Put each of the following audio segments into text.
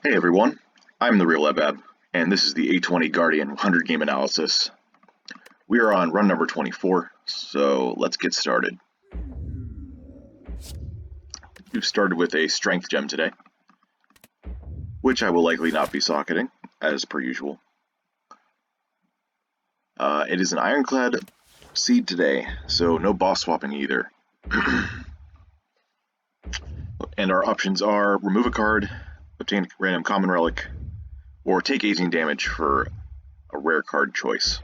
Hey everyone, I'm the Real Ebab, and this is the A20 Guardian 100 game analysis. We are on run number 24, so let's get started. We've started with a strength gem today, which I will likely not be socketing, as per usual. It is an ironclad seed today, so no boss swapping either. And our options are remove a card, obtain a random common relic, or take 18 damage for a rare card choice.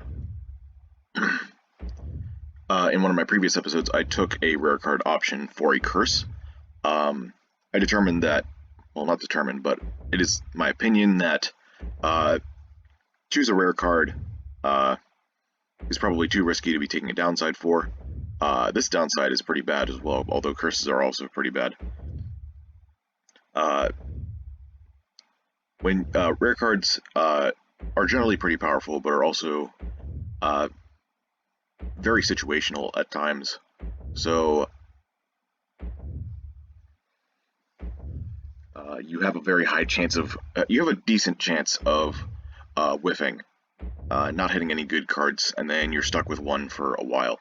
In one of my previous episodes, I took a rare card option for a curse. I determined that, well, not determined, but it is my opinion that choose a rare card is probably too risky to be taking a downside for. This downside is pretty bad as well, although curses are also pretty bad. When rare cards are generally pretty powerful, but are also very situational at times. So you have a very high chance of, you have a decent chance of whiffing, not hitting any good cards, and then you're stuck with one for a while.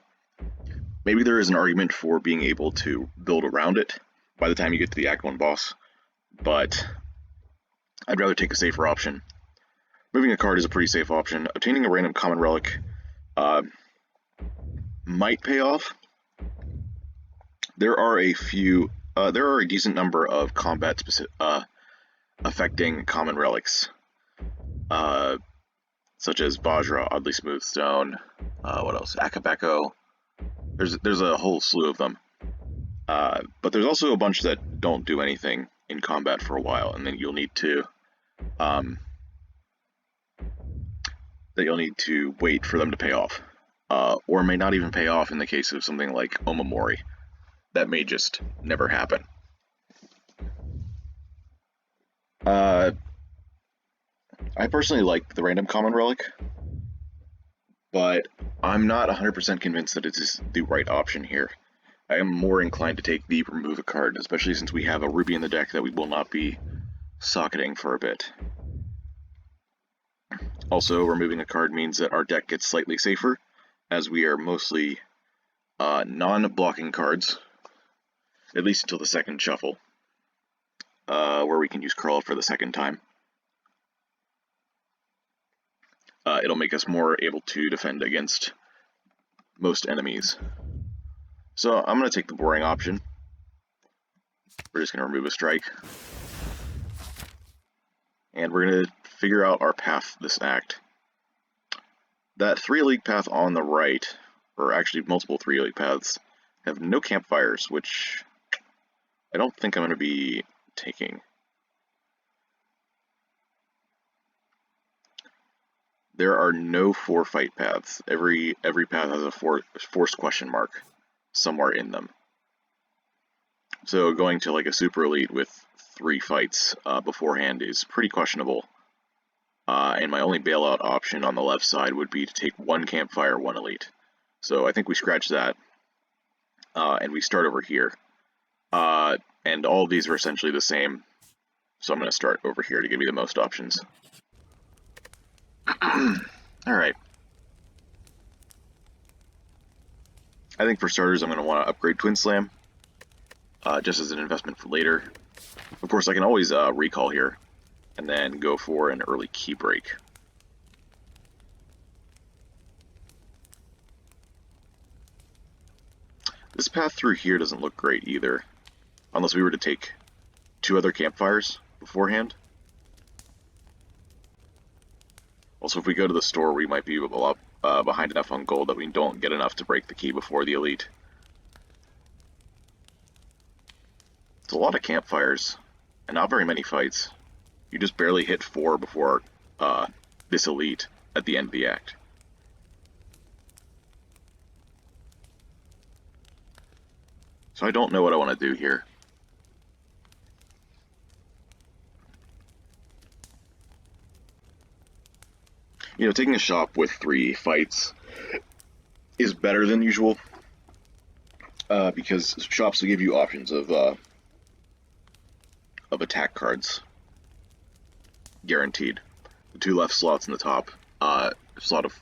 Maybe there is an argument for being able to build around it by the time you get to the Act 1 boss, but I'd rather take a safer option. Moving a card is a pretty safe option. Obtaining a random common relic might pay off. There are a decent number of combat affecting common relics, such as Vajra, Oddly Smooth Stone, what else? Akabeko. There's a whole slew of them. But there's also a bunch that don't do anything in combat for a while, and then you'll need to wait for them to pay off, or may not even pay off in the case of something like Omamori. That may just never happen. I personally like the random common relic, but I'm not 100% convinced that it is the right option here. I am more inclined to take the remove a card, especially since we have a Ruby in the deck that we will not be socketing for a bit. Also, removing a card means that our deck gets slightly safer, as we are mostly non-blocking cards, at least until the second shuffle, where we can use Curl for the second time. It'll make us more able to defend against most enemies. So I'm going to take the boring option. We're just going to remove a strike. And we're going to figure out our path this act. That 3-elite path on the right, or actually multiple 3-elite paths, have no campfires, which I don't think I'm going to be taking. There are no 4-fight paths. Every path has a forced question mark somewhere in them. So going to like a super elite with 3 fights beforehand is pretty questionable. And my only bailout option on the left side would be to take 1 campfire, 1 elite. So I think we scratch that, and we start over here. And all of these are essentially the same, so I'm going to start over here to give me the most options. Alright. I think for starters I'm going to want to upgrade Twin Slam, just as an investment for later. Of course, I can always recall here, and then go for an early key break. This path through here doesn't look great either, unless we were to take 2 other campfires beforehand. Also, if we go to the store, we might be behind enough on gold that we don't get enough to break the key before the elite. It's a lot of campfires, and not very many fights. You just barely hit 4 before this elite at the end of the act. So I don't know what I want to do here. You know, taking a shop with 3 fights is better than usual, because shops will give you options of attack cards. guaranteed. The 2 left slots in the top slot of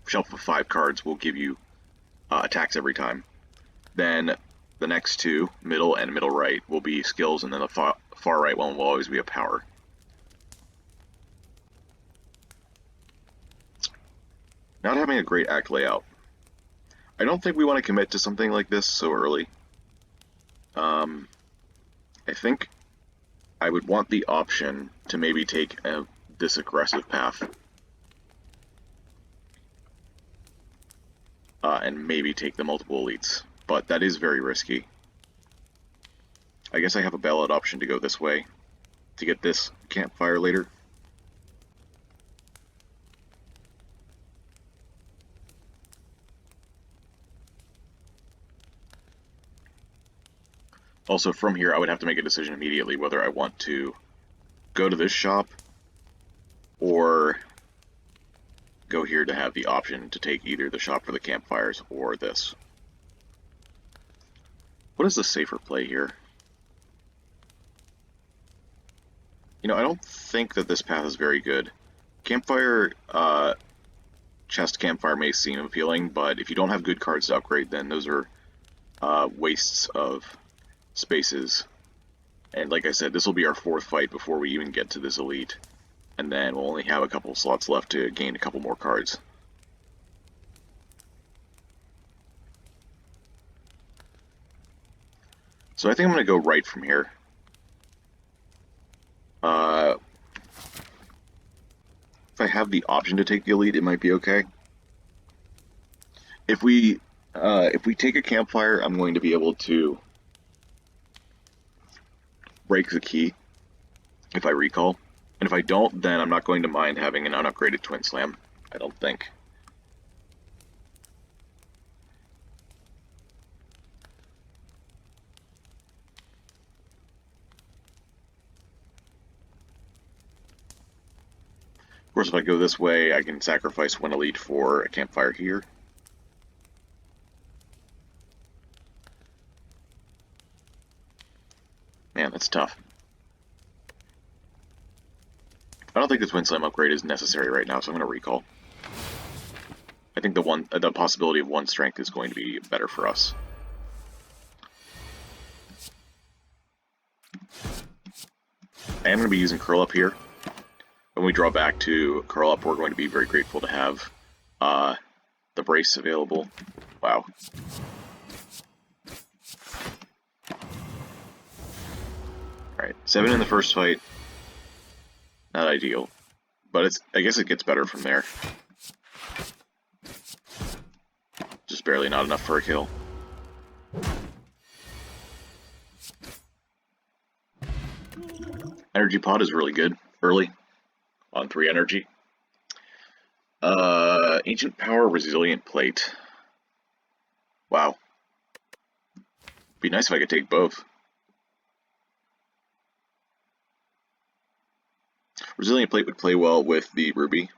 shelf of 5 cards will give you attacks every time. Then the next 2, middle and middle right, will be skills, and then the far right one will always be a power. Not having a great act layout. I don't think we want to commit to something like this so early. I think I would want the option to maybe take this aggressive path. And maybe take the multiple elites, but that is very risky. I guess I have a ballot option to go this way to get this campfire later. Also, from here, I would have to make a decision immediately whether I want to go to this shop or go here to have the option to take either the shop for the campfires or this. What is the safer play here? You know, I don't think that this path is very good. Campfire, chest campfire may seem appealing, but if you don't have good cards to upgrade, then those are wastes of spaces. And like I said, this will be our 4th fight before we even get to this elite. And then we'll only have a couple slots left to gain a couple more cards. So I think I'm going to go right from here. If I have the option to take the elite, it might be okay. If we take a campfire, I'm going to be able to break the key if I recall. And if I don't, then I'm not going to mind having an unupgraded Twin Slam, I don't think. Of course, if I go this way, I can sacrifice 1 elite for a campfire here. Man, that's tough. I don't think the Twin Slam upgrade is necessary right now, so I'm going to recall. I think the possibility of 1 strength is going to be better for us. I am going to be using Curl Up here. When we draw back to Curl Up, we're going to be very grateful to have the brace available. Wow. Alright, 7 in the first fight. Not ideal, but I guess it gets better from there. Just barely not enough for a kill. Energy Pod is really good early on 3 energy. Ancient Power, Resilient Plate. Wow. Be nice if I could take both. Resilient Plate would play well with the Ruby.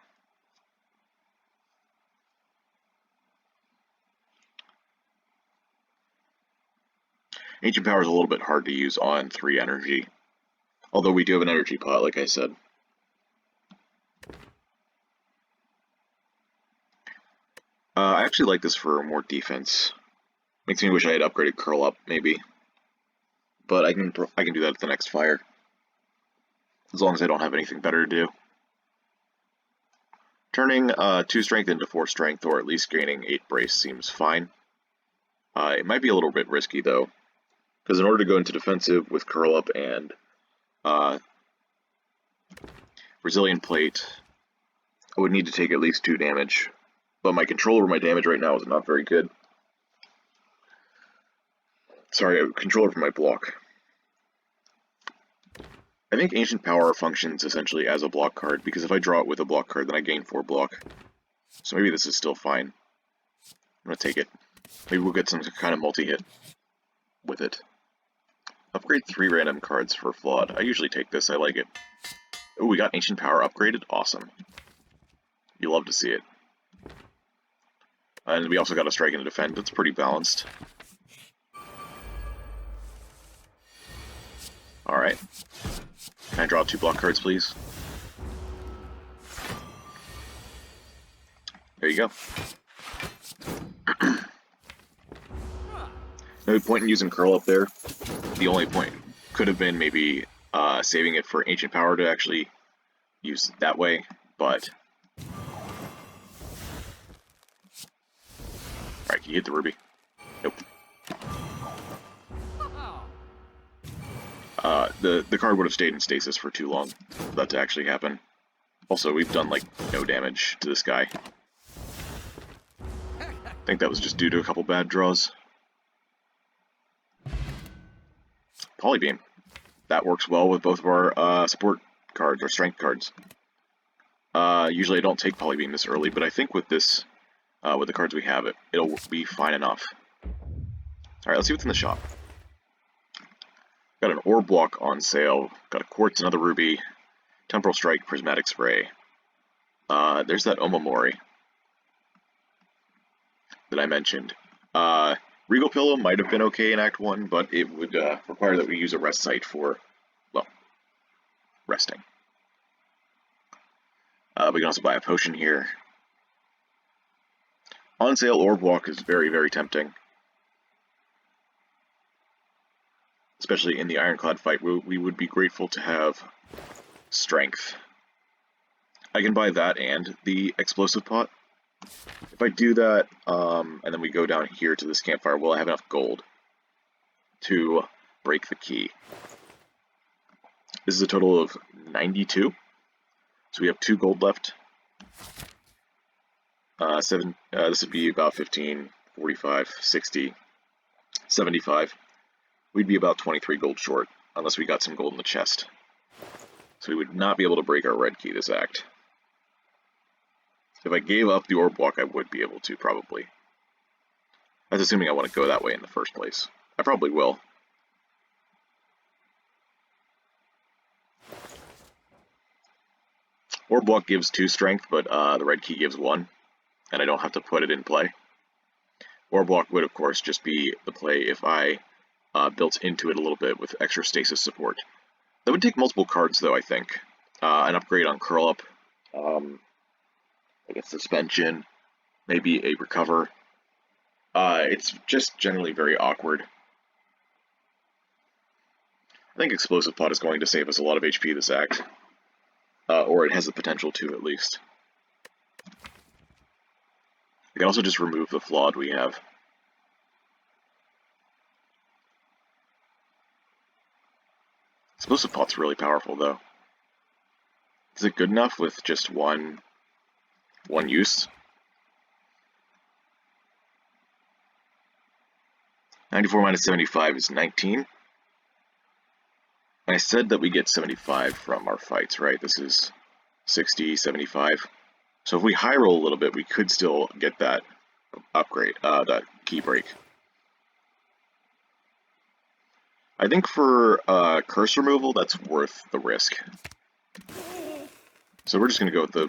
Ancient Power is a little bit hard to use on 3 energy. Although we do have an energy pot, like I said. I actually like this for more defense. Makes me wish I had upgraded Curl Up, maybe. But I can do that at the next fire. As long as I don't have anything better to do. Turning 2 strength into 4 strength, or at least gaining 8 brace, seems fine. It might be a little bit risky, though. Because in order to go into defensive with Curl Up and Resilient Plate, I would need to take at least 2 damage. But my control over my damage right now is not very good. Sorry, control over my block. I think Ancient Power functions essentially as a block card, because if I draw it with a block card, then I gain 4 block. So maybe this is still fine. I'm going to take it. Maybe we'll get some kind of multi-hit with it. Upgrade 3 random cards for Flawed. I usually take this, I like it. Oh, we got Ancient Power upgraded? Awesome. You love to see it. And we also got a Strike and a Defend. That's pretty balanced. Alright. Can I draw 2 block cards, please? you go. No point in using curl up there. The only point could have been maybe saving it for ancient power to actually use that way, but... Alright, can you hit the ruby? Nope. The card would have stayed in stasis for too long for that to actually happen. Also, we've done, like, no damage to this guy. I think that was just due to a couple bad draws. Polybeam. That works well with both of our support cards, or strength cards. Usually I don't take Polybeam this early, but I think with this, with the cards we have, it'll be fine enough. Alright, let's see what's in the shop. Got an Orb Walk on sale, got a Quartz, another Ruby, Temporal Strike, Prismatic Spray. There's that Omamori that I mentioned. Regal Pillow might have been okay in Act 1, but it would require that we use a rest site for, well, resting. We can also buy a potion here. On sale, Orb Walk is very, very tempting. Especially in the Ironclad fight, we would be grateful to have strength. I can buy that and the explosive pot. If I do that, and then we go down here to this campfire, will I have enough gold to break the key? This is a total of 92. So we have 2 gold left. This would be about 15, 45, 60, 75. We'd be about 23 gold short, unless we got some gold in the chest. So we would not be able to break our red key this act. If I gave up the Orb Walk, I would be able to, probably. That's assuming I want to go that way in the first place. I probably will. Orb Walk gives 2 strength, but the red key gives 1, and I don't have to put it in play. Orb Walk would, of course, just be the play if I built into it a little bit with extra stasis support. That would take multiple cards, though, I think. An upgrade on Curl Up, like a Suspension, maybe a Recover. It's just generally very awkward. I think Explosive Pot is going to save us a lot of HP this act. Or it has the potential to, at least. We can also just remove the Flawed we have. Explosive Pot's really powerful, though. Is it good enough with just one use? 94 minus 75 is 19. I said that we get 75 from our fights, right? This is 60, 75. So if we high roll a little bit, we could still get that upgrade, that key break. I think for curse removal, that's worth the risk. So we're just going to go with the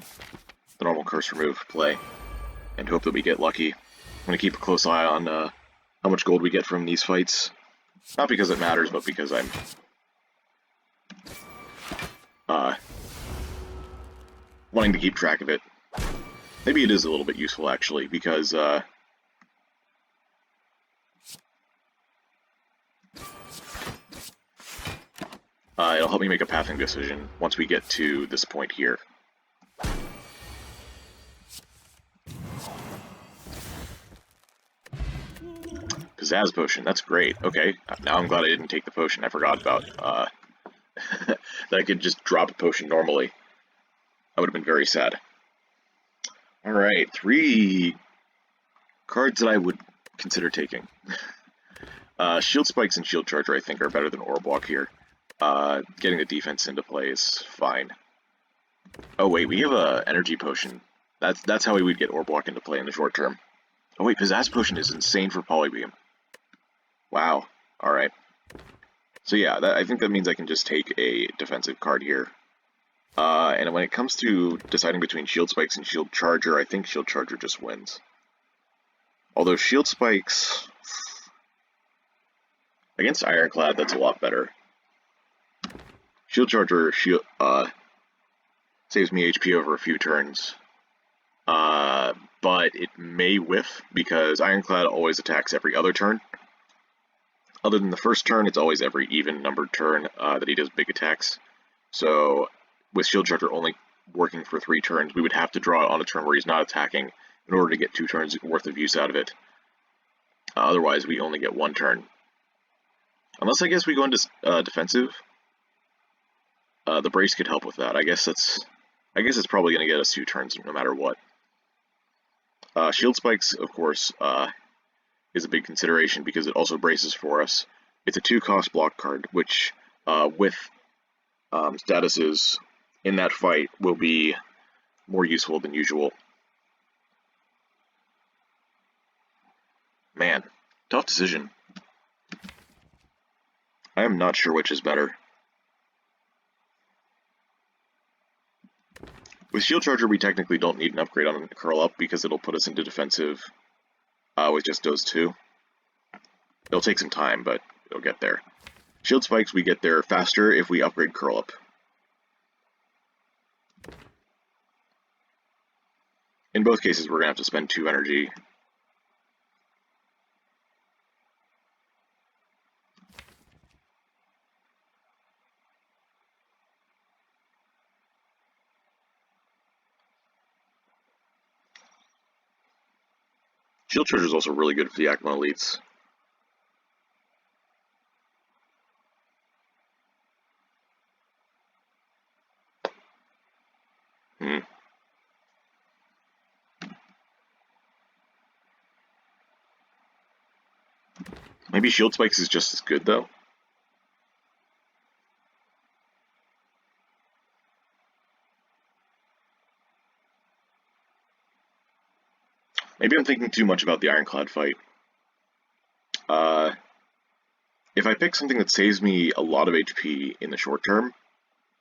normal curse remove play and hope that we get lucky. I'm going to keep a close eye on how much gold we get from these fights. Not because it matters, but because I'm wanting to keep track of it. Maybe it is a little bit useful, actually, because it'll help me make a pathing decision once we get to this point here. Pizzazz Potion, that's great. Okay, now I'm glad I didn't take the potion. I forgot about that I could just drop a potion normally. I would have been very sad. Alright, 3 cards that I would consider taking. Shield Spikes and Shield Charger, I think, are better than Orb Walk here. Getting the defense into play is fine. Oh wait, we have a Energy Potion. That's how we would get Orb Walk into play in the short term. Oh wait, Pizzazz Potion is insane for Polybeam. Wow, alright. So yeah, I think that means I can just take a defensive card here. And when it comes to deciding between Shield Spikes and Shield Charger, I think Shield Charger just wins. Although Shield Spikes... against Ironclad, that's a lot better. Shield Charger saves me HP over a few turns. but it may whiff because Ironclad always attacks every other turn. Other than the first turn, it's always every even-numbered turn that he does big attacks. So with Shield Charger only working for 3 turns, we would have to draw it on a turn where he's not attacking in order to get 2 turns worth of use out of it. Otherwise, we only get 1 turn. Unless I guess we go into defensive. The brace could help with that. I guess it's probably going to get us 2 turns no matter what. Shield Spikes, of course, is a big consideration because it also braces for us. It's a 2-cost block card, which with statuses in that fight will be more useful than usual. Man, tough decision. I am not sure which is better. With Shield Charger, we technically don't need an upgrade on Curl Up because it'll put us into defensive with just those 2. It'll take some time, but it'll get there. Shield Spikes, we get there faster if we upgrade Curl Up. In both cases, we're going to have to spend 2 energy. Shield Charger is also really good for the Yakima elites. Maybe Shield Spikes is just as good, though. Maybe I'm thinking too much about the Ironclad fight. If I pick something that saves me a lot of HP in the short term,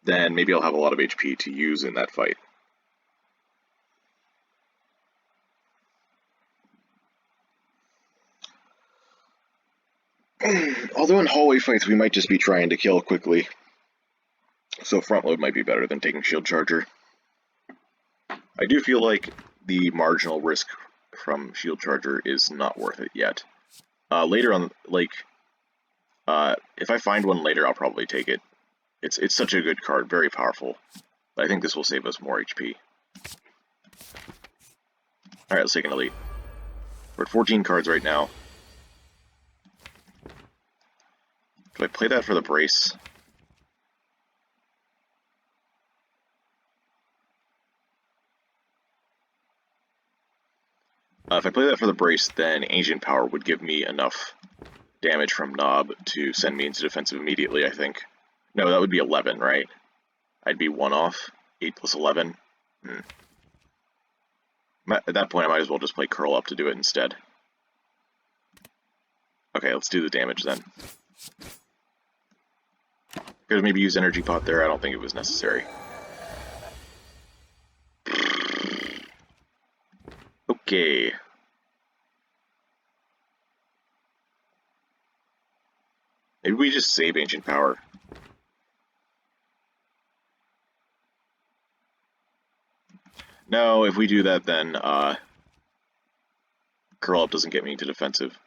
then maybe I'll have a lot of HP to use in that fight. Although in hallway fights we might just be trying to kill quickly, so front load might be better than taking Shield Charger. I do feel like the marginal risk from Shield Charger is not worth it yet. Later on, like, if I find one later, I'll probably take it. It's such a good card, very powerful. But I think this will save us more HP. Alright, let's take an elite. We're at 14 cards right now. Do I play that for the brace? If I play that for the brace, then Ancient Power would give me enough damage from Knob to send me into defensive immediately, I think. No, that would be 11, right? I'd be 1 off. 8 plus 11. At that point, I might as well just play Curl Up to do it instead. Okay, let's do the damage then. Could maybe use Energy Pot there, I don't think it was necessary. Okay. Maybe we just save Ancient Power. No, if we do that, then Curl Up doesn't get me into defensive.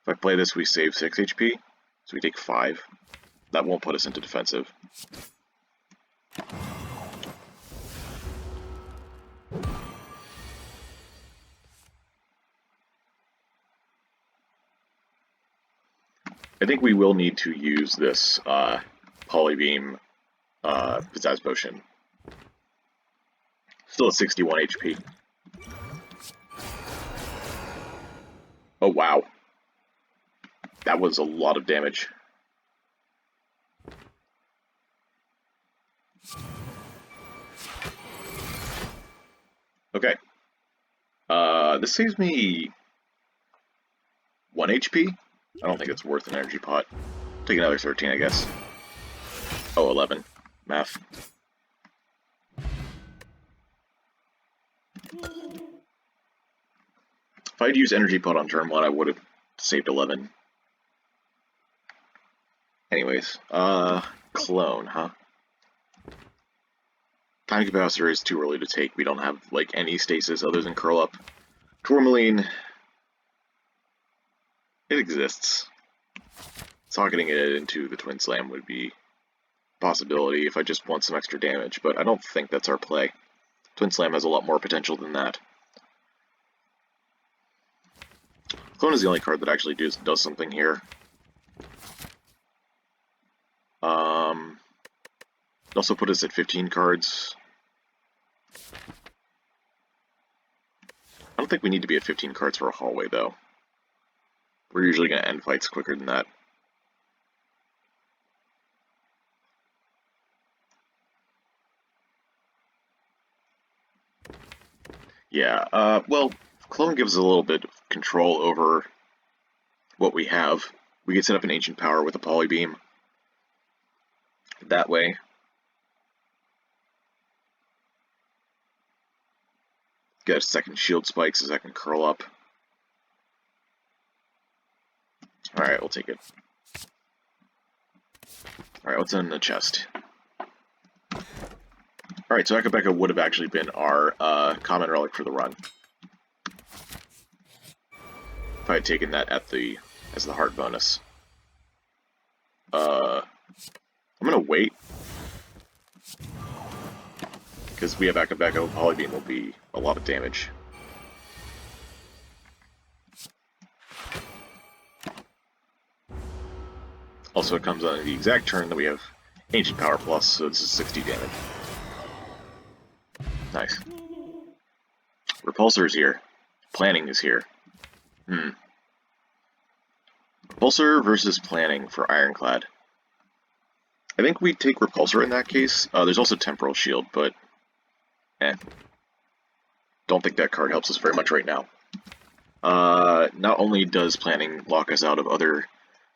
If I play this, we save 6 HP, so we take 5. That won't put us into defensive. I think we will need to use this Polybeam Pizzazz Potion. Still at 61 HP. Oh wow. That was a lot of damage. Okay. This saves me 1 HP? I don't think it's worth an energy pot. Take another 13, I guess. Oh, 11. Math. If I'd used energy pot on turn 1, I would have saved 11. Anyways, clone, huh? Time Capacitor is too early to take. We don't have, like, any stasis other than Curl Up. Tourmaline, it exists. Socketing it into the Twin Slam would be a possibility if I just want some extra damage, but I don't think that's our play. Twin Slam has a lot more potential than that. Clone is the only card that actually does something here. Also put us at 15 cards. I don't think we need to be at 15 cards for a hallway, though. We're usually going to end fights quicker than that. Yeah, well, Clone gives us a little bit of control over what we have. We can set up an Ancient Power with a Polybeam. That way. Get a second Shield Spike so I can Curl Up. Alright, we'll take it. Alright, what's in the chest? Alright, so Eka would have actually been our common relic for the run. If I had taken that as the heart bonus. I'm gonna wait. Because we have Eka, Polybeam will be a lot of damage. Also, it comes on the exact turn that we have Ancient Power Plus, so this is 60 damage. Nice. Repulsor is here. Planning is here. Repulsor versus Planning for Ironclad. I think we take Repulsor in that case. There's also Temporal Shield, but don't think that card helps us very much right now. Not only does Planning lock us out of other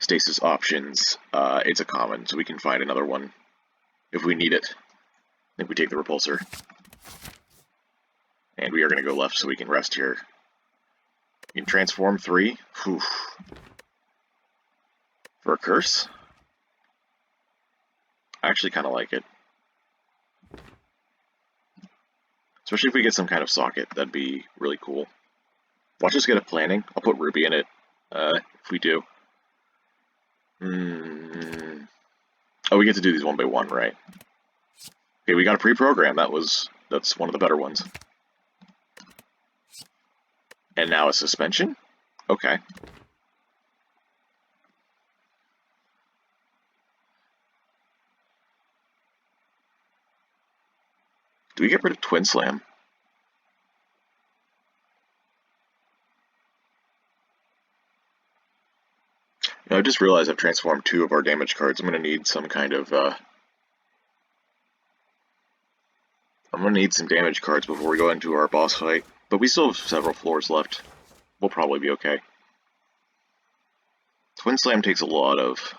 stasis options, it's a common, so we can find another one if we need it. I think we take the Repulsor. And we are going to go left so we can rest here. We can transform 3. Whew. For a curse. I actually kind of like it. Especially if we get some kind of socket, that'd be really cool. Watch us get a Planning. I'll put Ruby in it, if we do. Oh, we get to do these one by one, right? Okay, we got a pre-program. That's one of the better ones. And now a suspension? Okay. Do we get rid of Twin Slam? I just realized I've transformed 2 of our damage cards. I'm going to need some kind of, I'm going to need some damage cards before we go into our boss fight. But we still have several floors left. We'll probably be okay. Twin Slam takes a lot of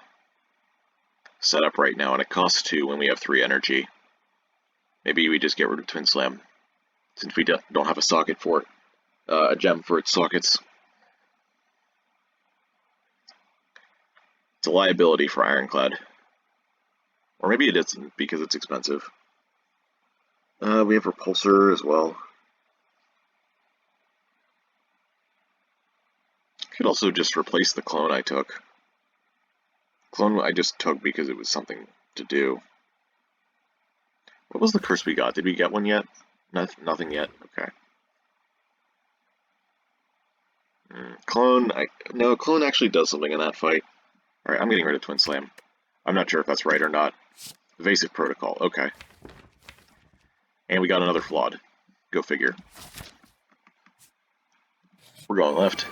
setup right now, and it costs 2 when we have 3 energy. Maybe we just get rid of Twin Slam, since we don't have a socket for it. A gem for its sockets. It's a liability for Ironclad. Or maybe it isn't, because it's expensive. We have Repulsor as well. Could also just replace the clone I took. Clone I just took because it was something to do. What was the curse we got? Did we get one yet? Nothing yet? Okay. Clone actually does something in that fight. Alright, I'm getting rid of Twin Slam. I'm not sure if that's right or not. Evasive Protocol, okay. And we got another Flawed. Go figure. We're going left.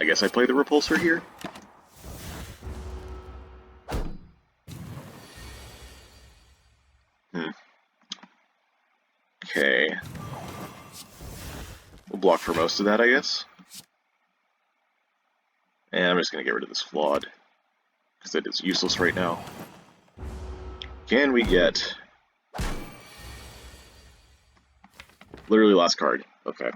I guess I play the Repulsor here? Okay. We'll block for most of that, I guess. And I'm just going to get rid of this Flawed, because it is useless right now. Can we get... Literally last card. Okay.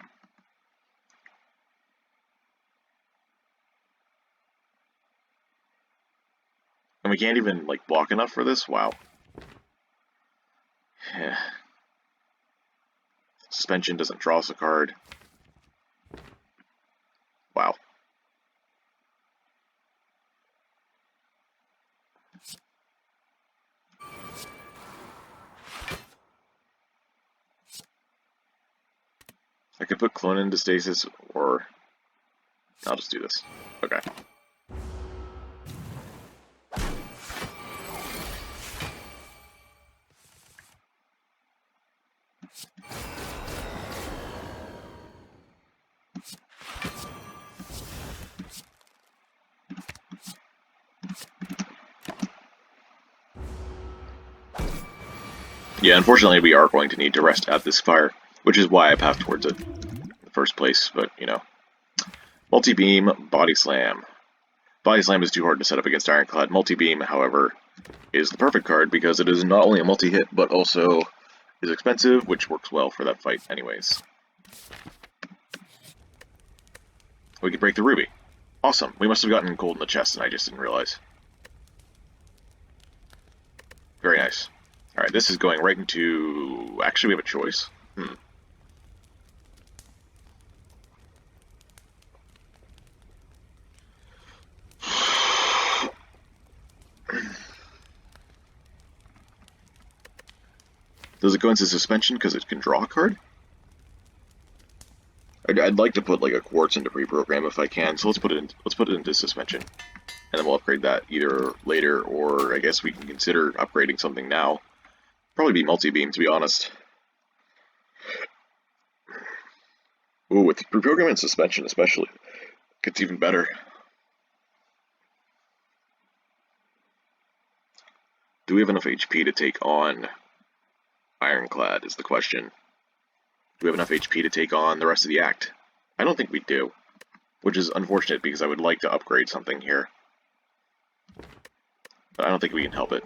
And we can't even, like, block enough for this? Wow. Suspension doesn't draw us a card. Wow. I could put Clone into stasis, or I'll just do this. Okay. Yeah, unfortunately we are going to need to rest at this Spire, which is why I passed towards it in the first place, but, you know. Multi-beam, Body Slam. Body Slam is too hard to set up against Ironclad. Multi-beam, however, is the perfect card because it is not only a multi-hit, but also is expensive, which works well for that fight anyways. We could break the ruby. Awesome. We must have gotten gold in the chest and I just didn't realize. Very nice. Alright, this is going right into... Actually, we have a choice. Does it go into suspension because it can draw a card? I'd like to put like a quartz into pre-program if I can, so let's put it into suspension, and then we'll upgrade that either later, or I guess we can consider upgrading something now. Probably be multi-beam, to be honest. Ooh, with pre-program and suspension especially, it's even better. Do we have enough HP to take on Ironclad, is the question. Do we have enough HP to take on the rest of the act? I don't think we do, which is unfortunate because I would like to upgrade something here. But I don't think we can help it.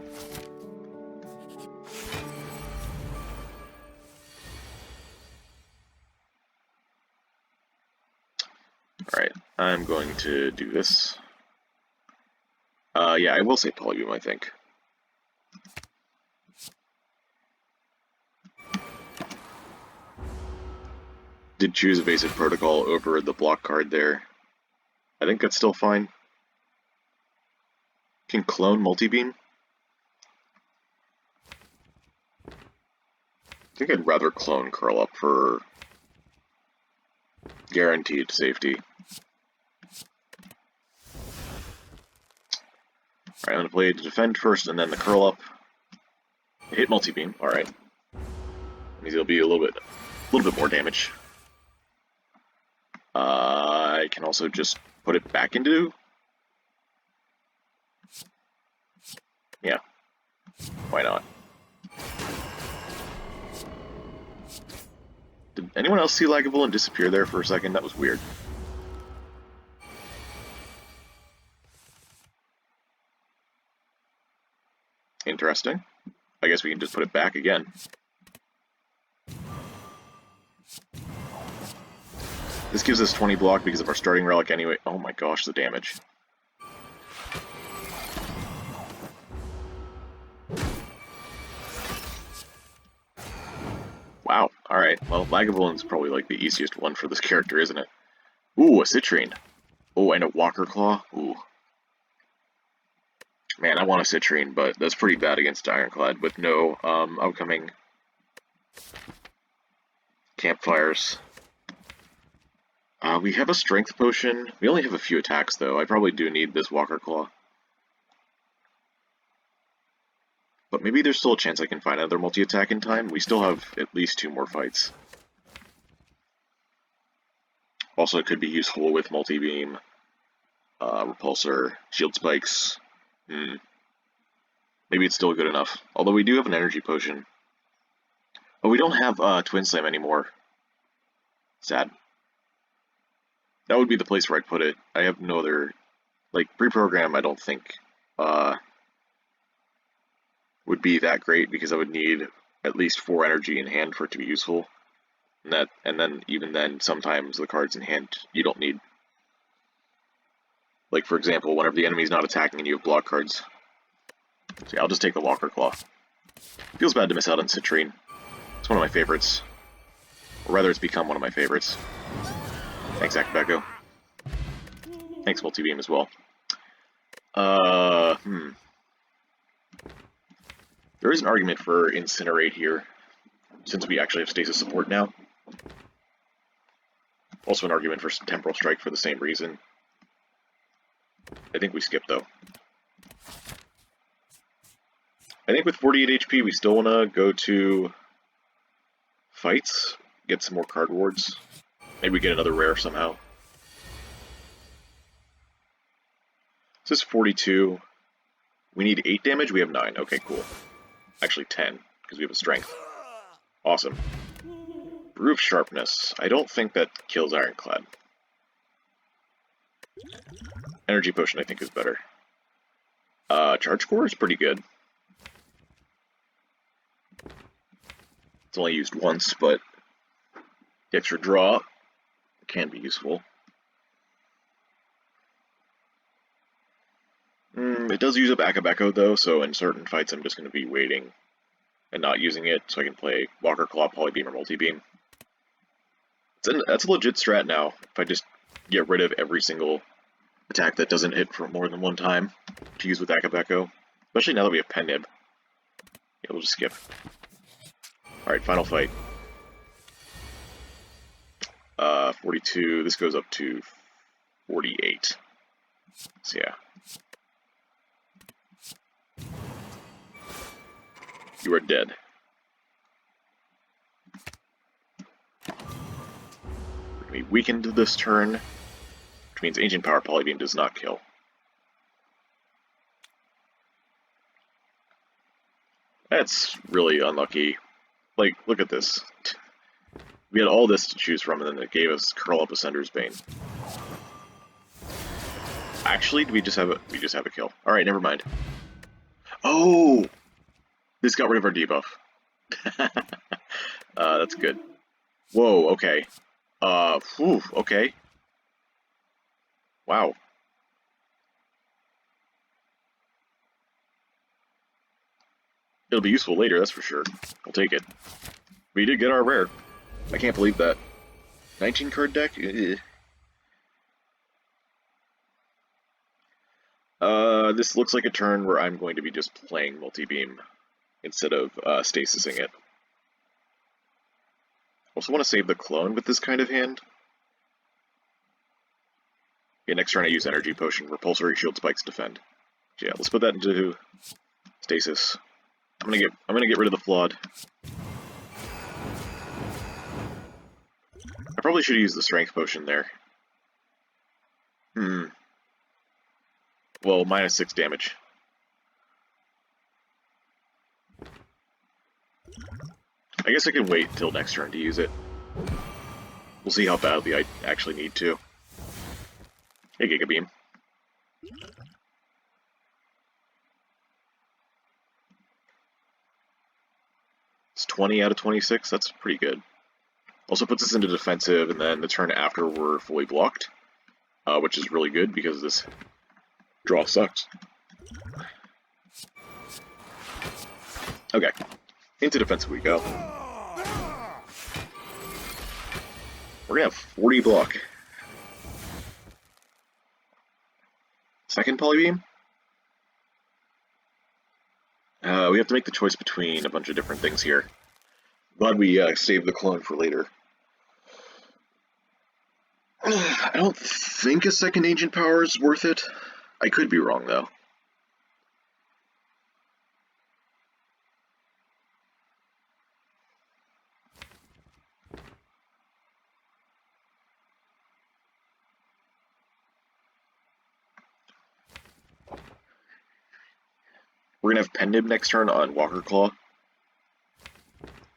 Alright, I'm going to do this. Yeah, I will say Polybeam, I think. Did choose Evasive Protocol over the block card there. I think that's still fine. Can clone multi-beam? I think I'd rather clone Curl Up for guaranteed safety. Alright, I'm going to play to defend first and then the Curl Up. Hit multi-beam, alright. Means it'll be a little bit more damage. I can also just put it back into... Yeah. Why not? Did anyone else see Lagavulin disappear there for a second? That was weird. Interesting. I guess we can just put it back again. This gives us 20 block because of our starting relic anyway. Oh my gosh, the damage. Wow, alright. Well, Lagavulin's probably like the easiest one for this character, isn't it? Ooh, a Citrine. Oh, and a Walker Claw. Ooh. Man, I want a Citrine, but that's pretty bad against Ironclad with no upcoming campfires. We have a Strength Potion. We only have a few attacks, though. I probably do need this Walker Claw. But maybe there's still a chance I can find another multi-attack in time. We still have at least 2 more fights. Also, it could be useful with multi-beam, repulsor, shield spikes. Maybe it's still good enough. Although we do have an energy potion. But we don't have Twin Slam anymore. Sad. That would be the place where I'd put it. I have no other... Like, pre-program I don't think would be that great because I would need at least 4 energy in hand for it to be useful. And then, even then, sometimes the cards in hand you don't need. Like, for example, whenever the enemy's not attacking and you have block cards. So yeah, I'll just take the Walker Claw. Feels bad to miss out on Citrine. It's one of my favorites. Or rather, it's become one of my favorites. Thanks, Akabeko. Thanks, Multibeam, as well. There is an argument for Incinerate here, since we actually have Stasis support now. Also an argument for Temporal Strike for the same reason. I think we skip, though. I think with 48 HP, we still want to go to fights, get some more card rewards. Maybe we get another rare somehow. This is 42. We need 8 damage, we have 9. Okay, cool. Actually 10, because we have a strength. Awesome. Brew of Sharpness. I don't think that kills Ironclad. Energy Potion I think is better. Charge Core is pretty good. It's only used once, but the extra draw can be useful. It does use up Akabeko though, so in certain fights I'm just going to be waiting and not using it, so I can play Walker Claw, Polybeam, or Multibeam. That's a legit strat now, if I just get rid of every single attack that doesn't hit for more than one time to use with Akabeko. Especially now that we have Pennib. Yeah, we'll just skip. Alright, final fight. 42, this goes up to 48. So yeah. You are dead. We're going to be weakened this turn, which means Ancient Power Polybeam does not kill. That's really unlucky. Like, look at this. We had all this to choose from, and then it gave us Curl Up Ascender's Bane. Actually, we just have a kill. Alright, never mind. Oh! This got rid of our debuff. That's good. Whoa, okay. Okay. Wow. It'll be useful later, that's for sure. I'll take it. We did get our rare. I can't believe that. 19 card deck? Ugh. This looks like a turn where I'm going to be just playing Multibeam instead of stasising it. Also want to save the clone with this kind of hand. Yeah, next turn I use Energy Potion, Repulsory Shield Spikes Defend. Yeah, let's put that into stasis. I'm gonna get rid of the Flawed. I probably should use the Strength Potion there. Well, -6 damage. I guess I can wait till next turn to use it. We'll see how badly I actually need to. Hey, Giga Beam. It's 20 out of 26, that's pretty good. Also puts us into defensive, and then the turn after we're fully blocked, which is really good because this draw sucks. Okay, into defensive we go. We're gonna have 40 block. Second Polybeam? We have to make the choice between a bunch of different things here. Glad we saved the clone for later. I don't think a second Ancient Power is worth it. I could be wrong, though. We're going to have Pennib next turn on Walker Claw.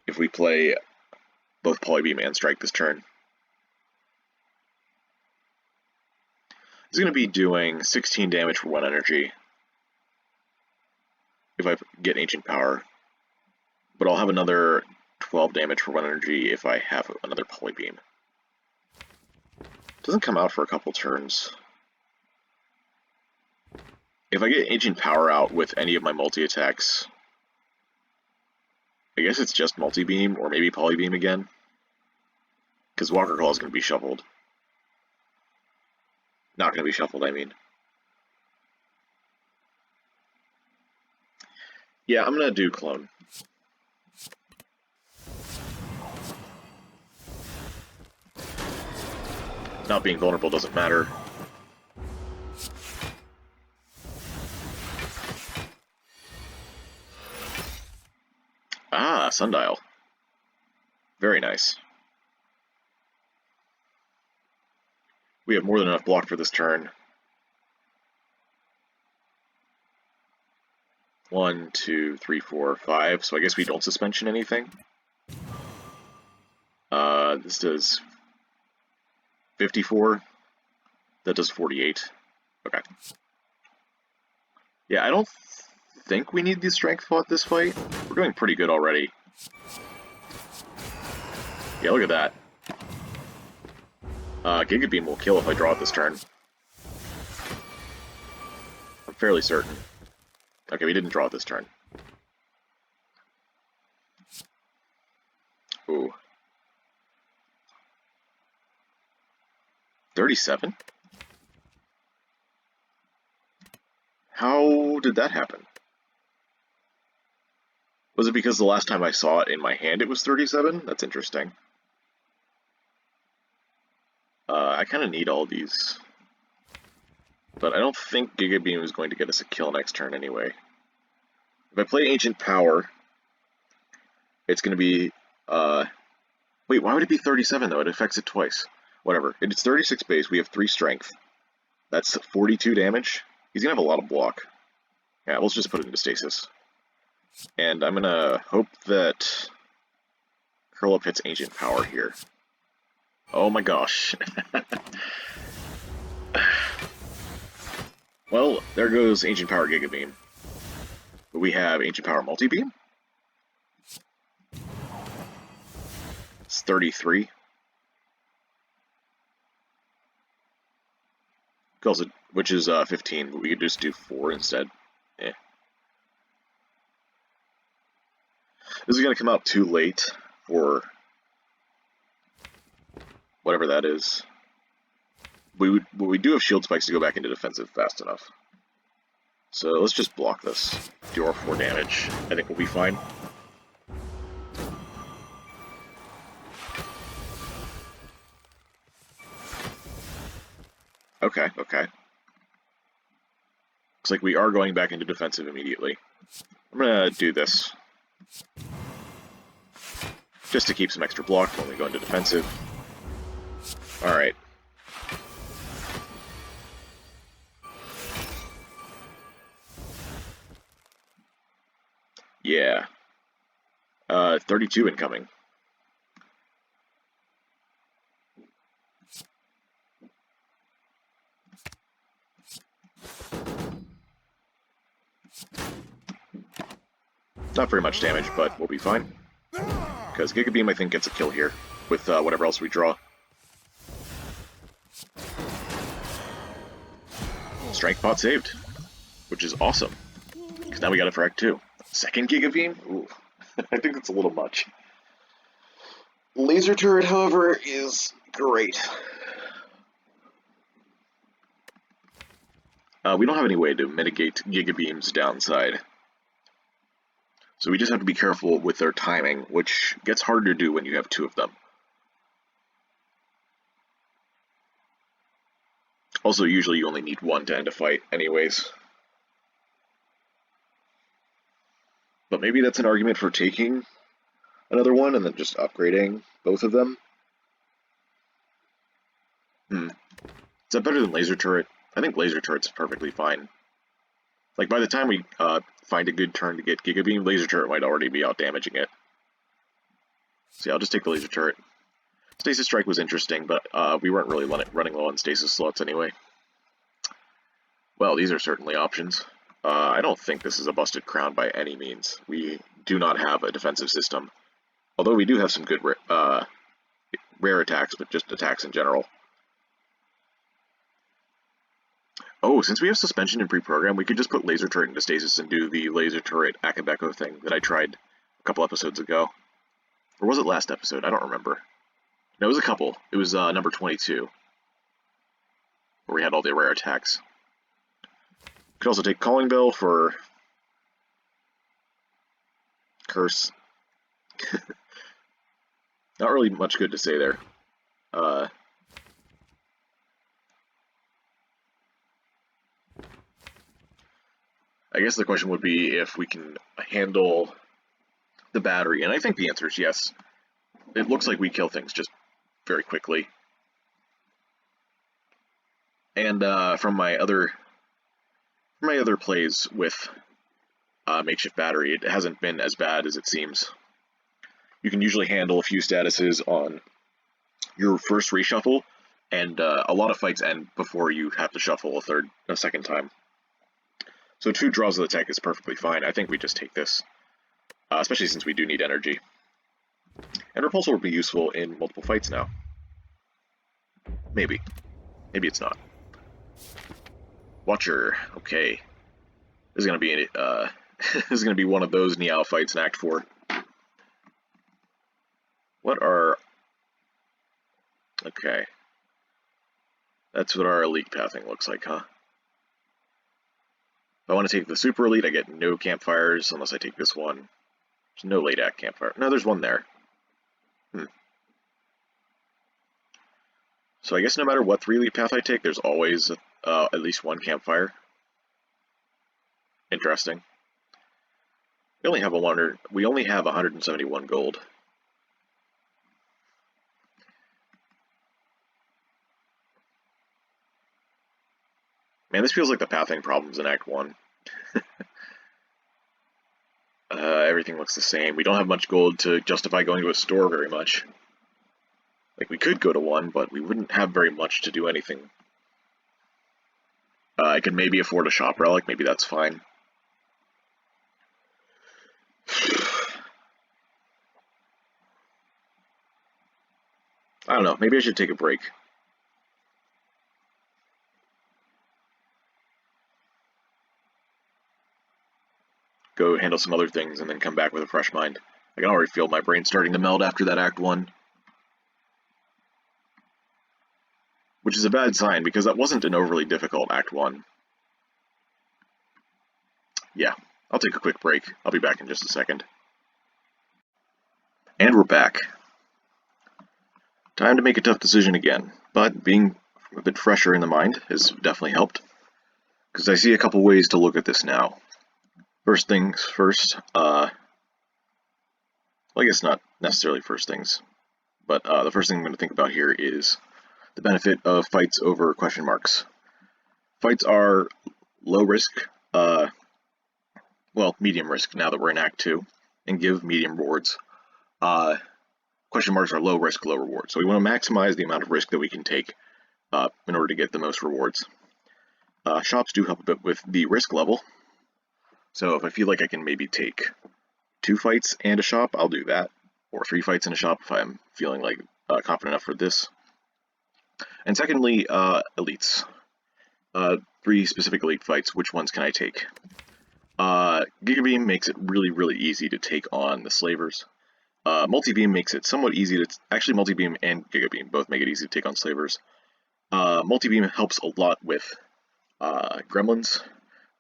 If we play both Polybeam and Strike this turn. It's going to be doing 16 damage for 1 energy if I get Ancient Power. But I'll have another 12 damage for 1 energy if I have another Polybeam. Doesn't come out for a couple turns. If I get Ancient Power out with any of my multi-attacks, I guess it's just multi-beam, or maybe polybeam again. Because Walker Claw is going to be shuffled. Not going to be shuffled, I mean. Yeah, I'm going to do Clone. Not being vulnerable doesn't matter. Ah, Sundial. Very nice. We have more than enough block for this turn. 1, 2, 3, 4, 5. So I guess we don't suspension anything. This does 54. That does 48. Okay. Yeah, I don't think we need the strength plot this fight. We're doing pretty good already. Yeah, look at that. Giga Beam will kill if I draw it this turn. I'm fairly certain. Okay, we didn't draw it this turn. Ooh. 37? How did that happen? Was it because the last time I saw it in my hand it was 37? That's interesting. I kind of need all these. But I don't think Giga Beam is going to get us a kill next turn anyway. If I play Ancient Power, it's going to be... Wait, why would it be 37 though? It affects it twice. Whatever. It's 36 base, we have 3 strength. That's 42 damage. He's going to have a lot of block. Yeah, let's just put it into stasis. And I'm going to hope that Curl Up hits Ancient Power here. Oh my gosh. Well, there goes Ancient Power Giga Beam. But we have Ancient Power Multi-Beam. It's 33. Calls it, which is 15, but we could just do 4 instead. Eh. This is going to come out too late for whatever that is. We do have shield spikes to go back into defensive fast enough. So let's just block this. Do our 4 damage. I think we'll be fine. Okay, okay. Looks like we are going back into defensive immediately. I'm gonna do this. Just to keep some extra block when we go into defensive. Alright. Yeah. 32 incoming. Not very much damage, but we'll be fine. Because Giga Beam, I think, gets a kill here with whatever else we draw. Strength pot saved, which is awesome. Because now we got it for Act 2. Second Giga Beam? Ooh, I think that's a little much. Laser Turret, however, is great. We don't have any way to mitigate Giga Beam's downside. So we just have to be careful with their timing, which gets harder to do when you have 2 of them. Also, usually you only need 1 to end a fight anyways. But maybe that's an argument for taking another one and then just upgrading both of them. Is that better than Laser Turret? I think Laser Turret's perfectly fine. Like, by the time we find a good turn to get Giga Beam, Laser Turret might already be out damaging it. So yeah, I'll just take the Laser Turret. Stasis Strike was interesting, but we weren't really running low on stasis slots anyway. Well, these are certainly options. I don't think this is a busted crown by any means. We do not have a defensive system. Although we do have some good rare attacks, but just attacks in general. Oh, since we have suspension in pre-program, we could just put Laser Turret into stasis and do the Laser Turret Akabeko thing that I tried a couple episodes ago. Or was it last episode? I don't remember. No, it was a couple. It was number 22, where we had all the rare attacks. Could also take Calling Bell for Curse. Not really much good to say there. I guess the question would be if we can handle the battery, and I think the answer is yes. It looks like we kill things just very quickly. And from my other plays with makeshift battery, it hasn't been as bad as it seems. You can usually handle a few statuses on your first reshuffle, and a lot of fights end before you have to shuffle a second time. So 2 draws of the tech is perfectly fine. I think we just take this, especially since we do need energy. And Repulsor will be useful in multiple fights now. Maybe. Maybe it's not. Watcher. Okay. This is gonna be this is gonna be one of those Niao fights in Act 4. What are... Okay. That's what our elite pathing looks like, huh? If I want to take the Super Elite, I get no campfires unless I take this one. There's no late act campfire. No, there's one there. So I guess no matter what 3 elite path I take, there's always at least one campfire. Interesting. We only have 171 gold. Man, this feels like the pathing problems in Act 1. Everything looks the same. We don't have much gold to justify going to a store very much. Like, we could go to one, but we wouldn't have very much to do anything. I could maybe afford a shop relic, maybe that's fine. I don't know, maybe I should take a break. Go handle some other things and then come back with a fresh mind. I can already feel my brain starting to melt after that Act 1. Which is a bad sign, because that wasn't an overly difficult Act 1. Yeah, I'll take a quick break. I'll be back in just a second. And we're back. Time to make a tough decision again, but being a bit fresher in the mind has definitely helped, because I see a couple ways to look at this now. First things first, well, I guess not necessarily first things, but the first thing I'm going to think about here is the benefit of fights over question marks. Fights are low risk, well, medium risk now that we're in Act 2, and give medium rewards. Question marks are low risk, low reward. So we want to maximize the amount of risk that we can take in order to get the most rewards. Shops do help a bit with the risk level. So if I feel like I can maybe take 2 fights and a shop, I'll do that. Or 3 fights and a shop if I'm feeling like confident enough for this. And secondly, elites. 3 specific elite fights, which ones can I take? Giga Beam makes it really, really easy to take on the slavers. Multi-Beam makes it somewhat easy to... Actually, Multi-Beam and Giga Beam both make it easy to take on slavers. Multi-Beam helps a lot with gremlins,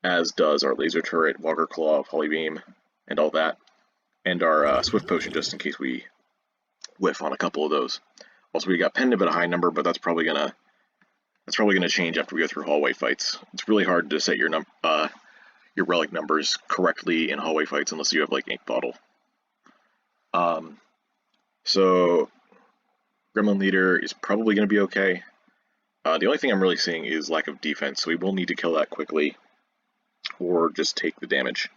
as does our laser turret, Walker Claw, Polybeam, and all that. And our Swift Potion, just in case we whiff on a couple of those. Also, we got Pendant at a high number, but that's probably gonna change after we go through hallway fights. It's really hard to set your relic numbers correctly in hallway fights unless you have like Ink Bottle. So Gremlin Leader is probably going to be okay. The only thing I'm really seeing is lack of defense, so we will need to kill that quickly, or just take the damage.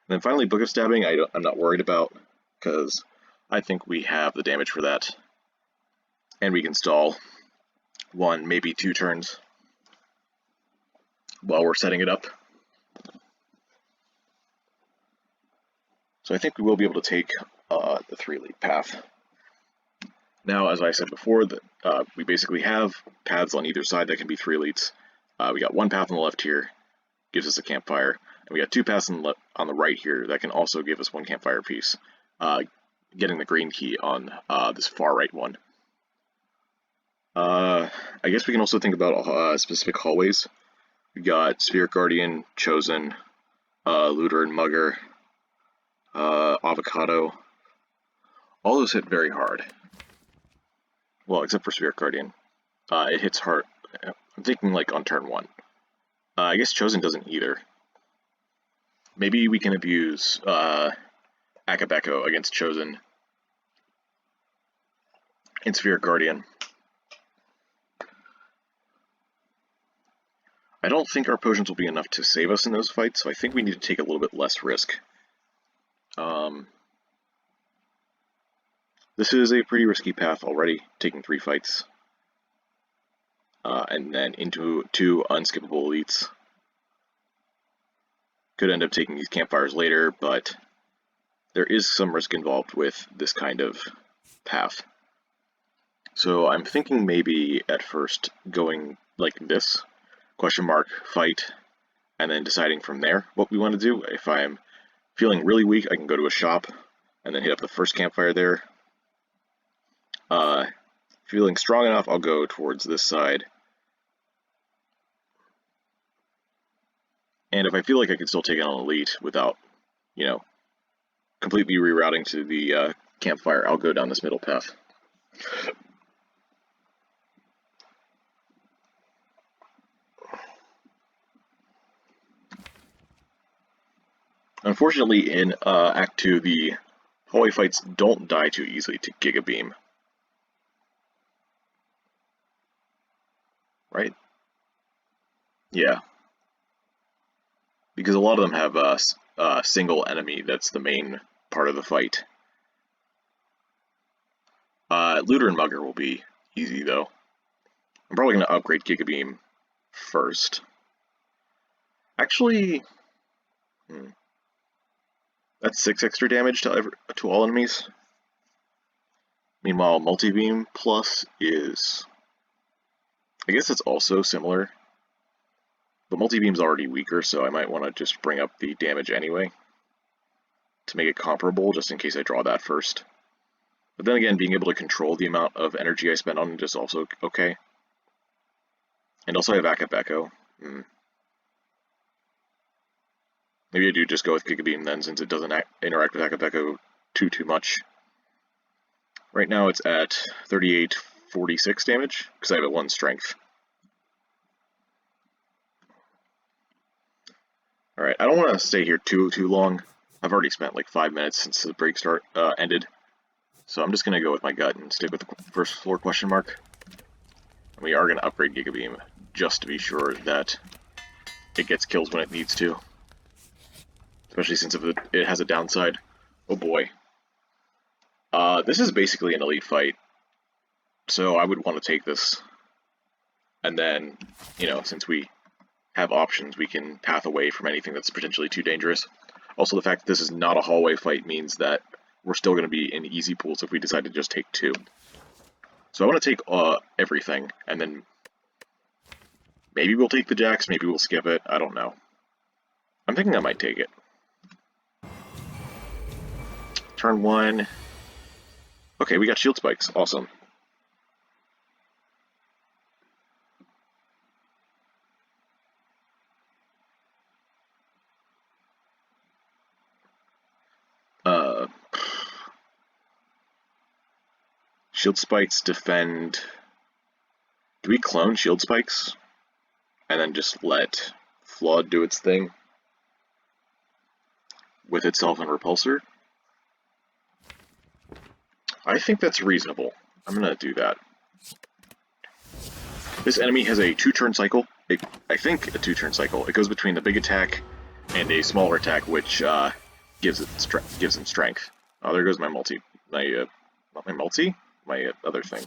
And then finally, Book of Stabbing, I'm not worried about, because I think we have the damage for that. And we can stall 1, maybe 2 turns while we're setting it up. So I think we will be able to take the 3 elite path. Now, as I said before, we basically have paths on either side that can be 3 elites. We got 1 path on the left here, gives us a campfire, We got 2 paths on the right here that can also give us 1 campfire piece. Getting the green key on this far right one. I guess we can also think about specific hallways. We got Spirit Guardian, Chosen, Looter and Mugger, Avocado. All those hit very hard. Well, except for Spirit Guardian. It hits hard. I'm thinking like on turn 1. I guess Chosen doesn't either. Maybe we can abuse Akabeko against Chosen and Spirit Guardian. I don't think our potions will be enough to save us in those fights, so I think we need to take a little bit less risk. This is a pretty risky path already, taking 3 fights. And then into 2 unskippable elites. Could end up taking these campfires later, but there is some risk involved with this kind of path. So I'm thinking maybe at first going like this, question mark, fight, and then deciding from there what we want to do. If I'm feeling really weak, I can go to a shop and then hit up the first campfire there. Feeling strong enough, I'll go towards this side. And if I feel like I can still take it on elite without, you know, completely rerouting to the campfire, I'll go down this middle path. Unfortunately, in Act 2, the hallway fights don't die too easily to Giga Beam. Right? Yeah. Because a lot of them have a single enemy that's the main part of the fight. Looter and Mugger will be easy, though. I'm probably going to upgrade Giga Beam first. Actually, that's 6 extra damage to all enemies. Meanwhile, Multi-Beam Plus is... I guess it's also similar. But Multi-Beam's already weaker, so I might want to just bring up the damage anyway to make it comparable, just in case I draw that first. But then again, being able to control the amount of energy I spend on it is also okay. And also I have Akabeko. Maybe I do just go with Giga Beam then, since it doesn't interact with Akabeko too much. Right now it's at 3846 damage, because I have it 1 strength. Alright, I don't want to stay here too long. I've already spent like 5 minutes since the break ended. So I'm just going to go with my gut and stick with the first floor question mark. And we are going to upgrade Giga Beam just to be sure that it gets kills when it needs to. Especially since it has a downside. Oh boy. This is basically an elite fight. So I would want to take this. And then, you know, since we have options, we can path away from anything that's potentially too dangerous. Also, the fact that this is not a hallway fight means that we're still going to be in easy pools if we decide to just take 2. So I want to take everything, and then maybe we'll take the Jax, maybe we'll skip it, I don't know. I'm thinking I might take it. Turn 1. Okay, we got shield spikes, awesome. Shield spikes defend... Do we clone shield spikes? And then just let Flood do its thing? With itself and Repulsor? I think that's reasonable. I'm gonna do that. This enemy has a 2-turn cycle. I think a 2-turn cycle. It goes between the big attack and a smaller attack, which gives him strength. Oh, there goes my multi. Not my multi? My other thing.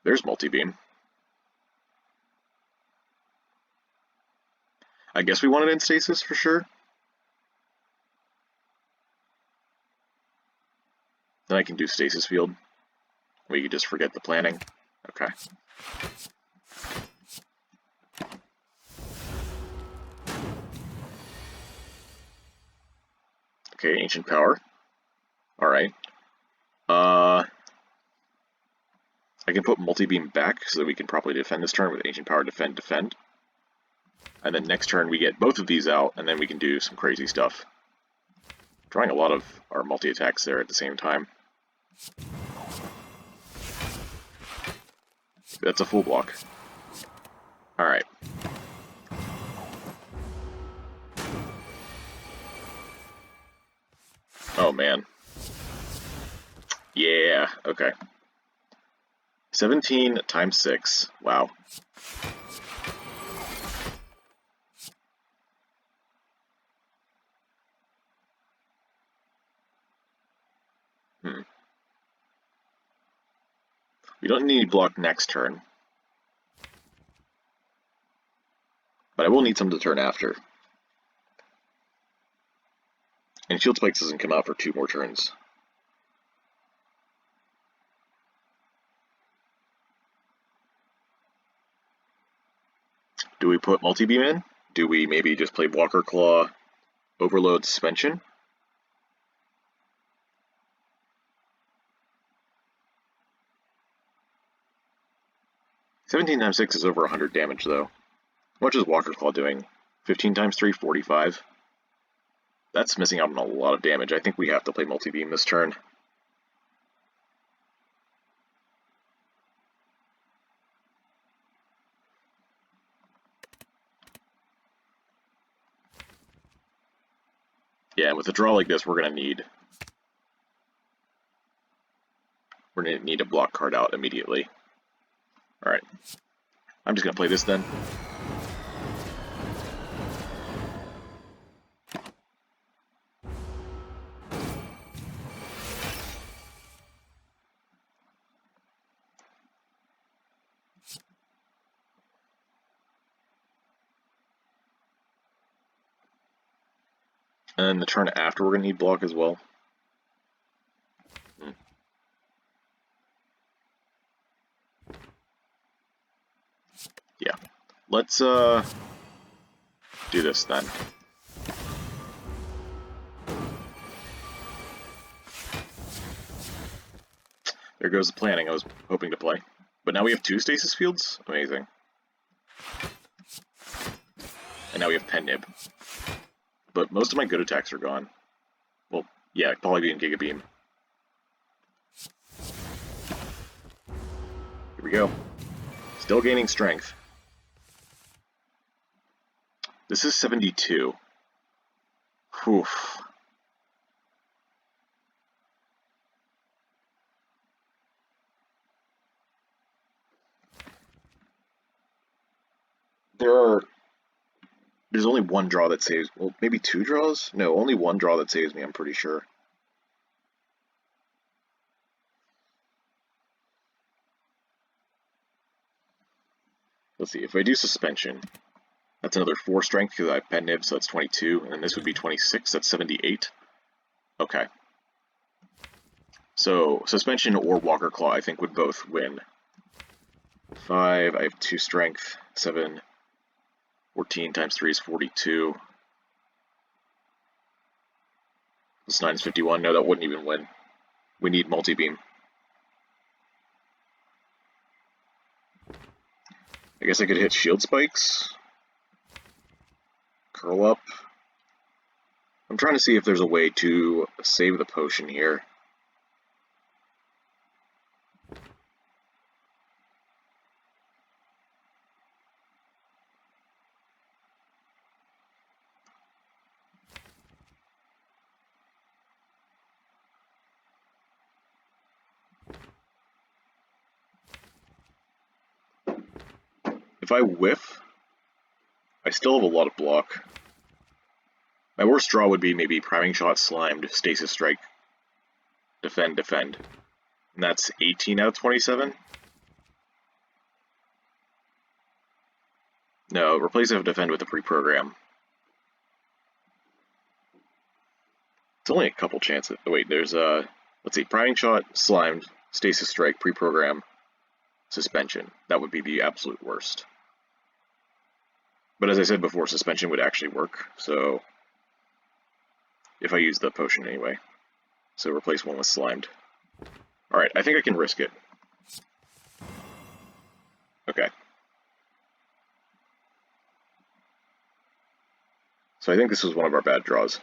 There's multi-beam. I guess we want it in stasis for sure. Then I can do stasis field. We can just forget the planning. Okay. Okay, Ancient Power. Alright. I can put Multi-Beam back so that we can properly defend this turn with Ancient Power, defend, defend. And then next turn we get both of these out, and then we can do some crazy stuff. Drawing a lot of our multi-attacks there at the same time. That's a full block. Alright. Oh man. Yeah, okay. 17 times 6. Wow. We don't need block next turn. But I will need some to turn after. And Shield Spikes doesn't come out for 2 more turns. Do we put Multi-Beam in? Do we maybe just play Walker Claw, Overload, Suspension? $17 times 6 is over 100 damage, though. How much is Walker Claw doing? 15 times 3, 45. That's missing out on a lot of damage. I think we have to play Multi-Beam this turn. Yeah, with a draw like this, we're gonna need a block card out immediately. Alright. I'm just gonna play this then. And the turn after, we're gonna need block as well. Yeah. Let's do this then. There goes the planning I was hoping to play. But now we have 2 stasis fields? Amazing. And now we have Pen Nib. But most of my good attacks are gone. Well, yeah, Polybeam, Giga Beam. Here we go. Still gaining strength. This is 72. Whew. There's only one draw that saves, well, maybe 2 draws? No, only 1 draw that saves me, I'm pretty sure. Let's see, if I do Suspension, that's another 4 strength because I have Pen Nib, so that's 22, and then this would be 26, that's 78. Okay. So, Suspension or Walker Claw, I think, would both win. 5, I have 2 strength, 7, 14 times 3 is 42. This 9 is 51. No, that wouldn't even win. We need Multi-Beam. I guess I could hit Shield Spikes. Curl up. I'm trying to see if there's a way to save the potion here. If I whiff, I still have a lot of block. My worst draw would be maybe Priming Shot, Slimed, Stasis Strike, Defend, Defend. And that's 18 out of 27? No, replace Defend with a pre-program. It's only a couple chances. Oh, wait, there's let's see, Priming Shot, Slimed, Stasis Strike, pre-program, Suspension. That would be the absolute worst. But as I said before, Suspension would actually work, so if I use the potion anyway. So replace one with slimed. Alright, I think I can risk it. Okay. So I think this was one of our bad draws.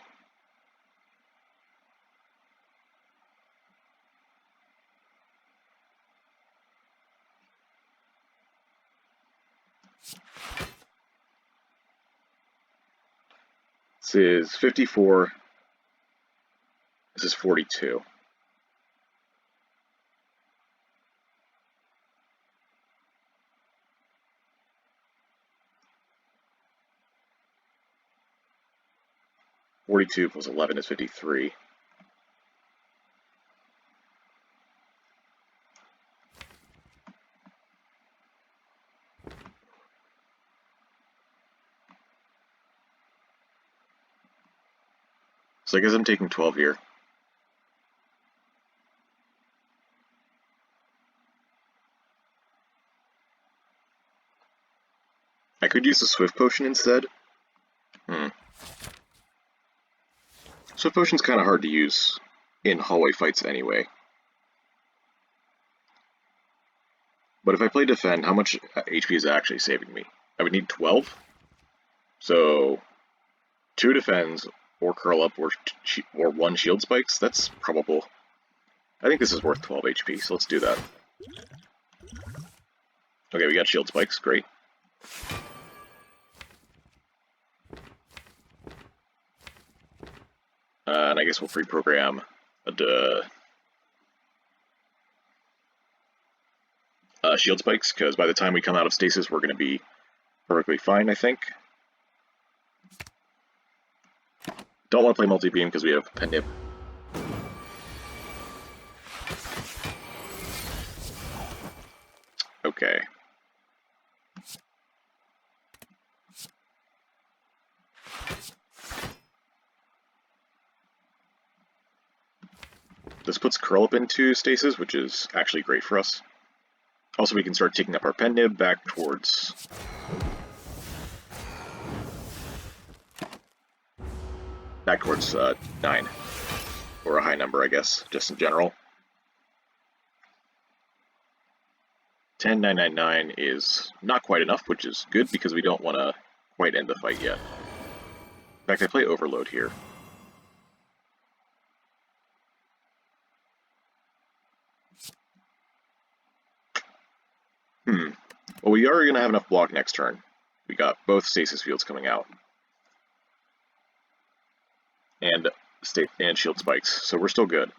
This is 54. This is 42. +42 plus 11 is 53. So I guess I'm taking 12 here. I could use the Swift Potion instead. Swift Potion's kind of hard to use in hallway fights anyway. But if I play Defend, how much HP is it actually saving me? I would need 12. So 2 Defends, or Curl Up, or 1 Shield Spikes. That's probable. I think this is worth 12 HP, so let's do that. Okay, we got Shield Spikes, great. And I guess we'll pre-program Shield Spikes, because by the time we come out of stasis, we're going to be perfectly fine, I think. Don't want to play multi-beam because we have Pen Nib. Okay. This puts Curl Up into stasis, which is actually great for us. Also, we can start taking up our Pen Nib back towards... back towards 9. Or a high number, I guess, just in general. 10,999 is not quite enough, which is good because we don't want to quite end the fight yet. In fact, I play Overload here. Well, we are going to have enough block next turn. We got both stasis fields coming out. And shield spikes, so we're still good.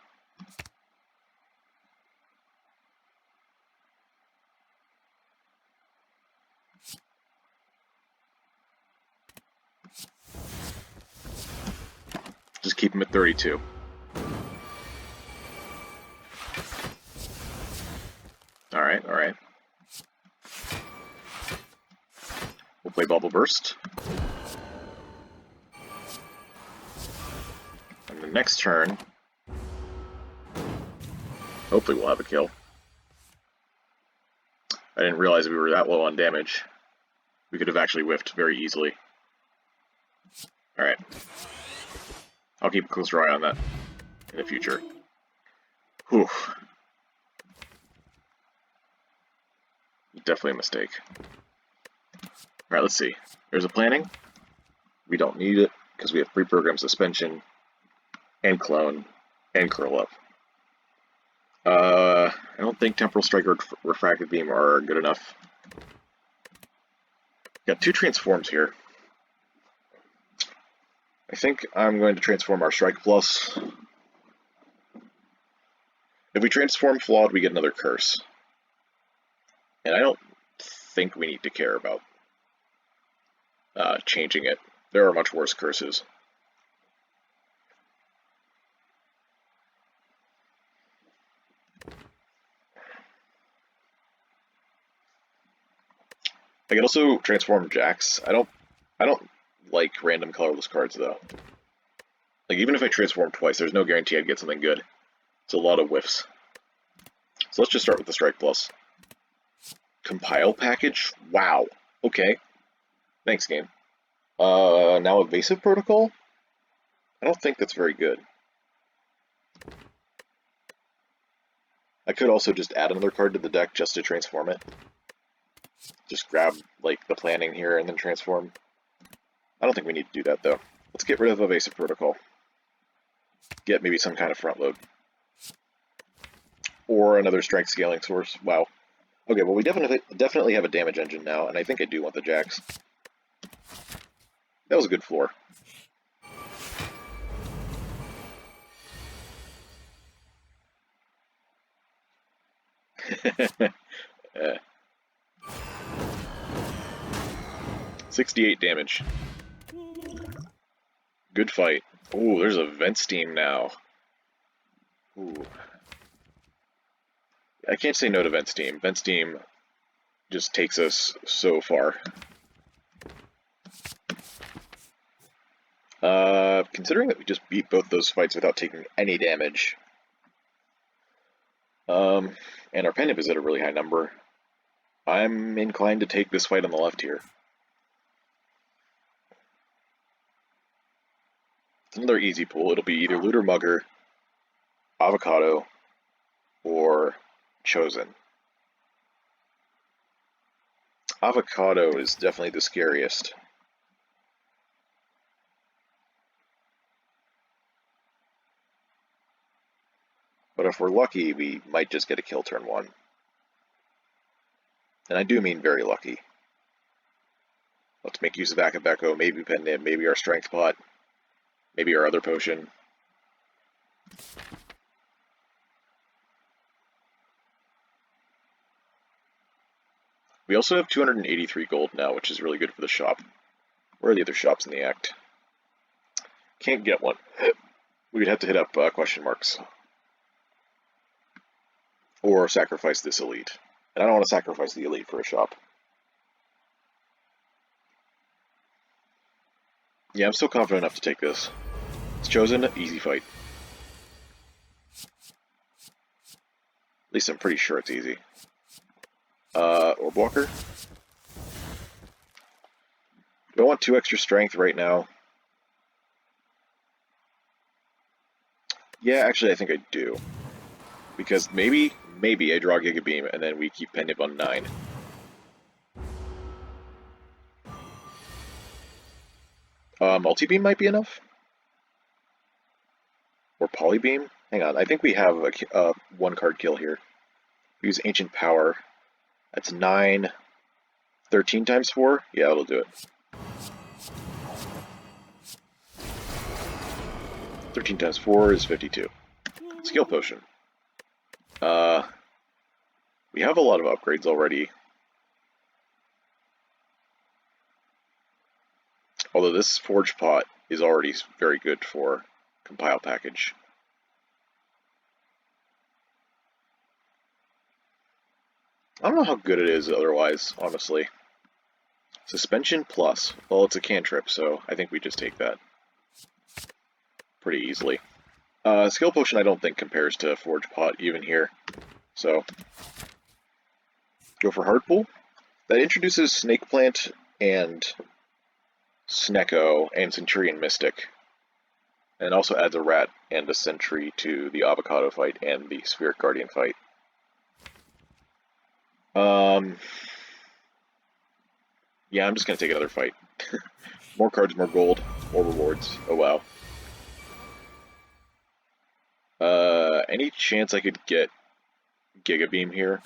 Just keep him at 32. Alright, alright. We'll play Bubble Burst. And the next turn, hopefully we'll have a kill. I didn't realize we were that low on damage. We could have actually whiffed very easily. Alright. I'll keep a closer eye on that in the future. Whew. Definitely a mistake. Alright, let's see. There's a planning. We don't need it because we have pre-programmed suspension and clone and curl up. I don't think temporal strike or refracted beam are good enough. Got 2 transforms here. I think I'm going to transform our strike plus. If we transform flawed, we get another curse. And I don't think we need to care about changing it. There are much worse curses. I can also transform Jax. I don't like random colorless cards though. Like even if I transform twice, there's no guarantee I'd get something good. It's a lot of whiffs. So let's just start with the Strike Plus. Compile package? Wow. Okay. Thanks, game. Now Evasive Protocol? I don't think that's very good. I could also just add another card to the deck just to transform it. Just grab, like, the planning here and then transform. I don't think we need to do that, though. Let's get rid of Evasive Protocol. Get maybe some kind of front load. Or another strength scaling source. Wow. Okay, well we definitely have a damage engine now, and I think I do want the jacks. That was a good floor. uh, 68 damage. Good fight. Ooh, there's a vent steam now. Ooh. I can't say no to vent steam. Vent steam just takes us so far. Considering that we just beat both those fights without taking any damage, and our penip is at a really high number, I'm inclined to take this fight on the left here. It's another easy pull. It'll be either Looter Mugger, Avocado, or Chosen. Avocado is definitely the scariest. But if we're lucky, we might just get a kill turn 1. And I do mean very lucky. Let's make use of Akabeko, maybe Pendant, maybe our Strength Pot, maybe our other potion. We also have 283 gold now, which is really good for the shop. Where are the other shops in the act? Can't get one. We would have to hit up question marks. Or sacrifice this elite. And I don't want to sacrifice the elite for a shop. Yeah, I'm still confident enough to take this. It's Chosen, easy fight. At least I'm pretty sure it's easy. Orb Walker. Do I want 2 extra strength right now? Yeah, actually I think I do. Because maybe I draw Giga Beam and then we keep Pendant on 9. Multi-Beam might be enough? Or Polybeam? Hang on, I think we have a 1-card kill here. Use Ancient Power. That's 9. 13 times 4? Yeah, it'll do it. 13 times 4 is 52. Skill Potion. We have a lot of upgrades already. Although this Forge Pot is already very good for Compile Package. I don't know how good it is otherwise, honestly. Suspension Plus. Well, it's a cantrip, so I think we just take that pretty easily. Skill Potion I don't think compares to Forge Pot even here. So, go for Heart Pool. That introduces Snake Plant and Snecko and Centurion Mystic. And also adds a Rat and a Sentry to the Avocado fight and the Spirit Guardian fight. Yeah, I'm just gonna take another fight. More cards, more gold, more rewards. Oh wow. Any chance I could get Giga Beam here?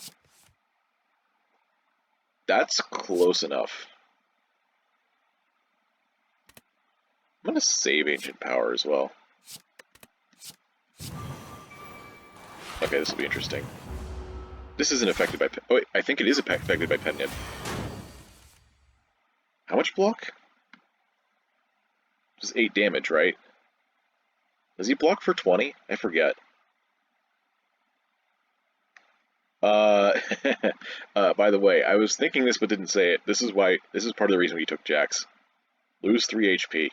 That's close enough. I'm gonna save Ancient Power as well. Okay, this will be interesting. This isn't affected by... Oh, wait, I think it is affected by Pendant. How much block? Just 8 damage, right? Does he block for 20? I forget. By the way, I was thinking this but didn't say it. This is part of the reason we took Jax. Lose 3 HP.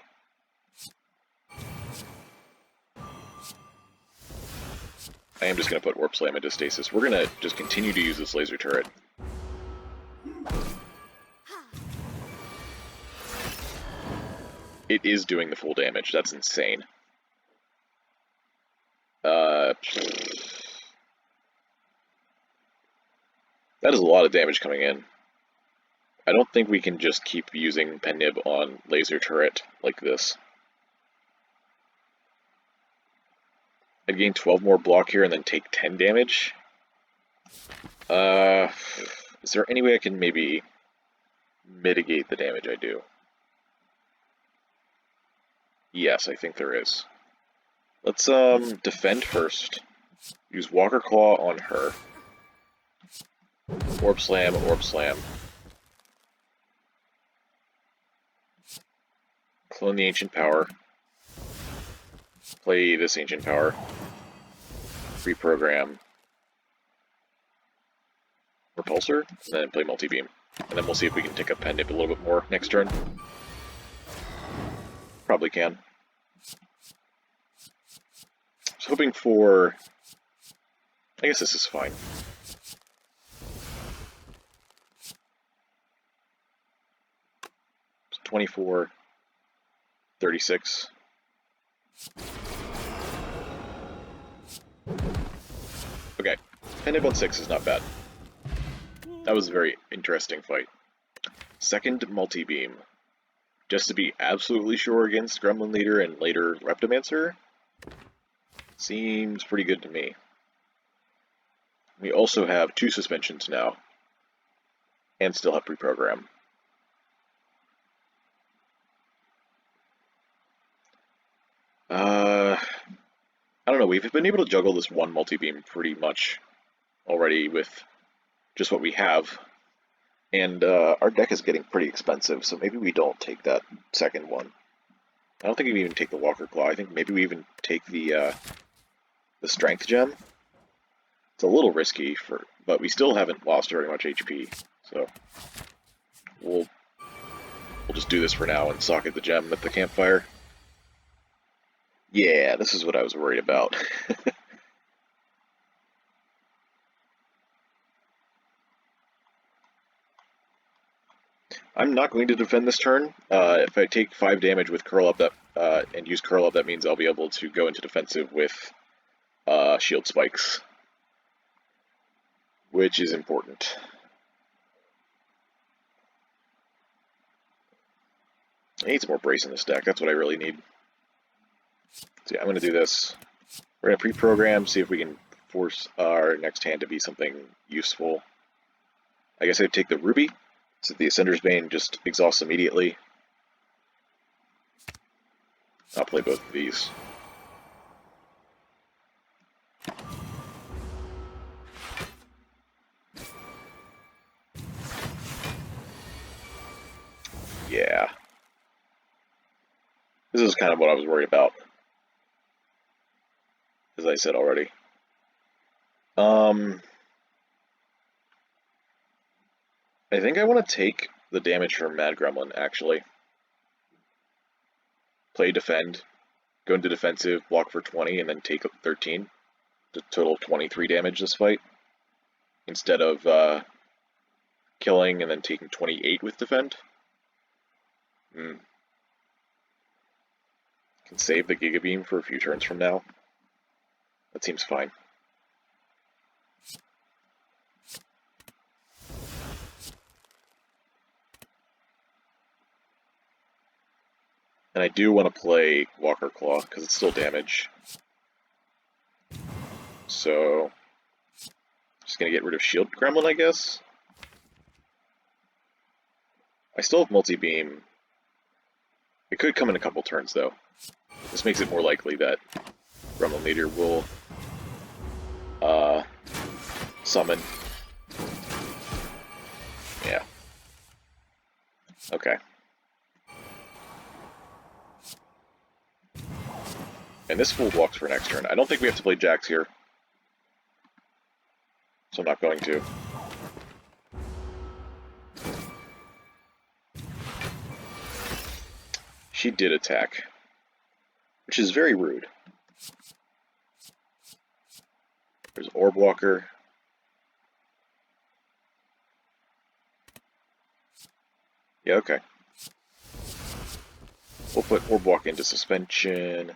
I am just going to put Warp Slam into stasis. We're going to just continue to use this laser turret. It is doing the full damage. That's insane. Uh, that is a lot of damage coming in. I don't think we can just keep using Penib on laser turret like this. I'd gain 12 more block here and then take 10 damage. Is there any way I can maybe mitigate the damage I do? Yes, I think there is. Let's defend first. Use Walker Claw on her. Orb Slam, Orb Slam. Clone the Ancient Power. Play this Ancient Power. Reprogram. Repulsor, and then play Multi-Beam. And then we'll see if we can take up Penib a little bit more next turn. Probably can. I was hoping for... I guess this is fine. 24, 36. Okay, Penib on 6 is not bad. That was a very interesting fight. Second multi-beam. Just to be absolutely sure against Gremlin Leader and later Reptomancer. Seems pretty good to me. We also have 2 suspensions now. And still have reprogram. I don't know, we've been able to juggle this one multi-beam pretty much already with just what we have. And our deck is getting pretty expensive, so maybe we don't take that second one. I don't think we even take the Walker Claw. I think maybe we even take the Strength Gem. It's a little risky, but we still haven't lost very much HP, so we'll just do this for now and socket the gem at the campfire. Yeah, this is what I was worried about. I'm not going to defend this turn. If I take 5 damage with Curl Up and use Curl Up, that means I'll be able to go into defensive with Shield Spikes, which is important. I need some more Brace in this deck. That's what I really need. So yeah, I'm going to do this. We're going to pre-program, see if we can force our next hand to be something useful. I guess I'd take the Ruby, so the Ascender's Bane just exhausts immediately. I'll play both of these. Yeah. This is kind of what I was worried about, as I said already. I think I want to take the damage from Mad Gremlin, actually. Play defend, go into defensive, block for 20, and then take 13. The total 23 damage this fight. Instead of killing and then taking 28 with defend. Can save the Giga Beam for a few turns from now. That seems fine. And I do want to play Walker Claw, because it's still damage. So, just going to get rid of Shield Gremlin, I guess. I still have Multi-Beam. It could come in a couple turns, though. This makes it more likely that Gremlin Leader will summon. Yeah. Okay. And this fool walks for next turn. I don't think we have to play Jax here. So I'm not going to. She did attack, which is very rude. There's Orb Walker. Yeah, okay. We'll put Orb Walk into suspension.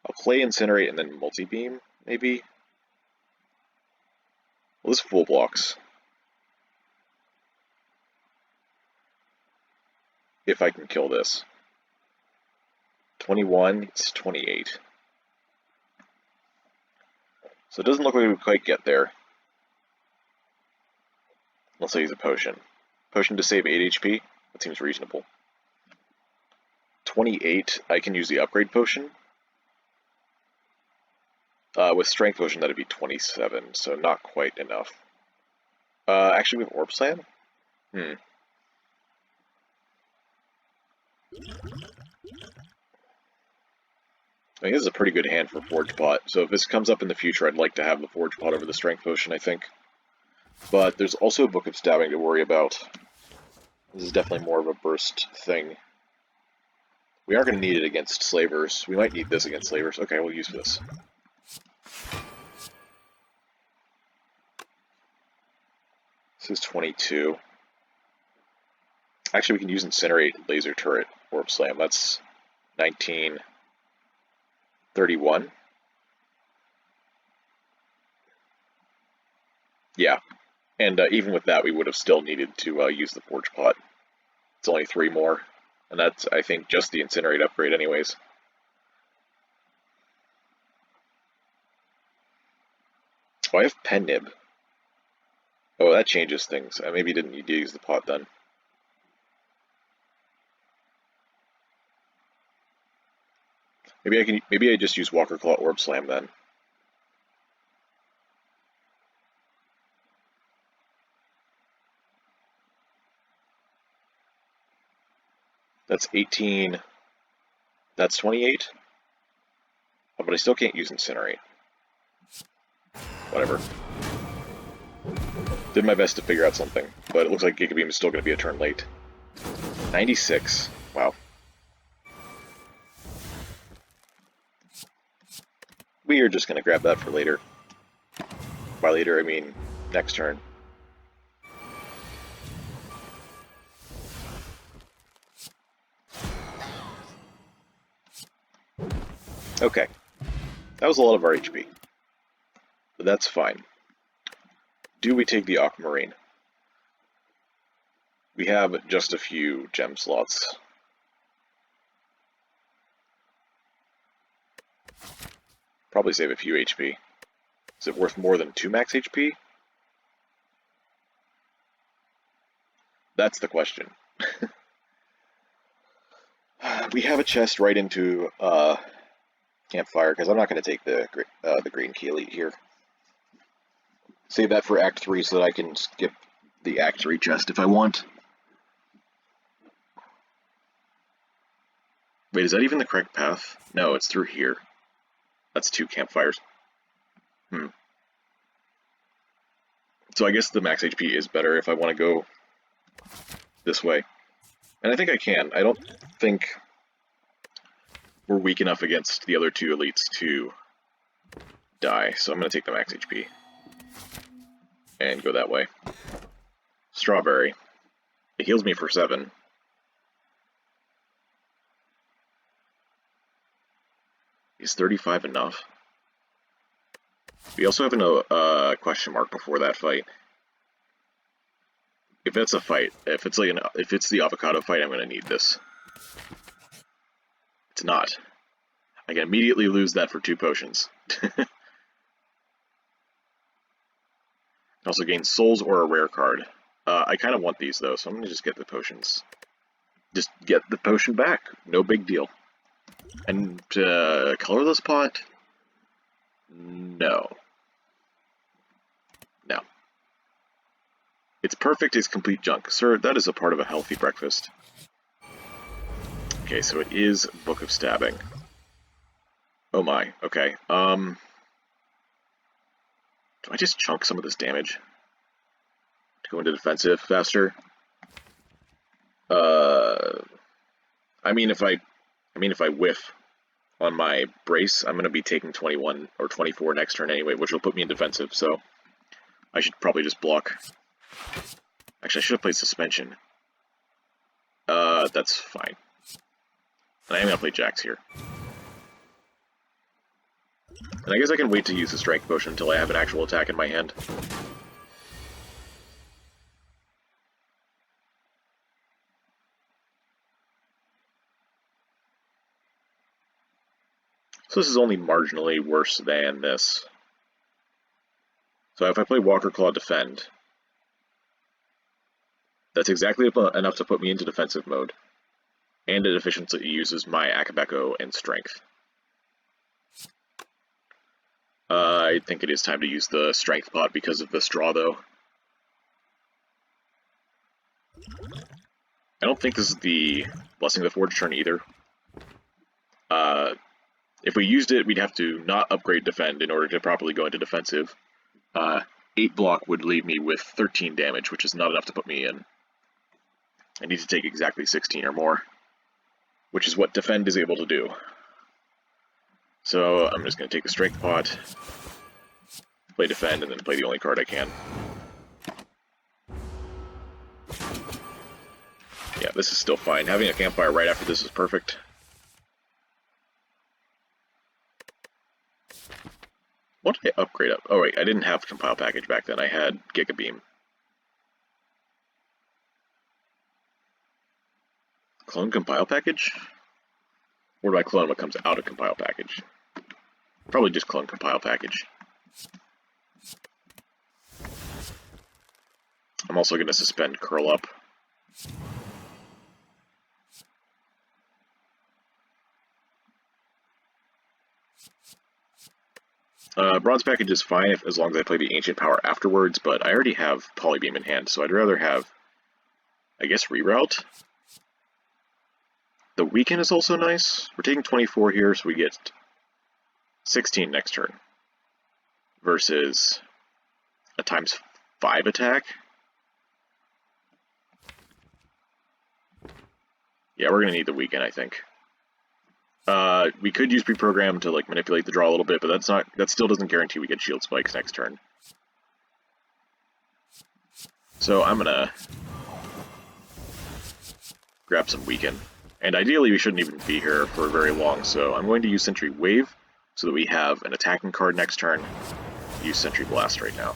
I'll play Incinerate and then multi-beam, maybe? Well, this full blocks. If I can kill this. 21, it's 28. So it doesn't look like we quite get there. Let's use a potion. Potion to save 8 HP? That seems reasonable. 28, I can use the upgrade potion. With strength potion, that'd be 27, so not quite enough. Actually, we have Orb Slam? I think this is a pretty good hand for Forge Pot, so if this comes up in the future, I'd like to have the Forge Pot over the Strength Potion, I think. But there's also a Book of Stabbing to worry about. This is definitely more of a burst thing. We aren't going to need it against Slavers. We might need this against Slavers. Okay, we'll use this. This is 22. Actually, we can use Incinerate, Laser Turret, Orb Slam. That's 19. 31. Yeah, and even with that, we would have still needed to use the Forge Pot. It's only 3 more, and that's, I think, just the Incinerate upgrade anyways. Oh, I have Pen Nib. Oh, that changes things. I maybe didn't need to use the pot then. Maybe I just use Walker Claw Orb Slam then. That's 18. That's 28. Oh, but I still can't use Incinerate. Whatever. Did my best to figure out something, but it looks like Giga Beam is still going to be a turn late. 96. Wow. We are just going to grab that for later. By later, I mean next turn. Okay. That was a lot of our HP. But that's fine. Do we take the Aquamarine? We have just a few gem slots. Probably save a few HP. Is it worth more than 2 max HP? That's the question. We have a chest right into Campfire, because I'm not going to take the Green Key Elite here. Save that for Act 3 so that I can skip the Act 3 chest if I want. Wait, is that even the correct path? No, it's through here. That's 2 campfires. So I guess the max HP is better if I want to go this way. And I think I can. I don't think we're weak enough against the other 2 elites to die, so I'm going to take the max HP. And go that way. Strawberry. It heals me for 7. Is 35 enough? We also have a question mark before that fight. If it's a fight, if it's the avocado fight, I'm going to need this. It's not. I can immediately lose that for 2 potions. Also gain souls or a rare card. I kind of want these though, so I'm going to just get the potions. Just get the potion back. No big deal. And colorless pot? No. No. It's perfect, it's complete junk. Sir, that is a part of a healthy breakfast. Okay, so it is Book of Stabbing. Oh my, okay. Do I just chunk some of this damage to go into defensive faster? I mean, if I whiff on my brace, I'm going to be taking 21 or 24 next turn anyway, which will put me in defensive, so I should probably just block. Actually, I should have played Suspension. That's fine. And I am going to play Jax here. And I guess I can wait to use the strength potion until I have an actual attack in my hand. So this is only marginally worse than this. So if I play Walker Claw Defend, that's exactly enough to put me into defensive mode. And it efficiently uses my Akabeko and Strength. I think it is time to use the Strength pot because of this draw, though. I don't think this is the Blessing of the Forge turn either. If we used it, we'd have to not upgrade Defend in order to properly go into defensive. 8 block would leave me with 13 damage, which is not enough to put me in. I need to take exactly 16 or more, which is what Defend is able to do. So I'm just going to take the Strength pot, play Defend, and then play the only card I can. Yeah, this is still fine. Having a campfire right after this is perfect. What did I upgrade up? Oh wait, I didn't have Compile Package back then. I had Giga Beam. Clone Compile Package? Or do I clone what comes out of Compile Package? Probably just clone Compile Package. I'm also going to suspend Curl Up. Bronze Package is fine as long as I play the Ancient Power afterwards, but I already have Polybeam in hand, so I'd rather have, I guess, Reroute. The Weaken is also nice. We're taking 24 here, so we get 16 next turn. Versus a ×5 attack. Yeah, we're going to need the Weaken, I think. We could use Pre-Program to like manipulate the draw a little bit, but that still doesn't guarantee we get Shield Spikes next turn. So I'm gonna grab some Weaken. And ideally we shouldn't even be here for very long, so I'm going to use Sentry Wave so that we have an attacking card next turn. Use Sentry Blast right now.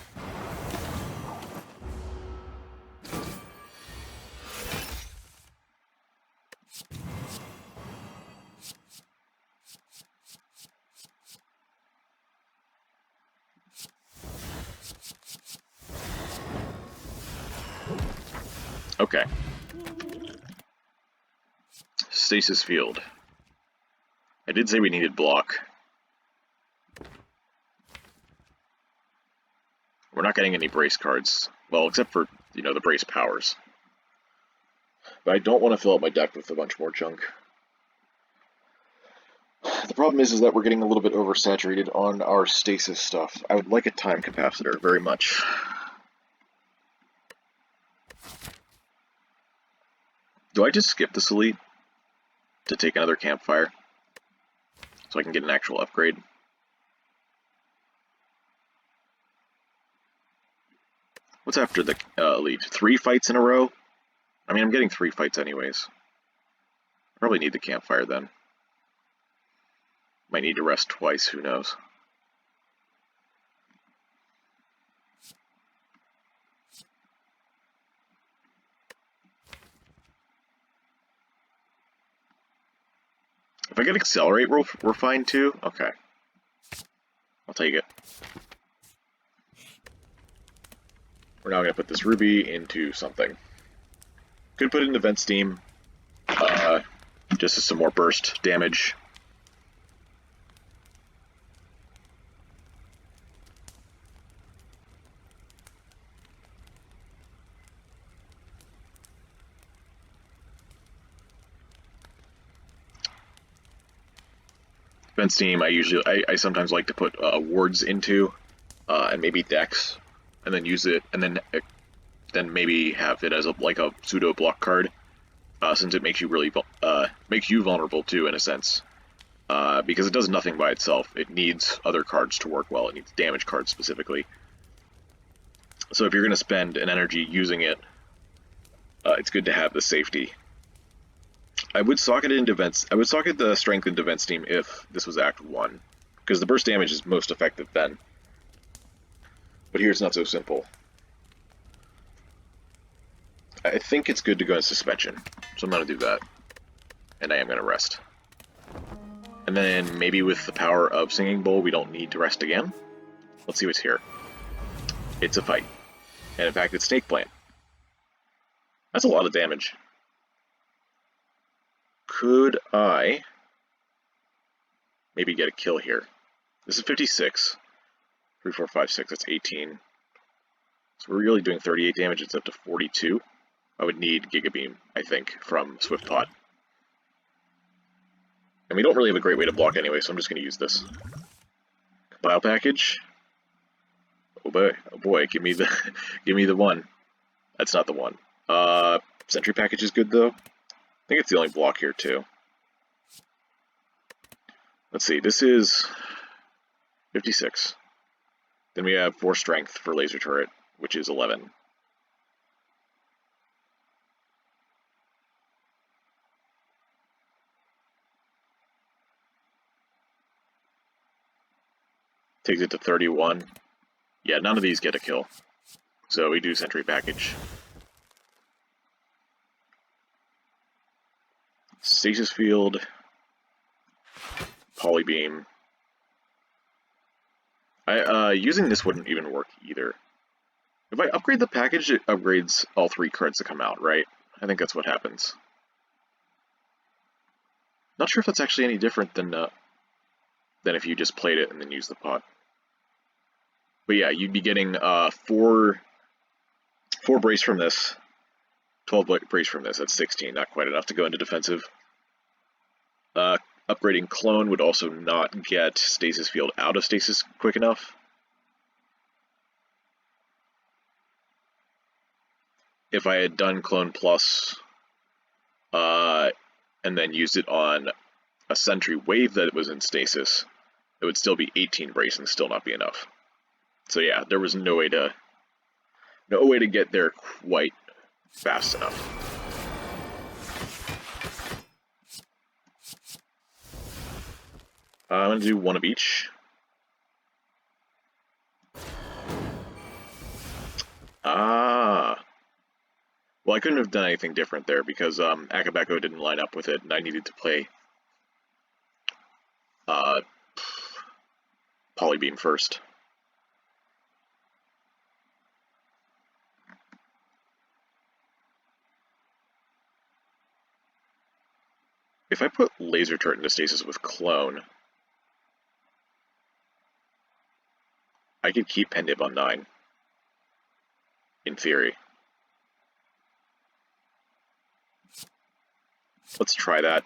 Okay. Stasis Field. I did say we needed block. We're not getting any brace cards. Well, except for, you know, the brace powers. But I don't want to fill up my deck with a bunch more junk. The problem is that we're getting a little bit oversaturated on our stasis stuff. I would like a time capacitor very much. Do I just skip this elite to take another campfire so I can get an actual upgrade? What's after the elite? 3 fights in a row? I mean, I'm getting 3 fights anyways. I probably need the campfire then. Might need to rest twice, who knows. If I get Accelerate, we're fine too? Okay. I'll take it. We're now going to put this Ruby into something. Could put it into Vent Steam, just as some more burst damage. Vent Steam, I sometimes like to put wards into, and maybe Dex, and then use it, and then maybe have it as like a pseudo block card, since it makes you really makes you vulnerable too in a sense, because it does nothing by itself. It needs other cards to work well. It needs damage cards specifically. So if you're going to spend an energy using it, it's good to have the safety. I would socket it into I would socket the strength into Vent Steam if this was Act 1. because the burst damage is most effective then. But here it's not so simple. I think it's good to go in suspension, so I'm going to do that. And I am going to rest. And then maybe with the power of Singing Bowl, we don't need to rest again. Let's see what's here. It's a fight. And in fact, it's Snake Plant. That's a lot of damage. Could I maybe get a kill here? This is 56. 3, 4, 5, 6, that's 18. So we're really doing 38 damage, it's up to 42. I would need Giga Beam, I think, from Swift Pot. And we don't really have a great way to block anyway, so I'm just going to use this. Bile Package. Oh boy, give me the one. That's not the one. Sentry Package is good though. I think it's the only block here too. Let's see, this is 56. Then we have 4 Strength for Laser Turret, which is 11. Takes it to 31. Yeah, none of these get a kill. So we do Sentry Package. Stasis Field. Polybeam. Using this wouldn't even work either. If I upgrade the package, it upgrades all 3 cards that come out, right? I think that's what happens. Not sure if that's actually any different than if you just played it and then used the pot. But yeah, you'd be getting 4 brace from this, 12 brace from this. That's 16, not quite enough to go into defensive. Upgrading Clone would also not get Stasis Field out of Stasis quick enough. If I had done Clone Plus and then used it on a Sentry Wave that was in Stasis, it would still be 18 brace and still not be enough. So yeah, there was no way to get there quite fast enough. I'm going to do 1 of each. Well, I couldn't have done anything different there because Akabeko didn't line up with it, and I needed to play Polybeam first. If I put Laser Turret into Stasis with Clone, I could keep Pendib on 9, in theory. Let's try that.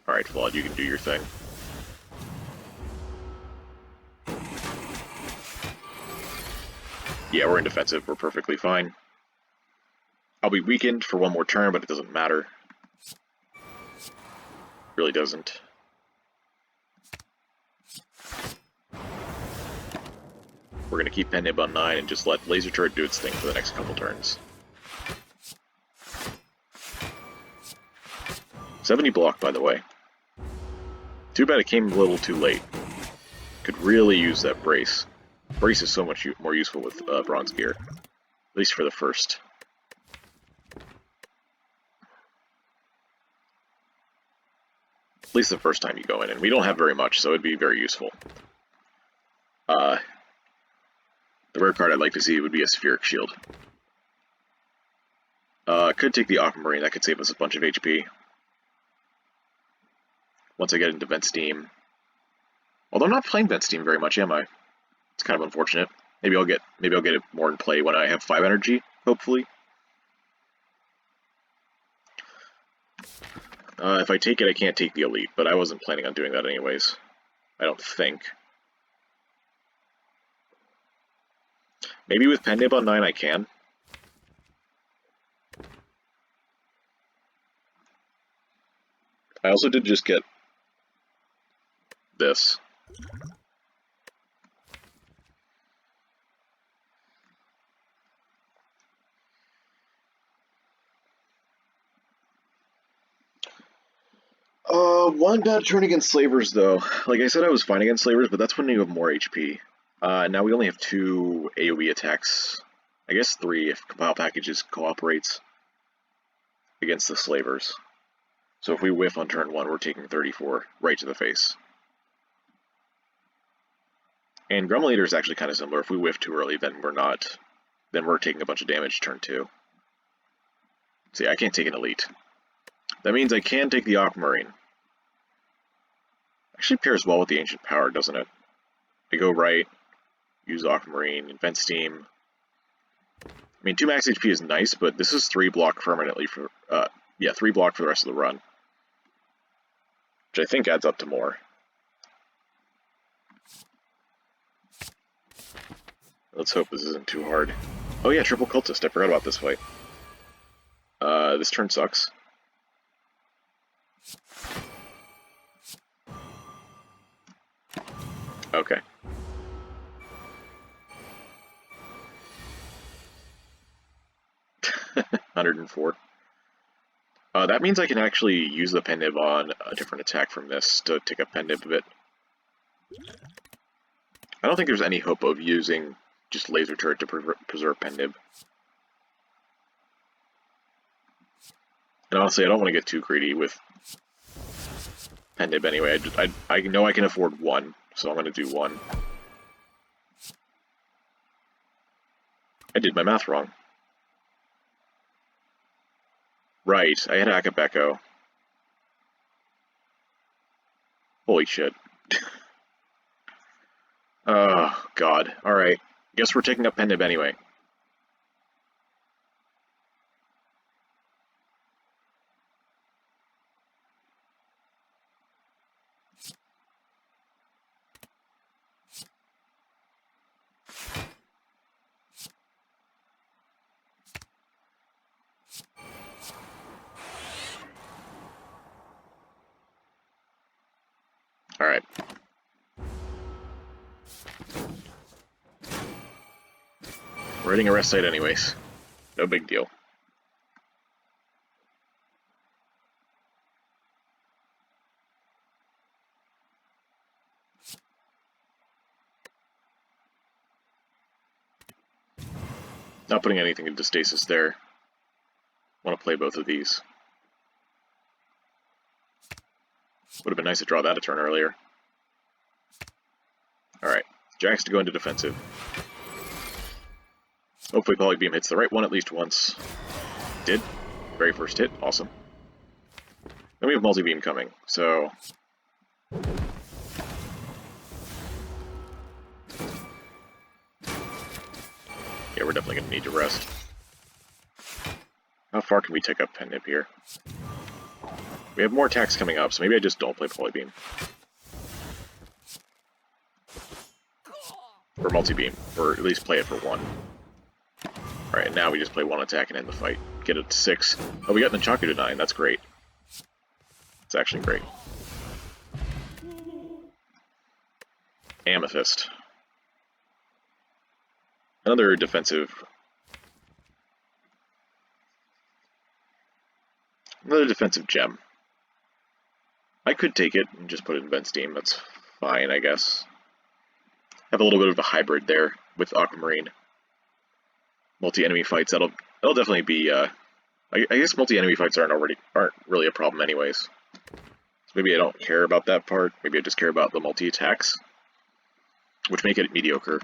Alright, Vlad, you can do your thing. Yeah, we're in defensive. We're perfectly fine. I'll be weakened for 1 more turn, but it doesn't matter. Really doesn't. We're going to keep Pendib on 9 and just let Laser Turret do its thing for the next couple turns. 70 block, by the way. Too bad it came a little too late. Could really use that brace. Brace is so much more useful with bronze gear. At least for the first. At least the first time you go in, and we don't have very much, so it'd be very useful. The rare card I'd like to see would be a Spheric Shield. Could take the Aquamarine, that could save us a bunch of HP. Once I get into Vent Steam. Although I'm not playing Vent Steam very much, am I? It's kind of unfortunate. Maybe I'll get it more in play when I have 5 energy, hopefully. If I take it, I can't take the Elite, but I wasn't planning on doing that anyways. I don't think. Maybe with Pendib on 9 I can. I also did just get this. One bad turn against slavers, though. Like I said, I was fine against slavers, but that's when you have more HP. Now we only have 2 AoE attacks. I guess 3 if Compile Packages cooperates against the slavers. So if we whiff on turn 1, we're taking 34 right to the face. And Grumble Eater is actually kind of similar. If we whiff too early, then we're not. Then we're taking a bunch of damage turn 2. See, I can't take an elite. That means I can take the Aquamarine. Actually pairs well with the Ancient Power, doesn't it? I go right, use Aquamarine, Invent Steam. I mean, 2 max HP is nice, but this is 3 block permanently for, 3 block for the rest of the run. Which I think adds up to more. Let's hope this isn't too hard. Oh yeah, Triple Cultist, I forgot about this fight. This turn sucks. Okay. $104. That means I can actually use the Pen Nib on a different attack from this to take up Pen Nib a bit. I don't think there's any hope of using just Laser Turret to preserve Pen Nib. And honestly, I don't want to get too greedy with Pen Nib anyway. I know I can afford 1, so I'm going to do 1. I did my math wrong. Right, I had Akabeko. Holy shit. Oh, God. Alright. Guess we're taking up Pen Nib anyway. Alright. We're hitting a rest site anyways. No big deal. Not putting anything into stasis there. Want to play both of these. Would have been nice to draw that a turn earlier. Alright, Jax to go into defensive. Hopefully Polybeam hits the right one at least once. Did. Very first hit, awesome. Then we have Multi-Beam coming, so... yeah, we're definitely going to need to rest. How far can we take up Pen Nib here? We have more attacks coming up, so maybe I just don't play Polybeam. Or Multi-Beam, or at least play it for 1. Alright, now we just play 1 attack and end the fight. Get it to 6. Oh, we got Nunchaku to 9, that's great. It's actually great. Amethyst. Another defensive... another defensive gem. I could take it and just put it in Vent Steam, that's fine, I guess. Have a little bit of a hybrid there with Aquamarine. Multi-enemy fights, that'll definitely be, I guess multi-enemy fights aren't really a problem anyways. So maybe I don't care about that part, maybe I just care about the multi-attacks, which make it mediocre.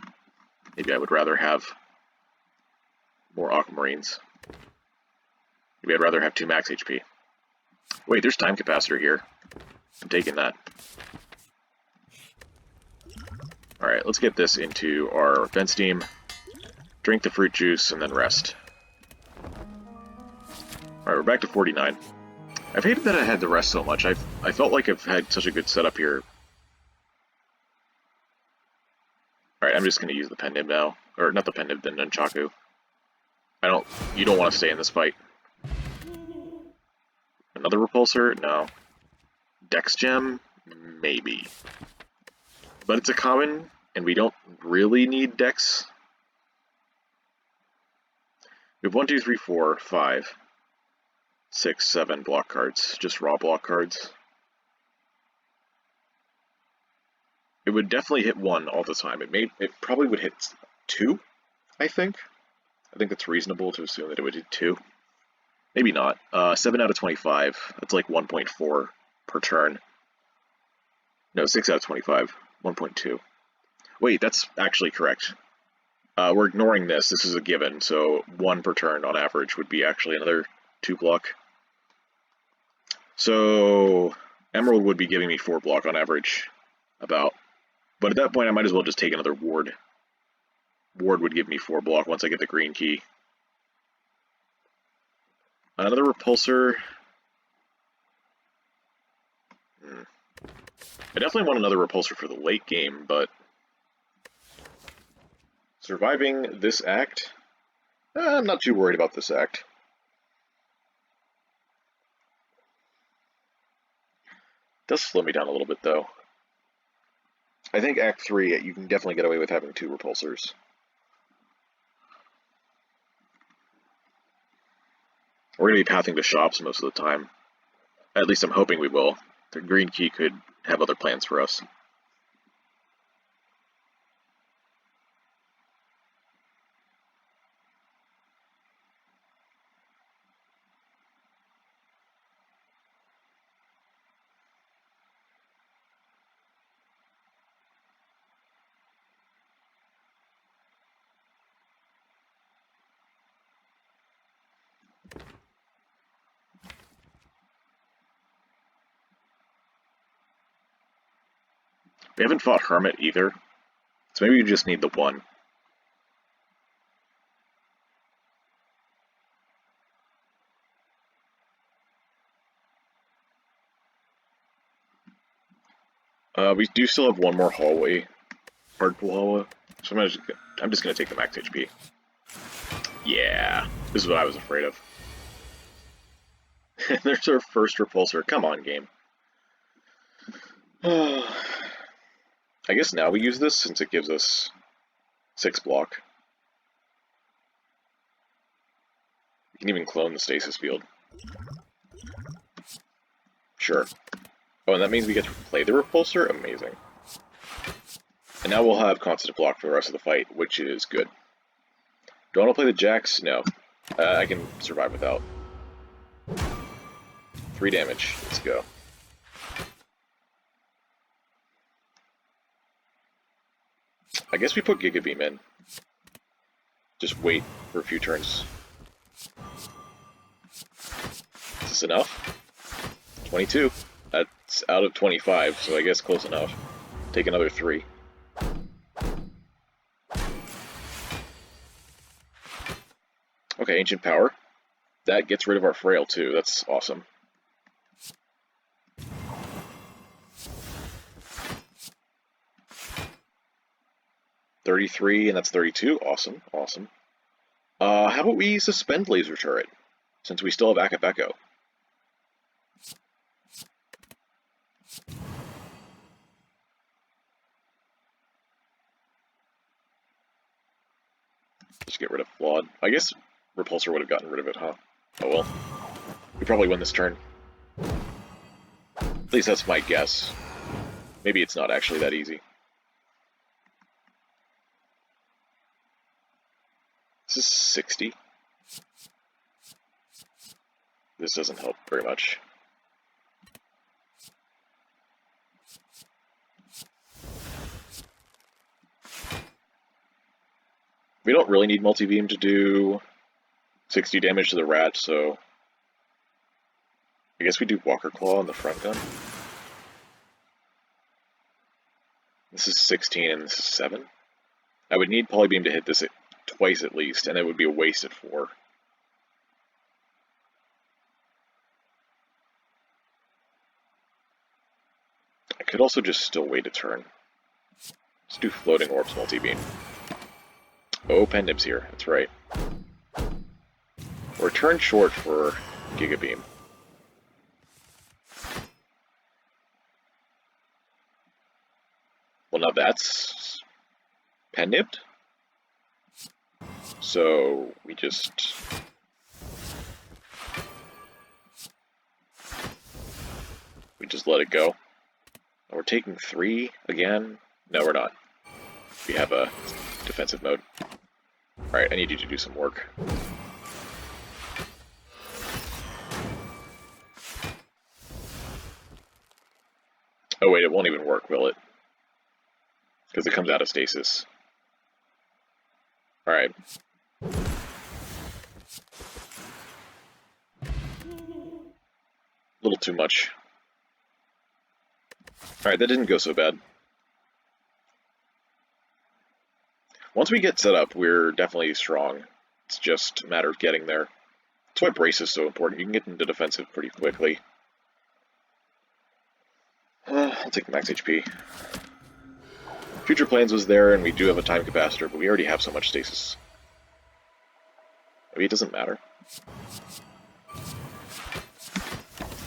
Maybe I would rather have more Aquamarines. Maybe I'd rather have 2 max HP. Wait, there's Time Capacitor here. I'm taking that. Alright, let's get this into our Vent Steam. Drink the fruit juice, and then rest. Alright, we're back to 49. I've hated that I had to rest so much. I felt like I've had such a good setup here. Alright, I'm just going to use the Pen Nib now. Or, not the Pen Nib, the Nunchaku. You don't want to stay in this fight. Another Repulsor? No. Dex Gem? Maybe. But it's a common, and we don't really need Dex. We have 1, 2, 3, 4, 5, 6, 7 block cards. Just raw block cards. would definitely hit 1 all the time. It probably would hit 2, I think. I think it's reasonable to assume that it would hit 2. Maybe not. 7 out of 25. That's like 1.4 per turn. No, 6 out of 25. 1.2. Wait, that's actually correct. We're ignoring this. This is a given, so 1 per turn on average would be actually another 2 block. So Emerald would be giving me 4 block on average, about. But at that point, I might as well just take another ward. Ward would give me 4 block once I get the green key. Another repulsor. I definitely want another repulsor for the late game, but surviving this act, I'm not too worried about this act. It does slow me down a little bit, though. I think Act 3, you can definitely get away with having 2 repulsors. We're going to be pathing to shops most of the time. At least I'm hoping we will. The green key could have other plans for us. We haven't fought Hermit either, so maybe we just need the 1. We do still have 1 more hallway, hardpool hallway, so I'm just going to take the max HP. Yeah, this is what I was afraid of. There's our first repulsor. Come on, game. I guess now we use this since it gives us 6 block. We can even clone the stasis field. Sure. Oh, and that means we get to play the repulsor? Amazing. And now we'll have constant block for the rest of the fight, which is good. Do I want to play the Jax? No. I can survive without. 3 damage. Let's go. I guess we put Giga Beam in. Just wait for a few turns. Is this enough? 22. That's out of 25, so I guess close enough. Take another 3. Okay, Ancient Power. That gets rid of our Frail too. That's awesome. $33, and that's 32. Awesome, awesome. How about we suspend Laser Turret, since we still have Akabeko? Just get rid of Flawed. I guess Repulsor would have gotten rid of it, huh? Oh well. We probably win this turn. At least that's my guess. Maybe it's not actually that easy. This is 60. This doesn't help very much. We don't really need multi-beam to do 60 damage to the rat, so I guess we do Walker Claw on the front gun. This is 16 and this is 7. I would need Polybeam to hit this twice at least, and it would be a waste at 4. I could also just still wait a turn. Let's do Floating Orbs multi-beam. Oh, Pendib's here, that's right. We're a turn short for Giga Beam. Well, now that's Pendibbed. So we just let it go. We're taking 3 again. No, we're not. We have a defensive mode. Alright, I need you to do some work. Oh wait, it won't even work, will it? Because it comes out of stasis. Alright. A little too much. Alright, that didn't go so bad. Once we get set up, we're definitely strong. It's just a matter of getting there. That's why brace is so important. You can get into defensive pretty quickly. I'll take the max HP. Future Planes was there, and we do have a time capacitor, but we already have so much stasis. Maybe it doesn't matter.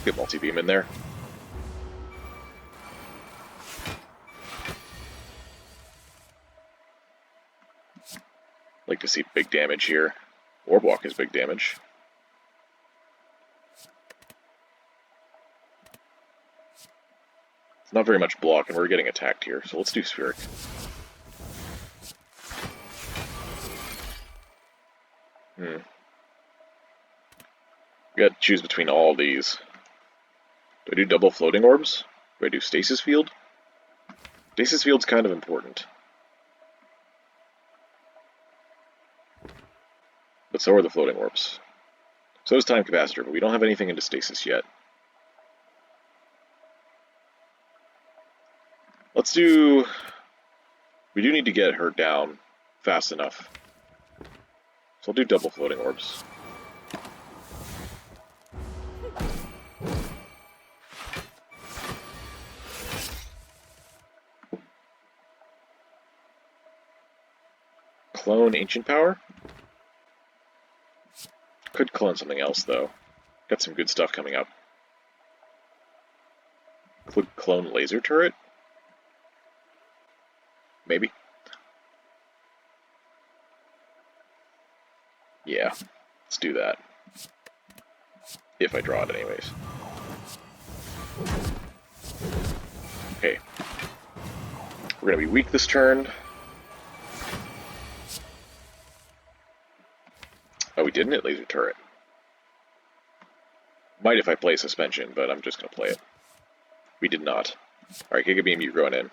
Get multi-beam in there. Like to see big damage here. Orb Walk is big damage. It's not very much block, and we're getting attacked here, so let's do Spheric. We gotta choose between all these. Do I do double floating orbs? Do I do Stasis Field? Stasis Field's kind of important. But so are the floating orbs. So is Time Capacitor, but we don't have anything into stasis yet. Let's do... We do need to get her down fast enough. So I'll do double floating orbs. Clone Ancient Power? Could clone something else, though. Got some good stuff coming up. Could clone Laser Turret? Maybe. Yeah, let's do that. If I draw it anyways. Okay. We're gonna be weak this turn. Oh, we didn't hit Laser Turret. Might if I play Suspension, but I'm just gonna play it. We did not. Alright, Giga Beam, you're going in.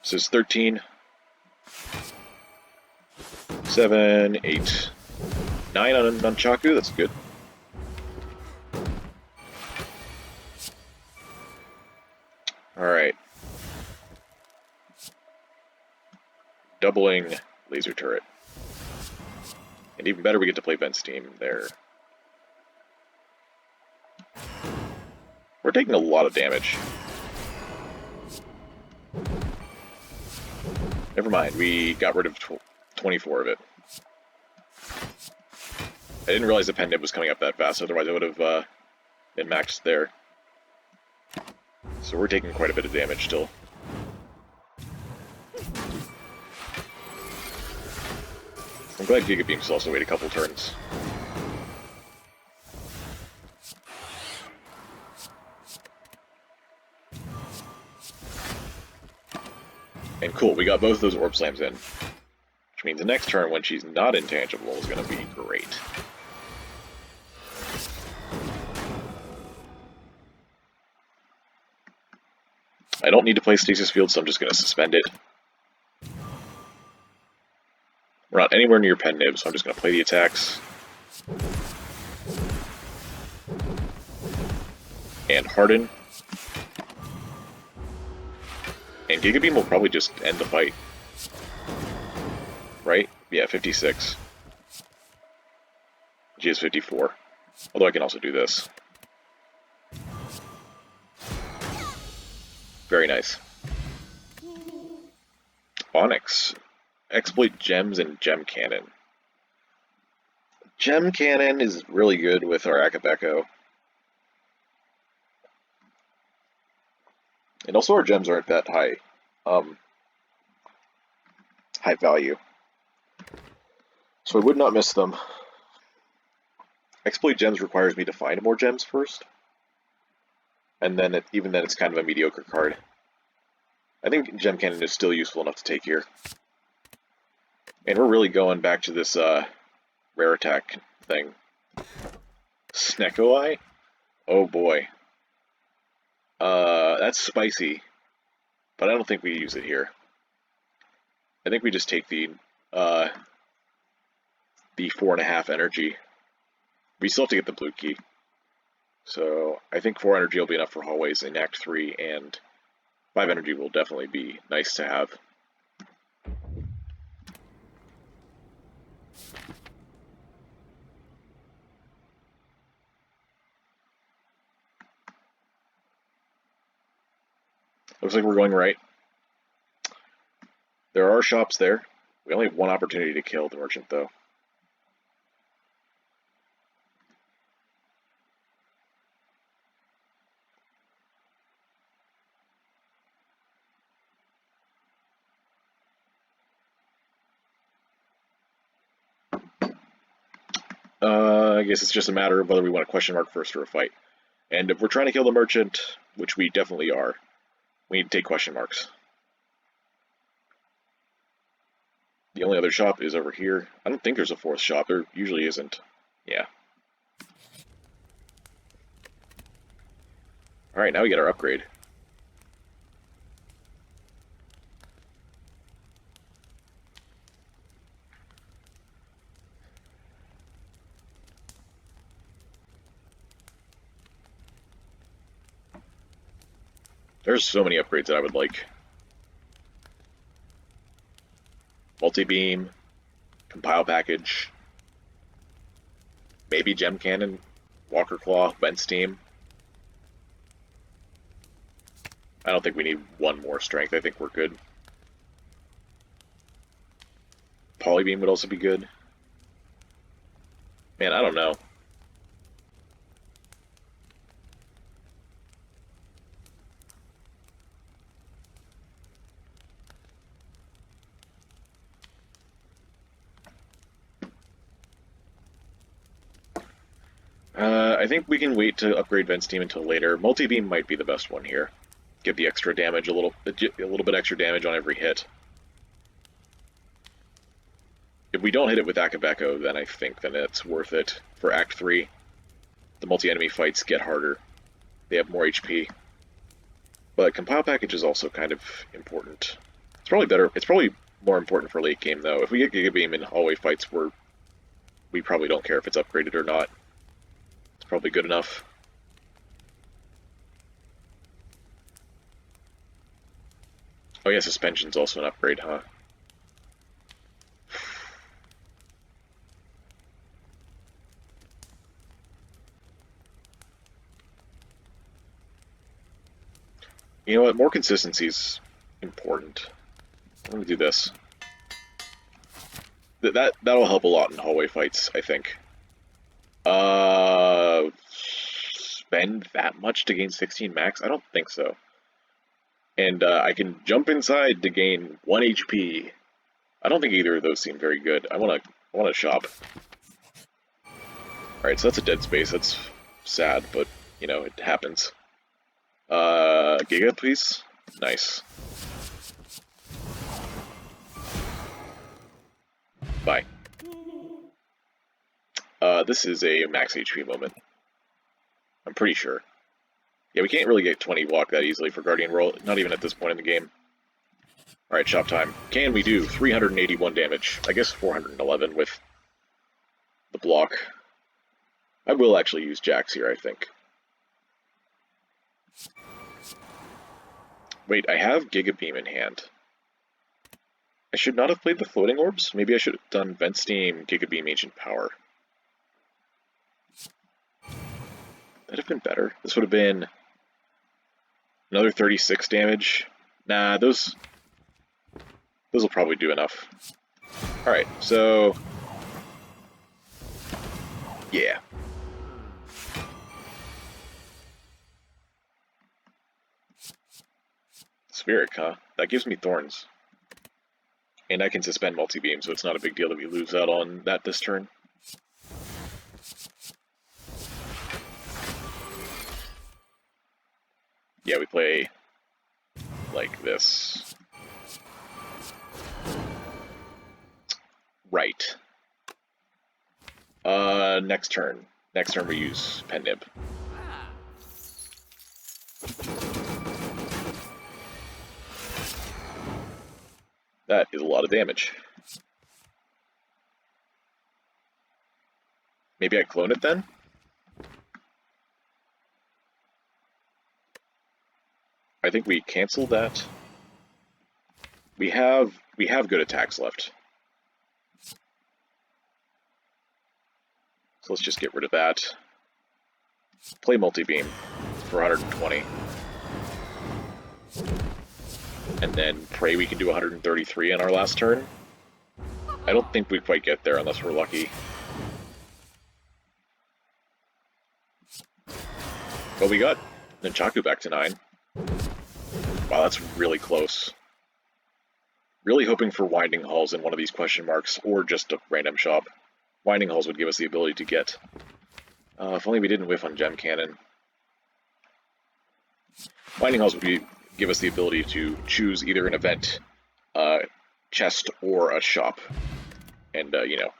This is 13. 7, 8, 9 on Nunchaku, that's good. Alright. Doubling Laser Turret. And even better, we get to play Vent Steam there. We're taking a lot of damage. Never mind, we got rid of 24 of it. I didn't realize the pen nib was coming up that fast, otherwise I would have been maxed there. So we're taking quite a bit of damage still. I'm glad Giga Beams also wait a couple turns. And cool, we got both those Orb Slams in. Which means the next turn, when she's not intangible, is going to be great. I don't need to play Stasis Field, so I'm just going to suspend it. We're not anywhere near Pen Nib, so I'm just going to play the attacks. And Harden. And Giga Beam will probably just end the fight. Right? Yeah, 56. She has 54. Although I can also do this. Very nice. Onyx. Exploit Gems and Gem Cannon. Gem Cannon is really good with our Akabeko. And also our gems aren't that high value. So I would not miss them. Exploit Gems requires me to find more gems first. And then even then it's kind of a mediocre card. I think Gem Cannon is still useful enough to take here. And we're really going back to this rare attack thing. Snecko Eye? Oh boy. That's spicy. But I don't think we use it here. I think we just take the 4.5 energy. We still have to get the blue key. So I think 4 energy will be enough for hallways in Act 3, and 5 energy will definitely be nice to have. Looks like we're going right. There are shops there. We only have one opportunity to kill the merchant, though. I guess it's just a matter of whether we want a question mark first or a fight. And if we're trying to kill the merchant, which we definitely are, we need to take question marks. The only other shop is over here. I don't think there's a 4th shop. There usually isn't. Yeah. Alright, now we get our upgrade. There's so many upgrades that I would like. Multi-beam, compile package, maybe gem cannon, walker claw, vent steam. I don't think we need one more strength. I think we're good. Polybeam would also be good. Man, I don't know. I think we can wait to upgrade vent steam until later. Multi-beam might be the best one here. Give the extra damage, a little bit extra damage on every hit. If we don't hit it with Akabeko, then I think it's worth it for Act 3. The multi-enemy fights get harder. They have more HP. But compile package is also kind of important. It's probably better. It's probably more important for late game though. If we get Giga Beam in hallway fights, we probably don't care if it's upgraded or not. It's probably good enough. Oh yeah, suspension's also an upgrade, huh? You know what? More consistency is important. I'm gonna do this. That'll help a lot in hallway fights, I think. Spend that much to gain 16 max? I don't think so. And I can jump inside to gain 1 HP. I don't think either of those seem very good. I want to shop. Alright, so that's a dead space. That's sad, but, you know, it happens. Giga, please? Nice. Bye. This is a max HP moment. I'm pretty sure. Yeah, we can't really get 20 walk that easily for Guardian Roll, not even at this point in the game. Alright, shop time. Can we do 381 damage? I guess 411 with the block. I will actually use Jax here, I think. Wait, I have Giga Beam in hand. I should not have played the floating orbs? Maybe I should have done Vent Steam, Giga Beam, Ancient Power. That'd have been better. This would have been another 36 damage. Nah, those will probably do enough. Alright, so yeah. Spirit, huh? That gives me thorns. And I can suspend multi-beam, so it's not a big deal that we lose out on that this turn. Yeah, we play like this. Right. Next turn. Next turn we use Pen Nib. That is a lot of damage. Maybe I clone it then? I think we cancel that. We have good attacks left. So let's just get rid of that. Play multi-beam for 120. And then pray we can do 133 on our last turn. I don't think we quite get there unless we're lucky. But we got Nunchaku back to 9. Wow, that's really close. Really hoping for Winding Halls in one of these question marks, or just a random shop. Winding Halls would give us the ability to get... if only we didn't whiff on Gem Cannon. Winding Halls would give us the ability to choose either an event, chest, or a shop. And, you know,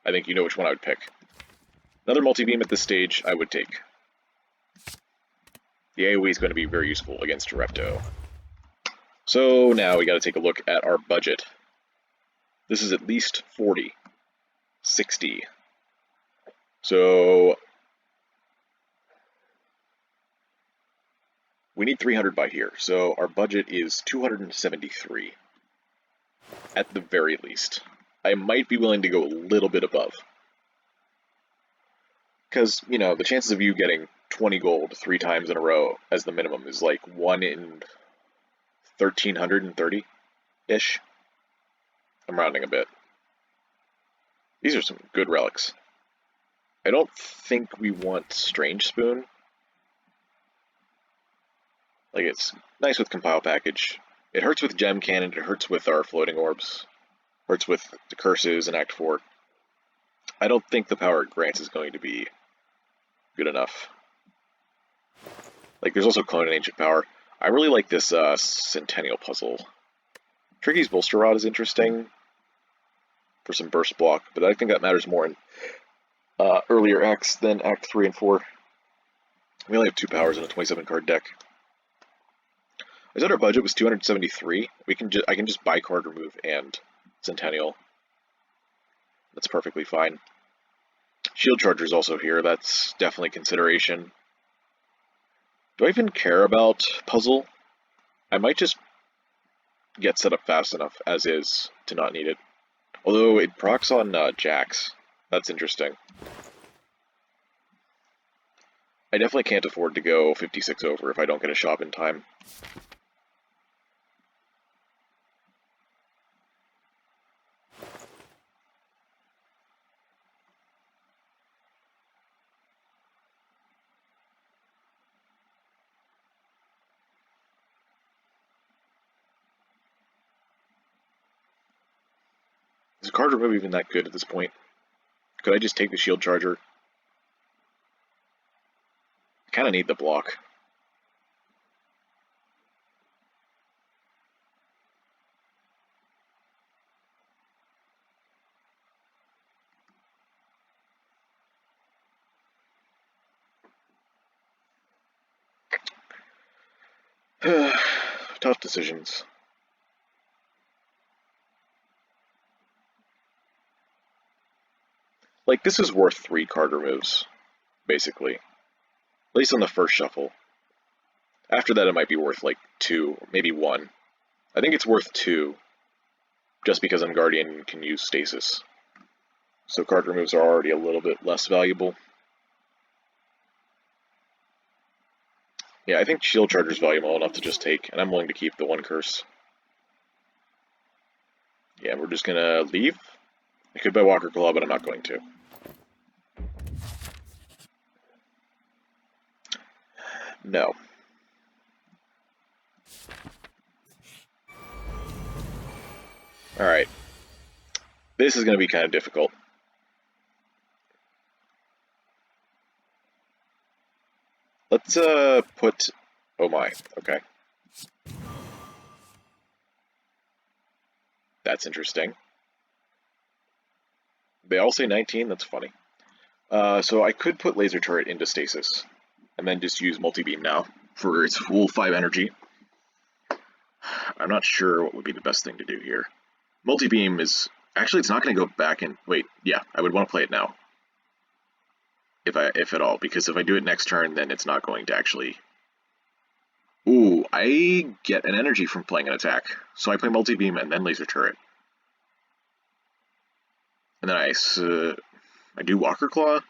I think you know which one I would pick. Another multi-beam at this stage, I would take. The AoE is going to be very useful against Repto. So now we got to take a look at our budget. This is at least 40. 60. So we need 300 by here, so our budget is 273. At the very least. I might be willing to go a little bit above. Because, you know, the chances of you getting 20 gold 3 times in a row as the minimum is like 1 in 1,330-ish. I'm rounding a bit. These are some good relics. I don't think we want Strange Spoon. Like, it's nice with Compile Package. It hurts with Gem Cannon, it hurts with our Floating Orbs. Hurts with the Curses in Act 4. I don't think the power it grants is going to be good enough. Like, there's also Clone and Ancient Power. I really like this Centennial puzzle. Tricky's Bolster Rod is interesting for some burst block, but I think that matters more in earlier acts than Act 3 and 4. We only have 2 powers in a 27-card deck. I said our budget was 273. I can just buy card remove and Centennial. That's perfectly fine. Shield Charger's also here. That's definitely consideration. Do I even care about puzzle? I might just get set up fast enough as is to not need it. Although it procs on Jax. That's interesting. I definitely can't afford to go 56 over if I don't get a shop in time. Is the card remove even that good at this point? Could I just take the Shield Charger? I kind of need the block. Tough decisions. Like, this is worth 3 card removes, basically. At least on the first shuffle. After that, it might be worth, like, 2, maybe 1. I think it's worth 2, just because Unguardian can use Stasis. So card removes are already a little bit less valuable. Yeah, I think Shield Charger's valuable enough to just take, and I'm willing to keep the 1 curse. Yeah, we're just gonna leave. I could buy Walker Claw, but I'm not going to. No. Alright. This is going to be kind of difficult. Let's, put... Oh my, okay. That's interesting. They all say 19, that's funny. So I could put Laser Turret into stasis, and then just use Multi-Beam now for its full 5 energy. I'm not sure what would be the best thing to do here. Multi-Beam is... Actually, it's not going to go back and... Wait, yeah, I would want to play it now. If at all, because if I do it next turn, then it's not going to actually... Ooh, I get an energy from playing an attack. So I play Multi-Beam and then Laser Turret. And then I do Walker Claw.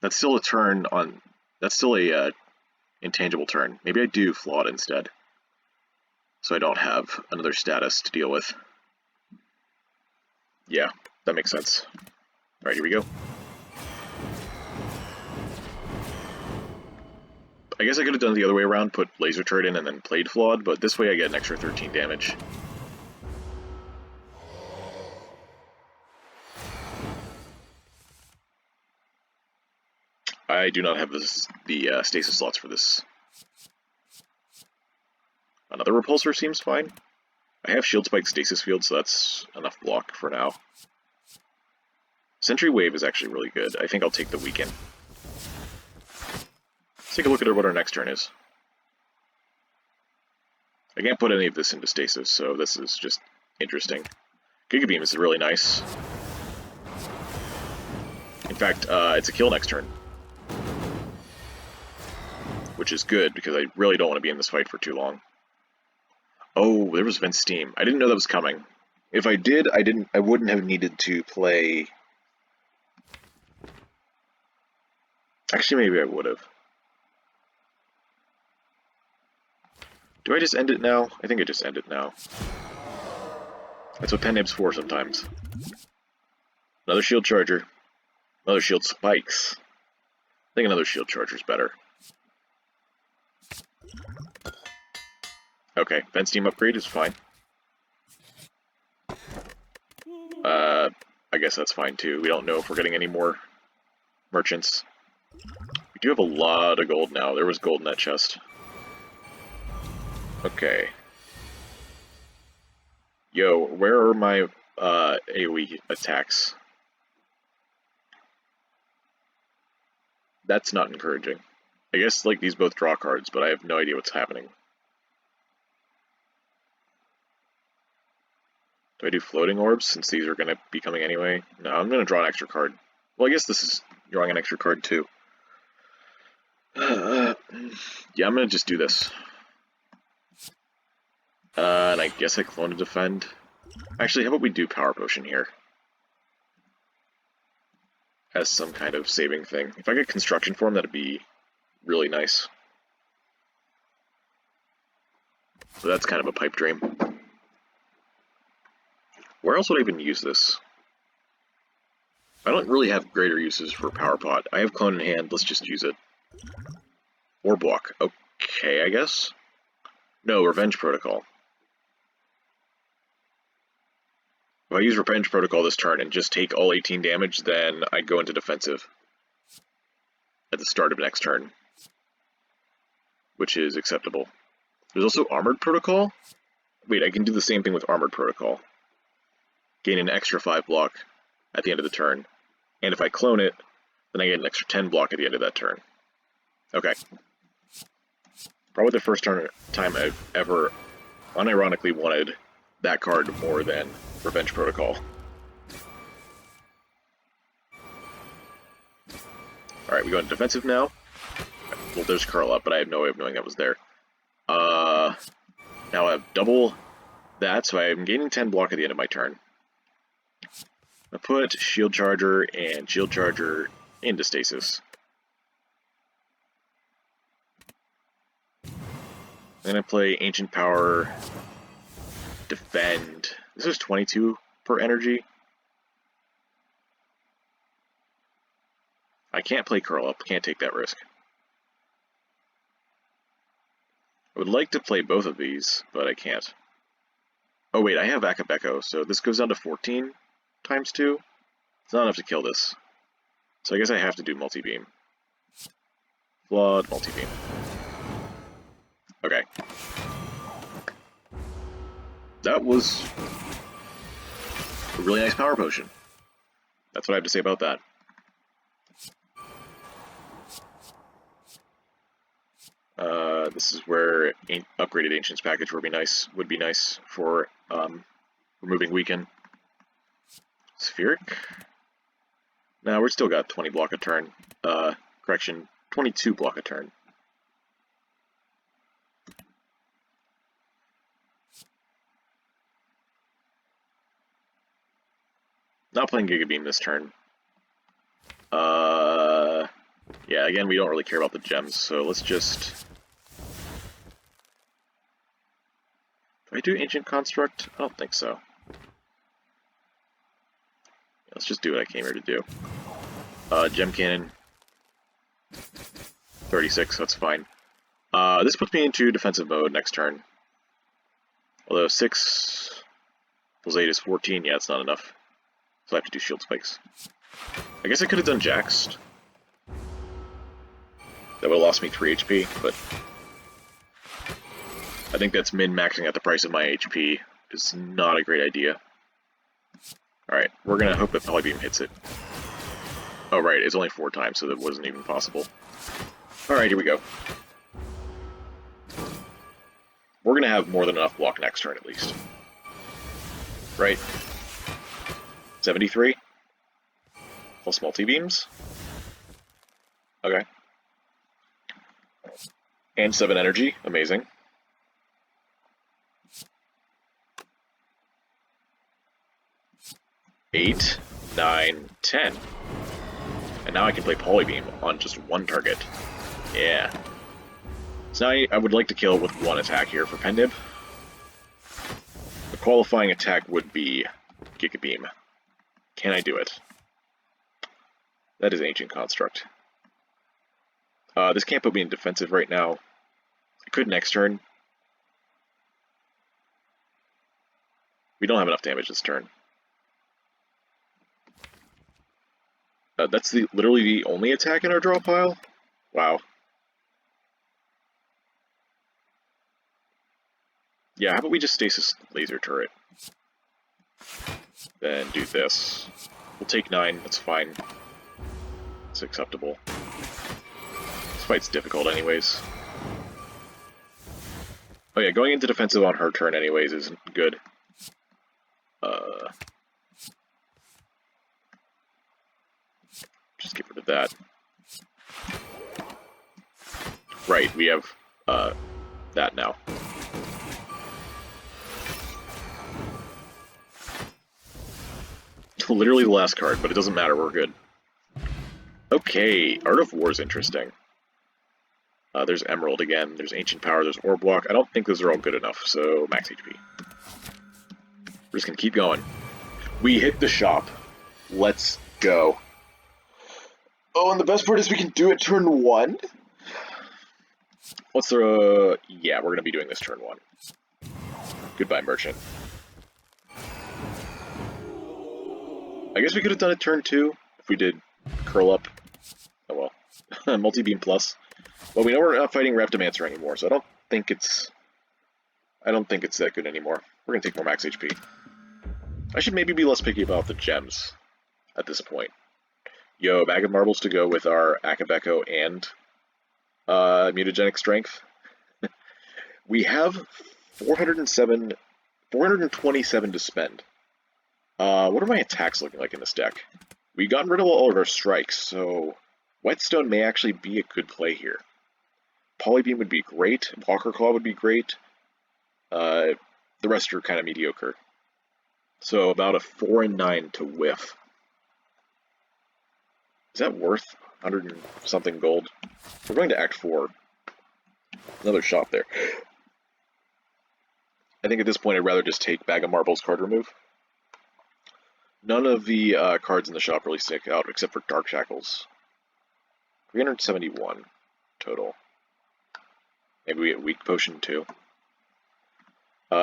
That's still a turn on... That's still a intangible turn. Maybe I do Flawed instead. So I don't have another status to deal with. Yeah, that makes sense. Alright, here we go. I guess I could have done it the other way around, put Laser Turret in and then played Flawed, but this way I get an extra 13 damage. I do not have the stasis slots for this. Another Repulsor seems fine. I have Shield Spike Stasis Field, so that's enough block for now. Sentry Wave is actually really good. I think I'll take the Weaken. Let's take a look at what our next turn is. I can't put any of this into stasis, so this is just interesting. Giga Beam is really nice. In fact, it's a kill next turn. Which is good, because I really don't want to be in this fight for too long. Oh, there was Vent Steam. I didn't know that was coming. If I did, I wouldn't have needed to play... Actually, maybe I would have. Do I just end it now? I think I just end it now. That's what Pen Nib's for sometimes. Another Shield Charger. Another Shield Spikes. I think another Shield Charger is better. Okay, Vent Steam upgrade is fine. I guess that's fine too. We don't know if we're getting any more merchants. We do have a lot of gold now. There was gold in that chest. Okay. Yo, where are my AoE attacks? That's not encouraging. I guess like these both draw cards, but I have no idea what's happening. Do I do Floating Orbs, since these are going to be coming anyway? No, I'm going to draw an extra card. Well, I guess this is drawing an extra card, too. Yeah, I'm going to just do this. And I guess I clone to defend. Actually, how about we do Power Potion here? As some kind of saving thing. If I get Construction Form, that'd be really nice. So that's kind of a pipe dream. Where else would I even use this? I don't really have greater uses for Power Pot. I have Clone in hand, let's just use it. Or Block. Okay, I guess? No, Revenge Protocol. If I use Revenge Protocol this turn and just take all 18 damage, then I go into defensive at the start of next turn, which is acceptable. There's also Armored Protocol? Wait, I can do the same thing with Armored Protocol. Gain an extra 5 block at the end of the turn. And if I clone it, then I get an extra 10 block at the end of that turn. Okay. Probably the first time I've ever unironically wanted that card more than Revenge Protocol. Alright, we go into defensive now. Well, there's Curl Up, but I have no way of knowing that was there. Now I have double that, so I'm gaining 10 block at the end of my turn. I put Shield Charger and Shield Charger into stasis. I'm going to play Ancient Power, Defend. This is 22 per energy. I can't play Curl Up, can't take that risk. I would like to play both of these, but I can't. Oh wait, I have Akabeko, so this goes down to 14 times 2. It's not enough to kill this. So I guess I have to do Multi-Beam. Flawed Multi-Beam. Okay. That was a really nice power potion. That's what I have to say about that. This is where upgraded Ancients package would be nice for removing Weaken. Spheric? No, we're still got 20 block a turn. Correction, 22 block a turn. Not playing Giga Beam this turn. Yeah, again, we don't really care about the gems, so let's just... Do I do Ancient Construct? I don't think so. Let's just do what I came here to do. Gem Cannon. 36, that's fine. This puts me into defensive mode next turn. Although 6 plus 8 is 14, yeah, it's not enough. So I have to do Shield Spikes. I guess I could have done Jaxed. That would have lost me 3 HP, but I think that's min-maxing at the price of my HP is not a great idea. Alright, we're gonna hope that Polybeam hits it. Oh right, it's only 4 times, so that wasn't even possible. Alright, here we go. We're gonna have more than enough block next turn, at least. Right? 73? Plus multi-beams? Okay. And 7 energy, amazing. Eight, 9, 10. And now I can play Polybeam on just one target. Yeah. So now I would like to kill with one attack here for Pendib. The qualifying attack would be Giga Beam. Can I do it? That is Ancient Construct. This can't put me in defensive right now. I could next turn. We don't have enough damage this turn. That's literally the only attack in our draw pile? Wow. Yeah, how about we just stasis laser turret? Then do this. We'll take 9, that's fine. It's acceptable. This fight's difficult anyways. Oh yeah, going into defensive on her turn anyways isn't good. Just get rid of that. Right, we have that now. Literally the last card, but it doesn't matter, we're good. Okay, Art of War is interesting. There's Emerald again, there's Ancient Power, there's Orb Block. I don't think those are all good enough, so max HP. We're just gonna keep going. We hit the shop. Let's go. Oh, and the best part is we can do it turn 1? What's the... yeah, we're gonna be doing this turn 1. Goodbye, Merchant. I guess we could have done it turn 2 if we did Curl Up. Oh well. Multi-Beam Plus. Well, we know we're not fighting Reptimancer anymore, so I don't think it's that good anymore. We're gonna take more max HP. I should maybe be less picky about the gems at this point. Yo, bag of marbles to go with our Akabeko and mutagenic strength. We have 427 to spend. What are my attacks looking like in this deck? We've gotten rid of all of our strikes, so Whetstone may actually be a good play here. Polybeam would be great, Walker Claw would be great. The rest are kind of mediocre. So about a 4 and 9 to whiff. Is that worth 100 and something gold? We're going to Act 4. Another shop there. I think at this point I'd rather just take Bag of Marbles card remove. None of the cards in the shop really stick out except for Dark Shackles. 371 total. Maybe we get Weak Potion too.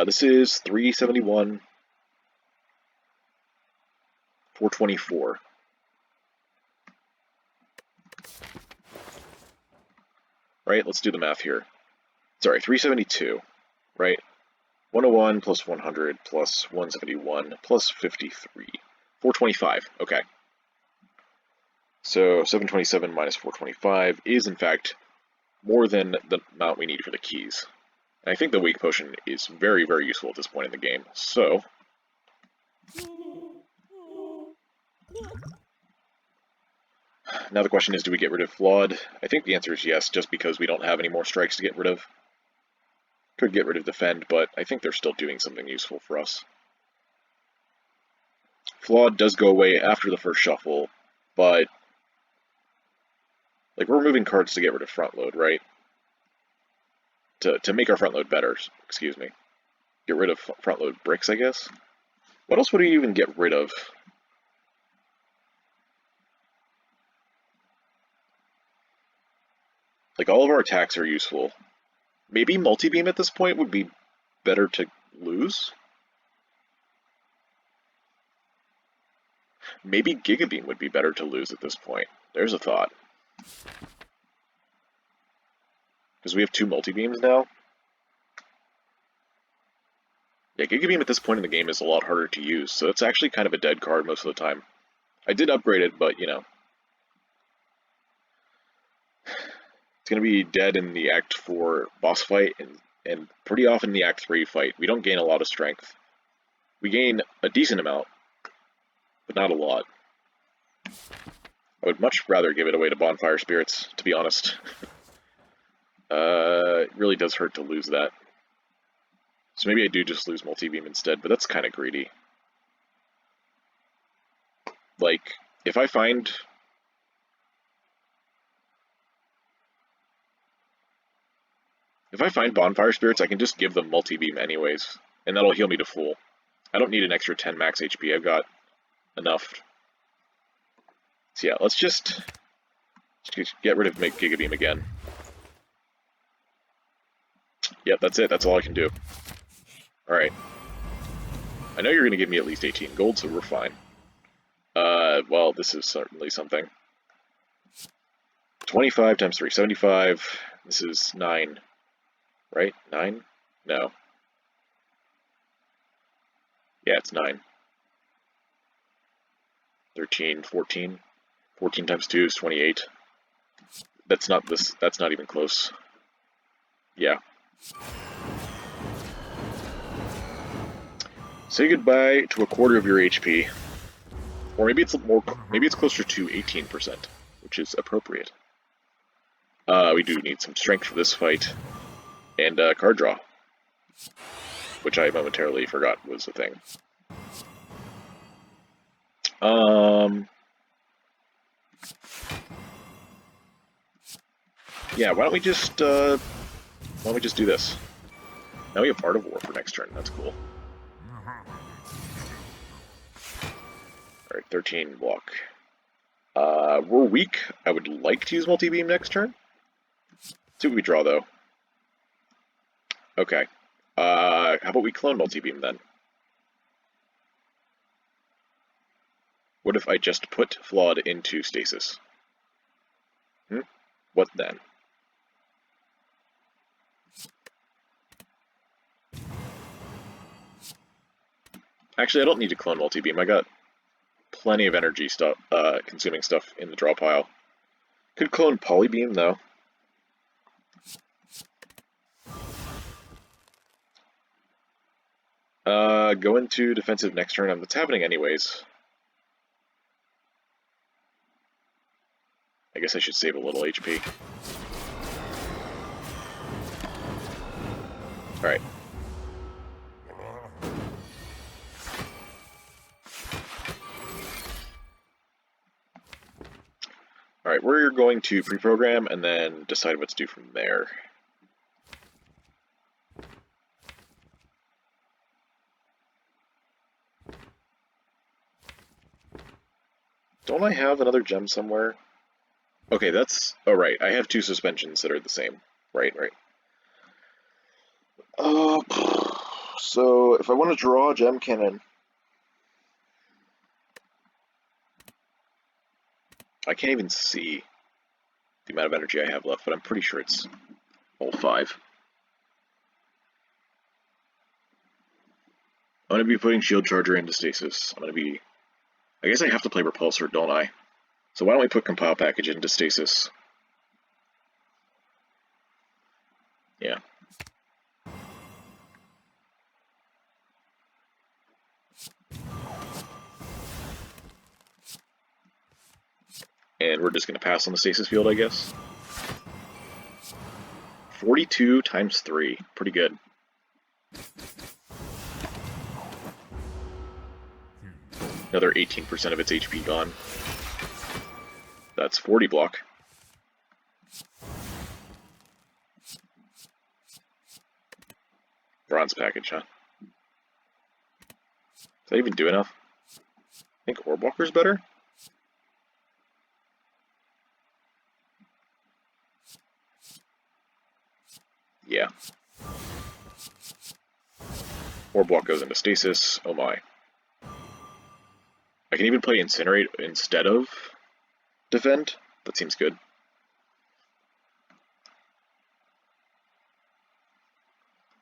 This is 371. 424. Right, let's do the math here. Sorry, 372, right? 101 plus 100 plus 171 plus 53. 425, okay. So 727 minus 425 is in fact more than the amount we need for the keys. And I think the weak potion is very, very useful at this point in the game. So now the question is, do we get rid of Flawed? I think the answer is yes, just because we don't have any more strikes to get rid of. Could get rid of Defend, but I think they're still doing something useful for us. Flawed does go away after the first shuffle, but like we're removing cards to get rid of front load, right? To make our front load better, excuse me. Get rid of front load bricks, I guess. What else would we even get rid of? Like all of our attacks are useful. Maybe multi-beam at this point would be better to lose? Maybe Giga Beam would be better to lose at this point. There's a thought. Because we have 2 multi-beams now. Yeah, Giga Beam at this point in the game is a lot harder to use, so it's actually kind of a dead card most of the time. I did upgrade it, but, you know. It's going to be dead in the Act 4 boss fight, and pretty often in the Act 3 fight. We don't gain a lot of strength. We gain a decent amount, but not a lot. I would much rather give it away to Bonfire Spirits, to be honest. It really does hurt to lose that. So maybe I do just lose multi-beam instead, but that's kind of greedy. Like, if I find... Bonfire Spirits, I can just give them multi-beam anyways, and that'll heal me to full. I don't need an extra 10 max HP, I've got enough. So yeah, let's just get rid of Giga Beam again. Yep, that's it, that's all I can do. Alright. I know you're going to give me at least 18 gold, so we're fine. Well, this is certainly something. 25 times 3, 75. This is 9. Right? 9? No. Yeah, it's 9. 13, 14. 14 times 2 is 28. That's not even close. Yeah. Say goodbye to a quarter of your HP. Or maybe it's closer to 18%, which is appropriate. We do need some strength for this fight. And card draw. Which I momentarily forgot was a thing. Yeah, why don't we just do this? Now we have Art of War for next turn, that's cool. Alright, 13 block. We're weak. I would like to use multi-beam next turn. Let's see what we draw, though. Okay. How about we clone multi-beam, then? What if I just put Flawed into stasis? What then? Actually, I don't need to clone multi-beam. I got plenty of energy stuff, consuming stuff in the draw pile. Could clone Polybeam, though. Go into defensive next turn. That's happening anyways. I guess I should save a little HP. Alright. Alright, we're going to pre-program and then decide what to do from there. Don't I have another gem somewhere? Okay, that's... Oh, right. I have 2 suspensions that are the same. Right. So, if I want to draw a gem cannon... I can't even see the amount of energy I have left, but I'm pretty sure it's all 5. I'm going to be putting Shield Charger into Stasis. I guess I have to play Repulsor, don't I? So why don't we put Compile Package into Stasis? Yeah. And we're just going to pass on the Stasis Field, I guess. 42 times 3. Pretty good. Another 18% of its HP gone. That's 40 block. Bronze package, huh? Does that even do enough? I think Orb Walker's better? Yeah. Orb Walk goes into Stasis. Oh my. I can even play Incinerate instead of Defend. That seems good.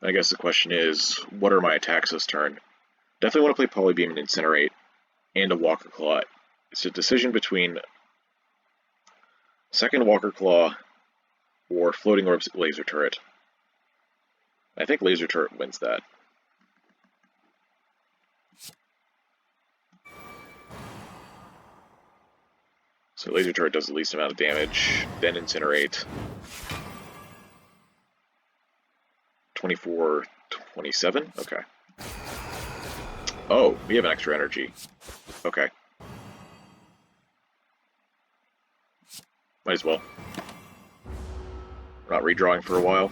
I guess the question is, what are my attacks this turn? Definitely want to play Polybeam and Incinerate, and a Walker Claw. It's a decision between second Walker Claw or Floating Orb's Laser Turret. I think Laser Turret wins that. So Laser Turret does the least amount of damage, then Incinerate. 24, 27? Okay. Oh, we have an extra energy. Okay. Might as well. We're not redrawing for a while.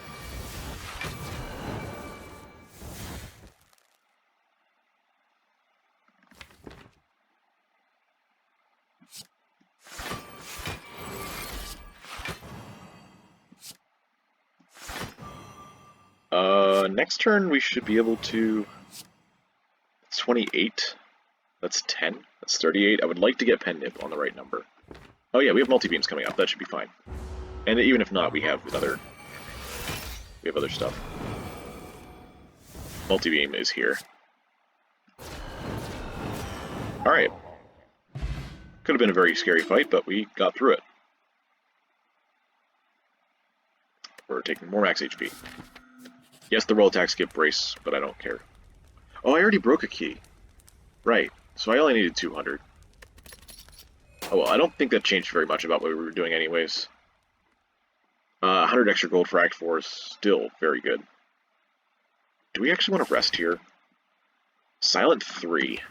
Next turn we should be able to... It's 28. That's 10. That's 38. I would like to get Pen Nip on the right number. Oh yeah, we have multi-beams coming up. That should be fine. And even if not, we have other stuff. Multi-beam is here. Alright. Could have been a very scary fight, but we got through it. We're taking more max HP. Yes, the roll attacks give brace, but I don't care. Oh, I already broke a key. Right, so I only needed 200. Oh well, I don't think that changed very much about what we were doing anyways. 100 extra gold for Act 4 is still very good. Do we actually want to rest here? Silent 3.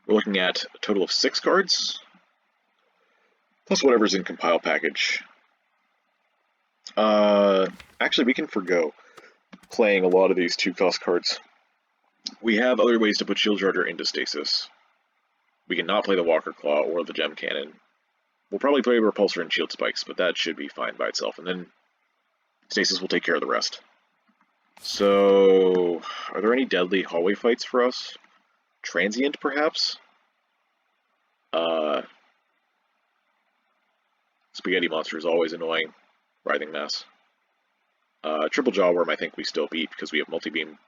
We're looking at a total of 6 cards, plus whatever's in Compile Package. Actually, we can forgo playing a lot of these 2-cost cards. We have other ways to put Shield Charger into Stasis. We can not play the Walker Claw or the Gem Cannon. We'll probably play Repulsor and Shield Spikes, but that should be fine by itself, and then Stasis will take care of the rest. So, are there any deadly hallway fights for us? Transient, perhaps? Spaghetti Monster is always annoying. Writhing Mass. Triple Jawworm I think we still beat because we have multi-beam.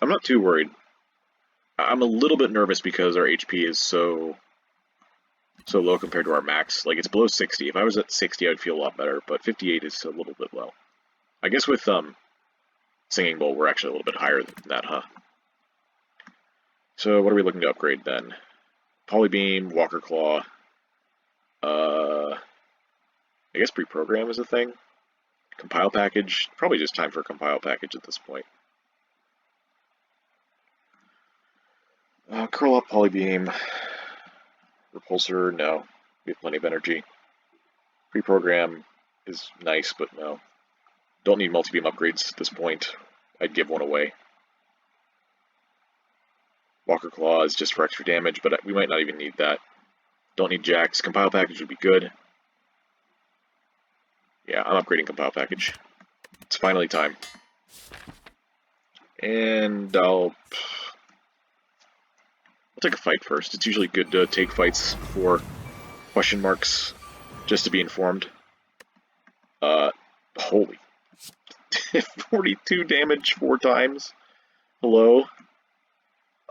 I'm not too worried. I'm a little bit nervous because our HP is so low compared to our max. Like, it's below 60. If I was at 60, I'd feel a lot better, but 58 is a little bit low. I guess with Singing Bowl, we're actually a little bit higher than that, huh? So what are we looking to upgrade then? Polybeam, Walker Claw. I guess pre-program is a thing. Compile Package. Probably just time for a Compile Package at this point. Curl Up, Polybeam. Repulsor, no. We have plenty of energy. Pre-program is nice, but no. Don't need multi-beam upgrades at this point. I'd give one away. Walker Claw is just for extra damage, but we might not even need that. Don't need Jax. Compile Package would be good. Yeah, I'm upgrading Compile Package. It's finally time. And I'll take a fight first. It's usually good to take fights before question marks, just to be informed. Holy 42 damage 4 times. Hello?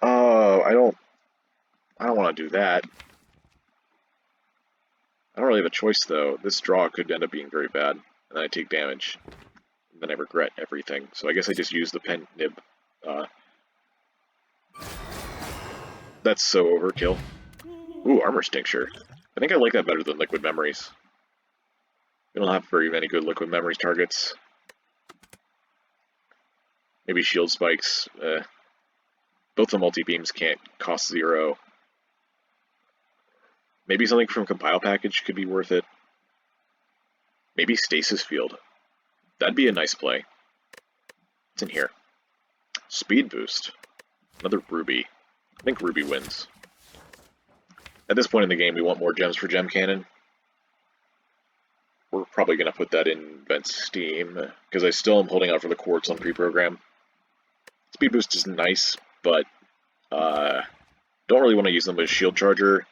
I don't want to do that. I don't really have a choice though. This draw could end up being very bad, and then I take damage, and then I regret everything. So I guess I just use the pen nib. That's so overkill. Ooh, Armor Tincture. I think I like that better than Liquid Memories. We don't have very many good Liquid Memories targets. Maybe Shield Spikes. Both the multi-beams can't cost 0. Maybe something from Compile Package could be worth it. Maybe Stasis Field. That'd be a nice play. What's in here? Speed Boost. Another Ruby. I think Ruby wins. At this point in the game, we want more gems for Gem Cannon. We're probably going to put that in Vent Steam, because I still am holding out for the Quartz on pre-program. Speed Boost is nice, but don't really want to use them as Shield Charger.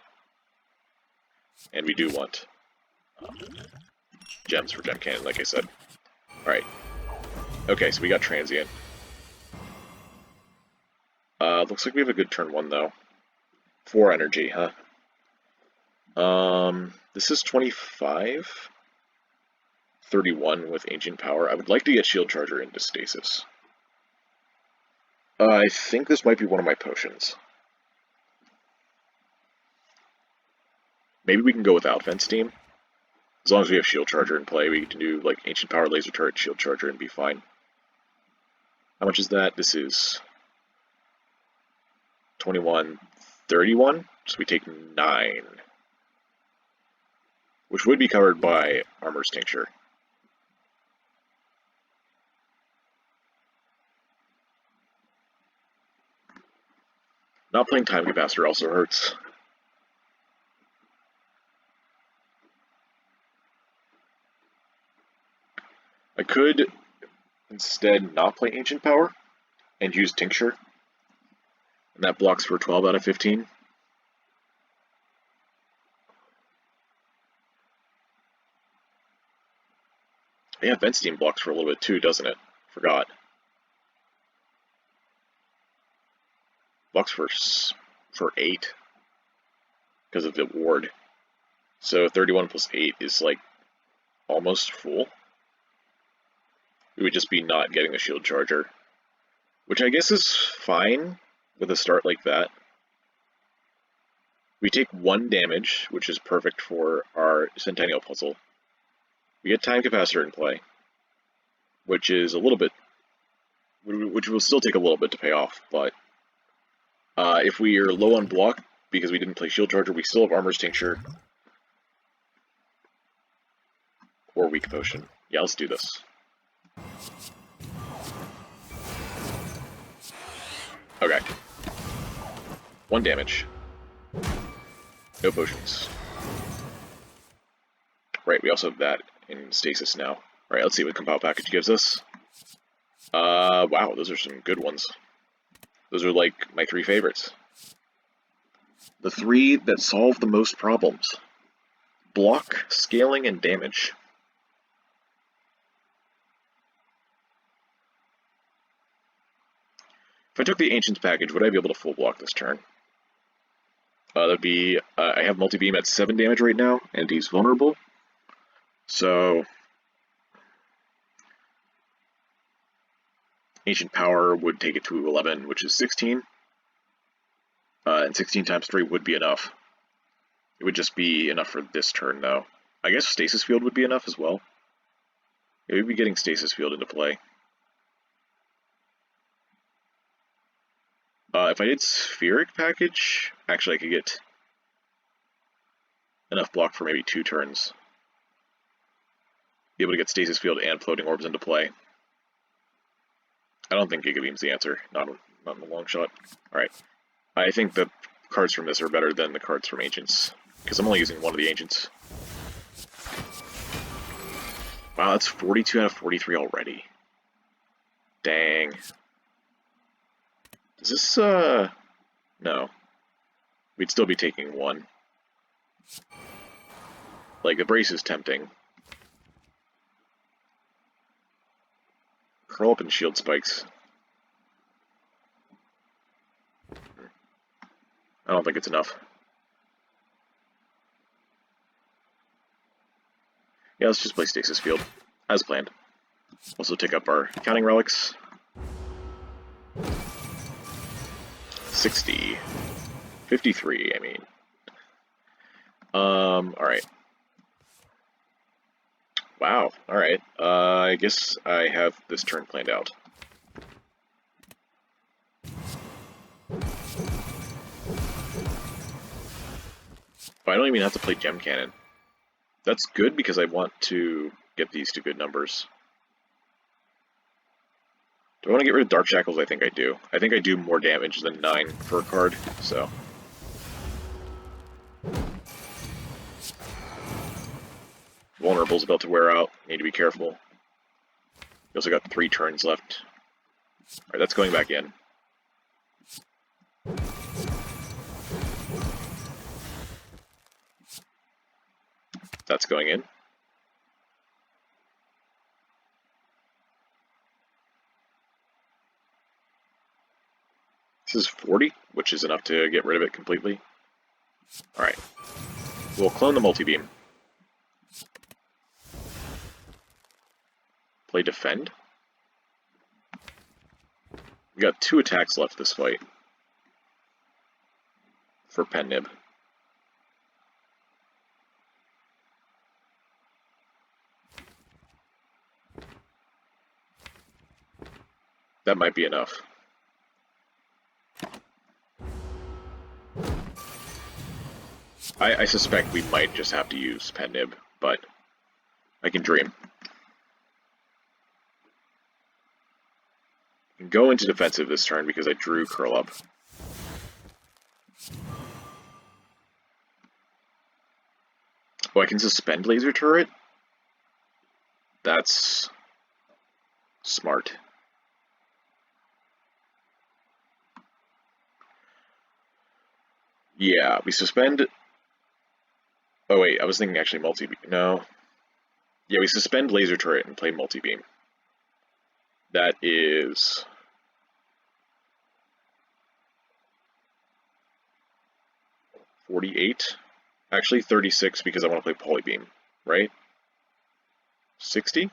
And we do want gems for Gem Cannon, like I said. Alright. Okay, so we got Transient. Looks like we have a good turn 1, though. 4 energy, huh? This is 25. 31 with Ancient Power. I would like to get Shield Charger into Stasis. I think this might be one of my potions. Maybe we can go without Vent Steam. As long as we have Shield Charger in play, we can do like Ancient Power, Laser Turret, Shield Charger, and be fine. How much is that? This is 21, 31, so we take 9. Which would be covered by Armor's Tincture. Not playing Time Capacitor also hurts. I could instead not play Ancient Power and use Tincture. And that blocks for 12 out of 15. Yeah, Vent Steam blocks for a little bit too, doesn't it? Forgot. Blocks for 8 because of the ward. So 31 plus 8 is like almost full. We would just be not getting a Shield Charger, which I guess is fine with a start like that. We take 1 damage, which is perfect for our Centennial Puzzle. We get Time Capacitor in play, which is a little bit, which will still take a little bit to pay off, but if we are low on block because we didn't play Shield Charger, we still have Armor's Tincture or Weak Potion. Yeah, let's do this. Okay. 1 damage. No potions. Right, we also have that in Stasis now. Alright, let's see what Compile Package gives us. Wow, those are some good ones. Those are like my 3 favorites. The 3 that solve the most problems. Block, scaling, and damage. If I took the Ancients package, would I be able to full block this turn? That'd be, I have multi-beam at 7 damage right now, and he's vulnerable. So, Ancient Power would take it to 11, which is 16. And 16 times 3 would be enough. It would just be enough for this turn, though. I guess Stasis Field would be enough as well. Yeah, we'd be getting Stasis Field into play. If I did Spheric Package, actually I could get enough block for maybe 2 turns. Be able to get Stasis Field and Floating Orbs into play. I don't think Giga Beam's the answer, not in the long shot. Alright. I think the cards from this are better than the cards from Ancients, because I'm only using one of the Ancients. Wow, that's 42 out of 43 already. Dang. Is this, no. We'd still be taking 1. Like, the brace is tempting. Curl up and shield spikes. I don't think it's enough. Yeah, let's just play Stasis Field, as planned. Also take up our counting relics. 60. 53, I mean. Alright. Wow, alright. I guess I have this turn planned out. But I don't even have to play Gem Cannon. That's good because I want to get these to good numbers. Do I want to get rid of Dark Shackles? I think I do. I think I do more damage than 9 for a card, so... Vulnerable's about to wear out. Need to be careful. We also got 3 turns left. Alright, that's going back in. That's going in. This is 40, which is enough to get rid of it completely. Alright. We'll clone the multi-beam. Play defend. We got 2 attacks left this fight. For Pen Nib. That might be enough. I suspect we might just have to use Pen Nib, but I can dream. I can go into defensive this turn because I drew Curl Up. Oh, I can suspend Laser Turret? That's smart. Yeah, we suspend... Oh wait, I was thinking actually multi-beam. No. Yeah, we suspend Laser Turret and play multi-beam. That is... 48? Actually 36 because I want to play Polybeam, right? 60?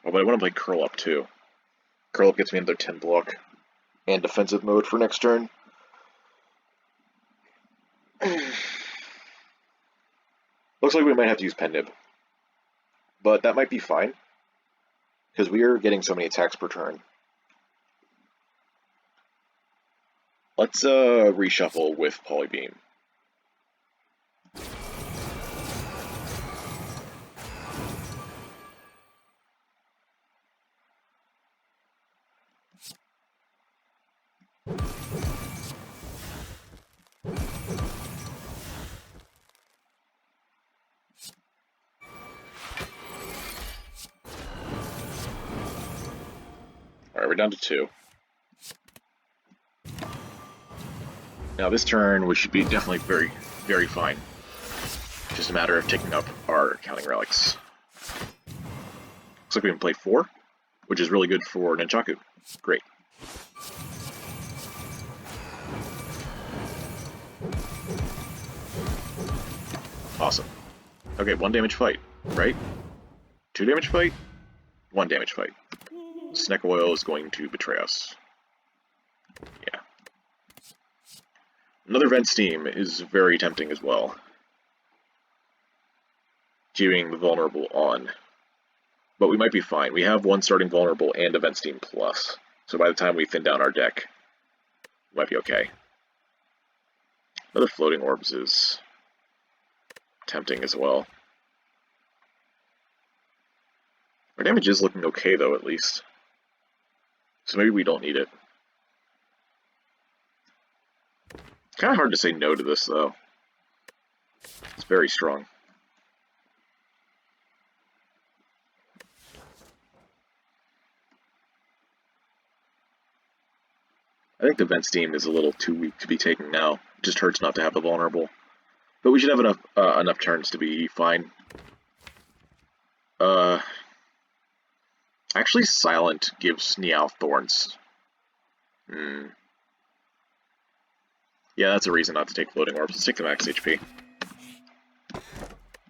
Oh, but I want to play Curl Up too. Curl Up gets me another 10 block. And defensive mode for next turn. Looks like we might have to use Pen Nib. But that might be fine. Because we are getting so many attacks per turn. Let's reshuffle with Polybeam. Alright, we're down to 2. Now this turn, we should be definitely very, very fine. Just a matter of taking up our counting relics. Looks like we can play 4, which is really good for Nunchaku. Great. Awesome. Okay, 1 damage fight, right? 2 damage fight? 1 damage fight. Snack Oil is going to betray us. Yeah. Another Vent Steam is very tempting as well. Keeping the Vulnerable on. But we might be fine. We have 1 starting Vulnerable and a Vent Steam plus. So by the time we thin down our deck, we might be okay. Another Floating Orbs is tempting as well. Our damage is looking okay though, at least. So maybe we don't need it. It's kind of hard to say no to this, though. It's very strong. I think the vent steam is a little too weak to be taken now. It just hurts not to have the vulnerable. But we should have enough turns to be fine. Actually, Silent gives Niao Thorns. Yeah, that's a reason not to take Floating Orbs. Let's take the max HP.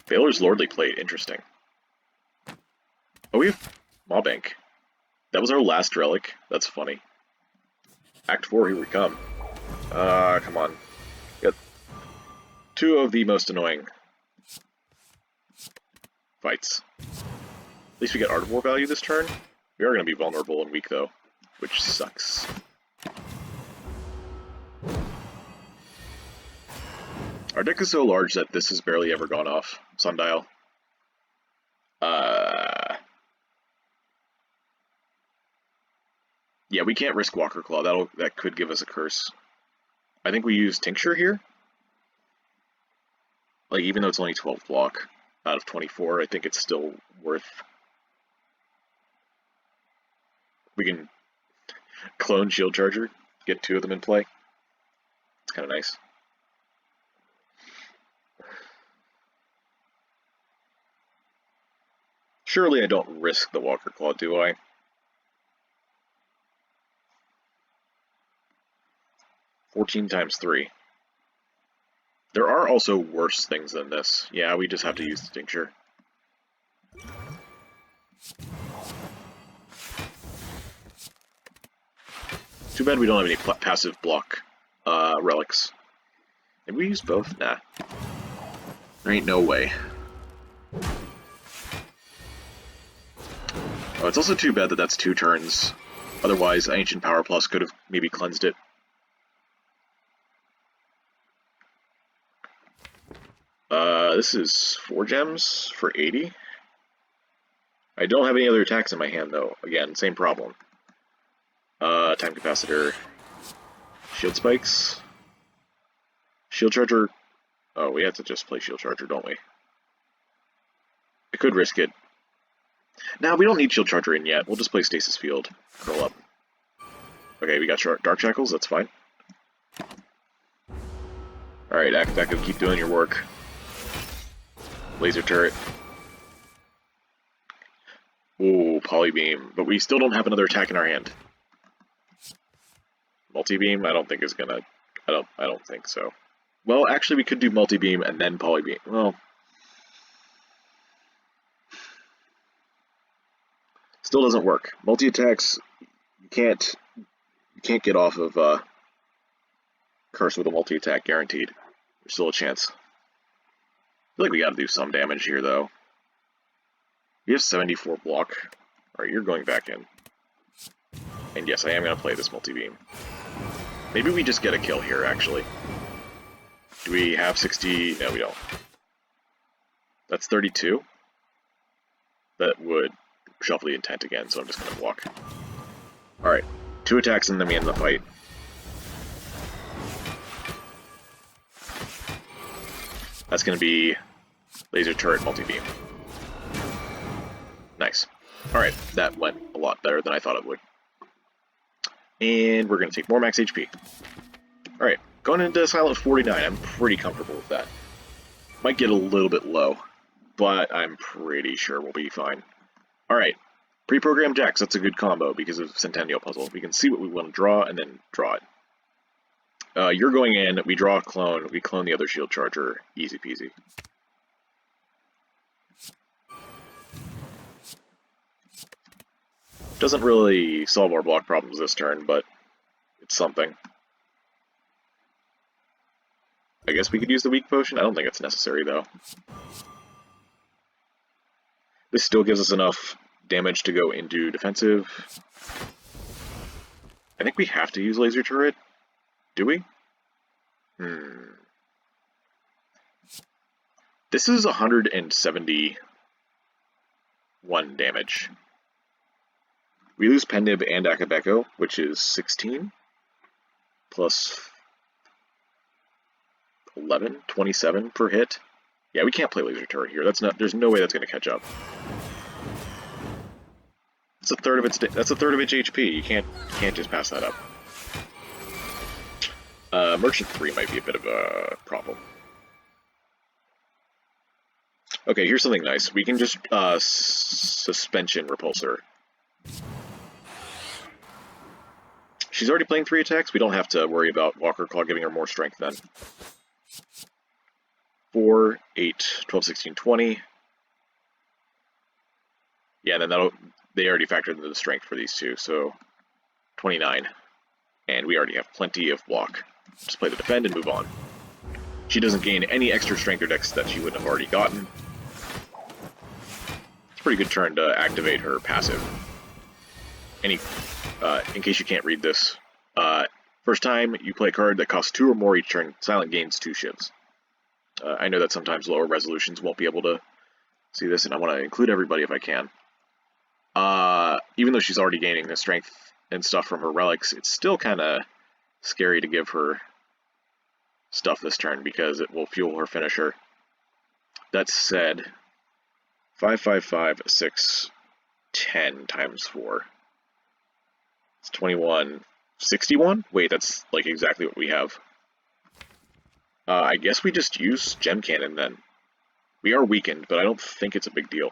Baylor's Lordly Plate, interesting. Oh, we have Mob Ink. That was our last relic. That's funny. Act 4, here we come. Come on. Got two of the most annoying fights. At least we get Art of War value this turn. We are going to be vulnerable and weak, though, which sucks. Our deck is so large that this has barely ever gone off. Sundial. Yeah, we can't risk Walker Claw. That could give us a curse. I think we use Tincture here. Like, even though it's only 12 block out of 24, I think it's still worth. We can clone Shield Charger, get two of them in play. It's kind of nice. Surely I don't risk the Walker Claw, do I? (14×3). There are also worse things than this. Yeah, we just have to use the Tincture. Too bad we don't have any passive block relics. Did we use both? Nah. There ain't no way. Oh, it's also too bad that that's 2 turns. Otherwise, Ancient Power Plus could have maybe cleansed it. This is 4 gems for 80. I don't have any other attacks in my hand, though. Again, same problem. Time Capacitor. Shield Spikes. Shield Charger. Oh, we have to just play Shield Charger, don't we? I could risk it. Now, we don't need Shield Charger in yet. We'll just play Stasis Field. Curl up. Okay, we got Dark Shackles, that's fine. Alright, Active, keep doing your work. Laser Turret. Ooh, Polybeam. But we still don't have another attack in our hand. Multi-Beam, I don't think is gonna... I don't think so. Well, actually, we could do Multi-Beam and then Polybeam. Well... Still doesn't work. Multi-attacks, you can't get off of Curse with a multi-attack, guaranteed. There's still a chance. I feel like we gotta do some damage here, though. We have 74 block. Alright, you're going back in. And yes, I am gonna play this multi-beam. Maybe we just get a kill here, actually. Do we have 60? No, we don't. That's 32. That would shuffle the intent again, so I'm just gonna block. Alright, 2 attacks and then we end the fight. That's gonna be Laser Turret Multi-Beam. Nice. Alright, that went a lot better than I thought it would. And we're gonna take more max HP. Alright, going into Silent 49, I'm pretty comfortable with that. Might get a little bit low, but I'm pretty sure we'll be fine. Alright, pre-programmed decks, that's a good combo because of Centennial Puzzle. We can see what we want to draw and then draw it. You're going in, we draw a clone, we clone the other Shield Charger, easy peasy. Doesn't really solve our block problems this turn, but it's something. I guess we could use the weak potion? I don't think it's necessary, though. This still gives us enough damage to go into defensive. I think we have to use Laser Turret. Do we? This is 171 damage. We lose Pendib and Akabeko, which is 16, plus 11, 27 per hit. Yeah, we can't play Laser Turret here. There's no way that's going to catch up. That's a third of its HP. You can't just pass that up. Merchant 3 might be a bit of a problem. Okay, here's something nice. We can just suspension repulsor. She's already playing 3 attacks. We don't have to worry about Walker Claw giving her more strength then. 4, 8, 12, 16, 20. Yeah, and then they already factored into the strength for these two, so 29. And we already have plenty of block. Just play the defend and move on. She doesn't gain any extra strength or dex that she wouldn't have already gotten. It's a pretty good turn to activate her passive. In case you can't read this, first time you play a card that costs 2 or more each turn, Silent gains 2 shivs. I know that sometimes lower resolutions won't be able to see this, and I want to include everybody if I can. Even though she's already gaining the strength and stuff from her relics, it's still kind of scary to give her stuff this turn because it will fuel her finisher. That said, 5, 5, 5, 6, 10 times 4. It's 21, 61? Wait, that's like exactly what we have. I guess we just use Gem Cannon then. We are weakened, but I don't think it's a big deal.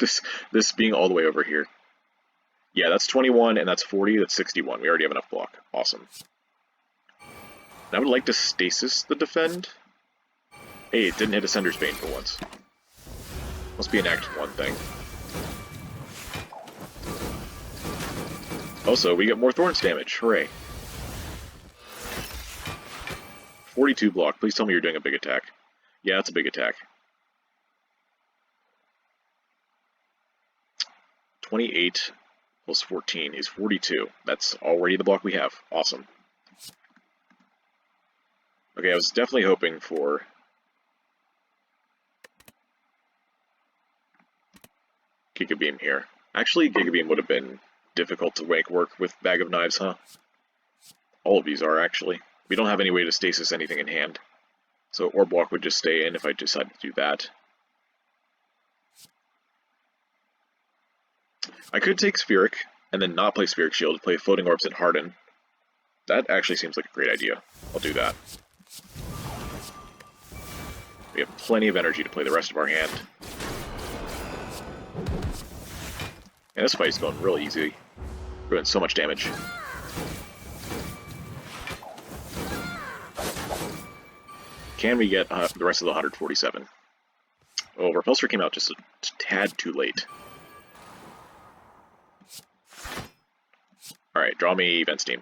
this being all the way over here. Yeah, that's 21, and that's 40, that's 61. We already have enough block. Awesome. And I would like to stasis the defend. Hey, it didn't hit Ascender's Bane for once. Must be an Act 1 thing. Also, we get more Thorns damage. Hooray. 42 block. Please tell me you're doing a big attack. Yeah, it's a big attack. 28 plus 14 is 42. That's already the block we have. Awesome. Okay, I was definitely hoping for Giga Beam here. Actually, Giga Beam would have been difficult to make work with Bag of Knives, huh? All of these are, actually. We don't have any way to stasis anything in hand. So Orb Walk would just stay in if I decided to do that. I could take Spheric, and then not play Spheric Shield, play Floating Orbs and Harden. That actually seems like a great idea. I'll do that. We have plenty of energy to play the rest of our hand. And this fight's going really easy. We're doing so much damage. Can we get the rest of the 147? Oh, Repulsor came out just a tad too late. Alright, draw me Event Steam.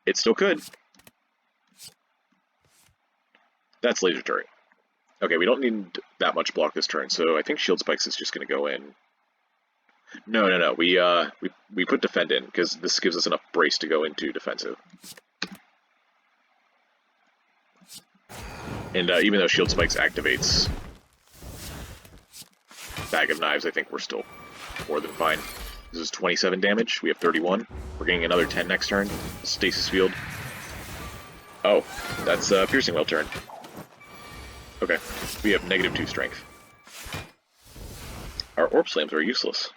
It still could. That's Laser Turret. Okay, we don't need that much block this turn, so I think Shield Spikes is just going to go in. No. We put Defend in, because this gives us enough brace to go into defensive. And even though Shield Spikes activates Bag of Knives, I think we're still more than fine. This is 27 damage, we have 31. We're getting another 10 next turn. Stasis Field. Oh, that's Piercing Whale turn. Okay, we have -2 strength. Our Orb Slams are useless.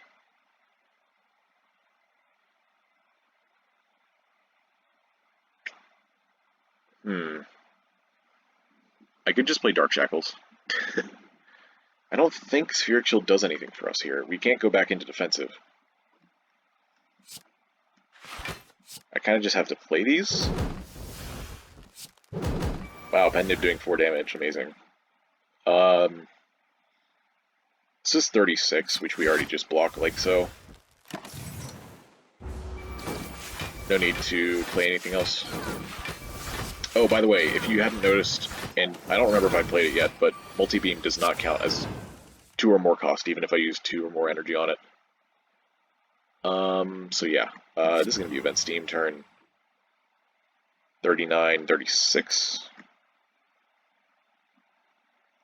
I could just play Dark Shackles. I don't think Spheric Shield does anything for us here. We can't go back into defensive. I kind of just have to play these. Wow, Pendib doing 4 damage. Amazing. This is 36, which we already just blocked like so. No need to play anything else. Oh, by the way, if you hadn't noticed, and I don't remember if I played it yet, but Multi-Beam does not count as 2 or more cost, even if I use 2 or more energy on it. So yeah, this is going to be Event Steam turn. 39, 36.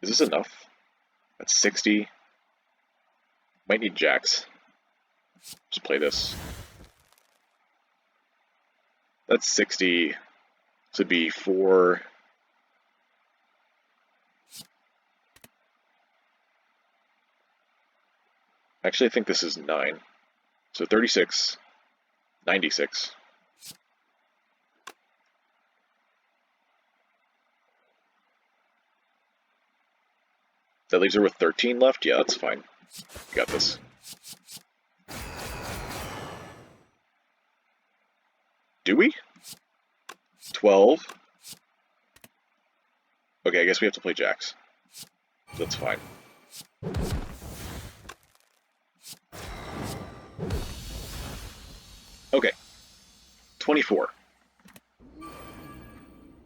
Is this enough? That's 60. Might need Jax. Just play this. That's 60. This would be 4. Actually, I think this is 9. So 36, 96. That leaves her with 13 left? Yeah, that's fine. You got this. Do we? 12? Okay, I guess we have to play jacks. That's fine. Okay. 24.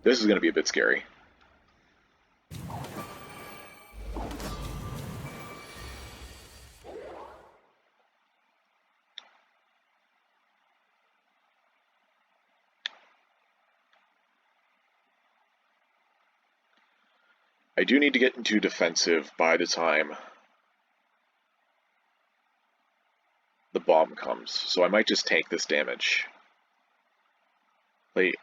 This is going to be a bit scary. I do need to get into defensive by the time the bomb comes, so I might just tank this damage. Play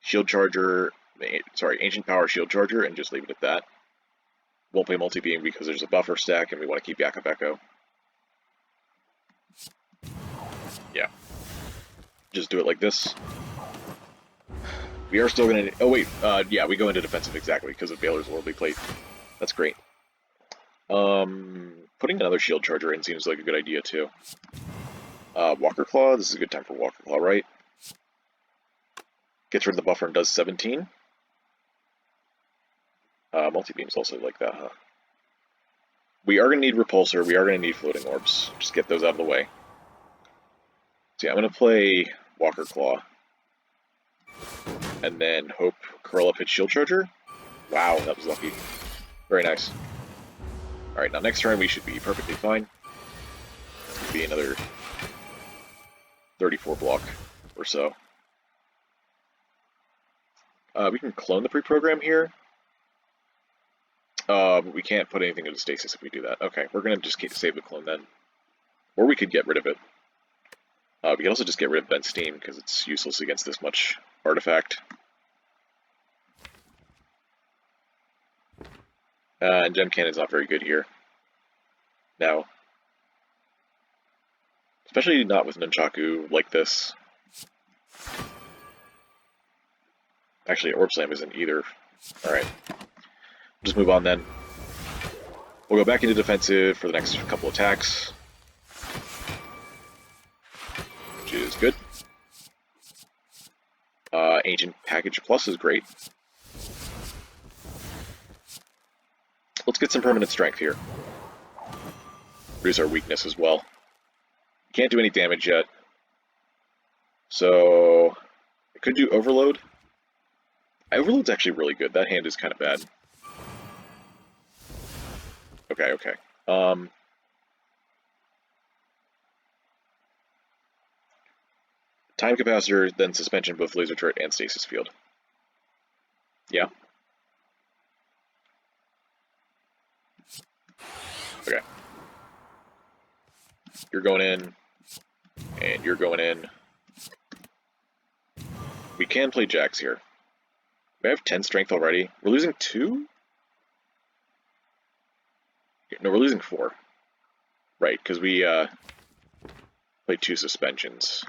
shield charger, sorry, ancient power shield charger, and just leave it at that. Won't play multi-beam because there's a buffer stack and we want to keep Yakov Echo. Yeah. Just do it like this. We are still going to... Oh, wait. Yeah, we go into defensive exactly because of Baylor's Worldly Plate. That's great. Putting another shield charger in seems like a good idea, too. Walker Claw. This is a good time for Walker Claw, right? Gets rid of the buffer and does 17. Multi-beam's also like that, huh? We are going to need Repulsor. We are going to need Floating Orbs. Just get those out of the way. So yeah, I'm going to play Walker Claw. And then hope Curl Up hits Shield Charger. Wow, that was lucky. Very nice. Alright, now next turn we should be perfectly fine. It's going to be another 34 block or so. We can clone the pre-program here. But we can't put anything into stasis if we do that. Okay, we're going to just save the clone then. Or we could get rid of it. We can also just get rid of Bent Steam because it's useless against this much artifact. And Gem Cannon's not very good here. Now, especially not with Nunchaku like this. Actually, Orb Slam isn't either. Alright. Just move on then. We'll go back into defensive for the next couple attacks. Which is good. Ancient Package Plus is great. Let's get some permanent strength here. Reduce our weakness as well. Can't do any damage yet. So, I could do Overload. Overload's actually really good. That hand is kind of bad. Okay, okay. Time Capacitor, then Suspension, both Laser Turret and Stasis Field. Yeah. Okay. You're going in, and you're going in. We can play Jacks here. We have 10 strength already. We're losing 2? No, we're losing 4. Right, because we played 2 suspensions.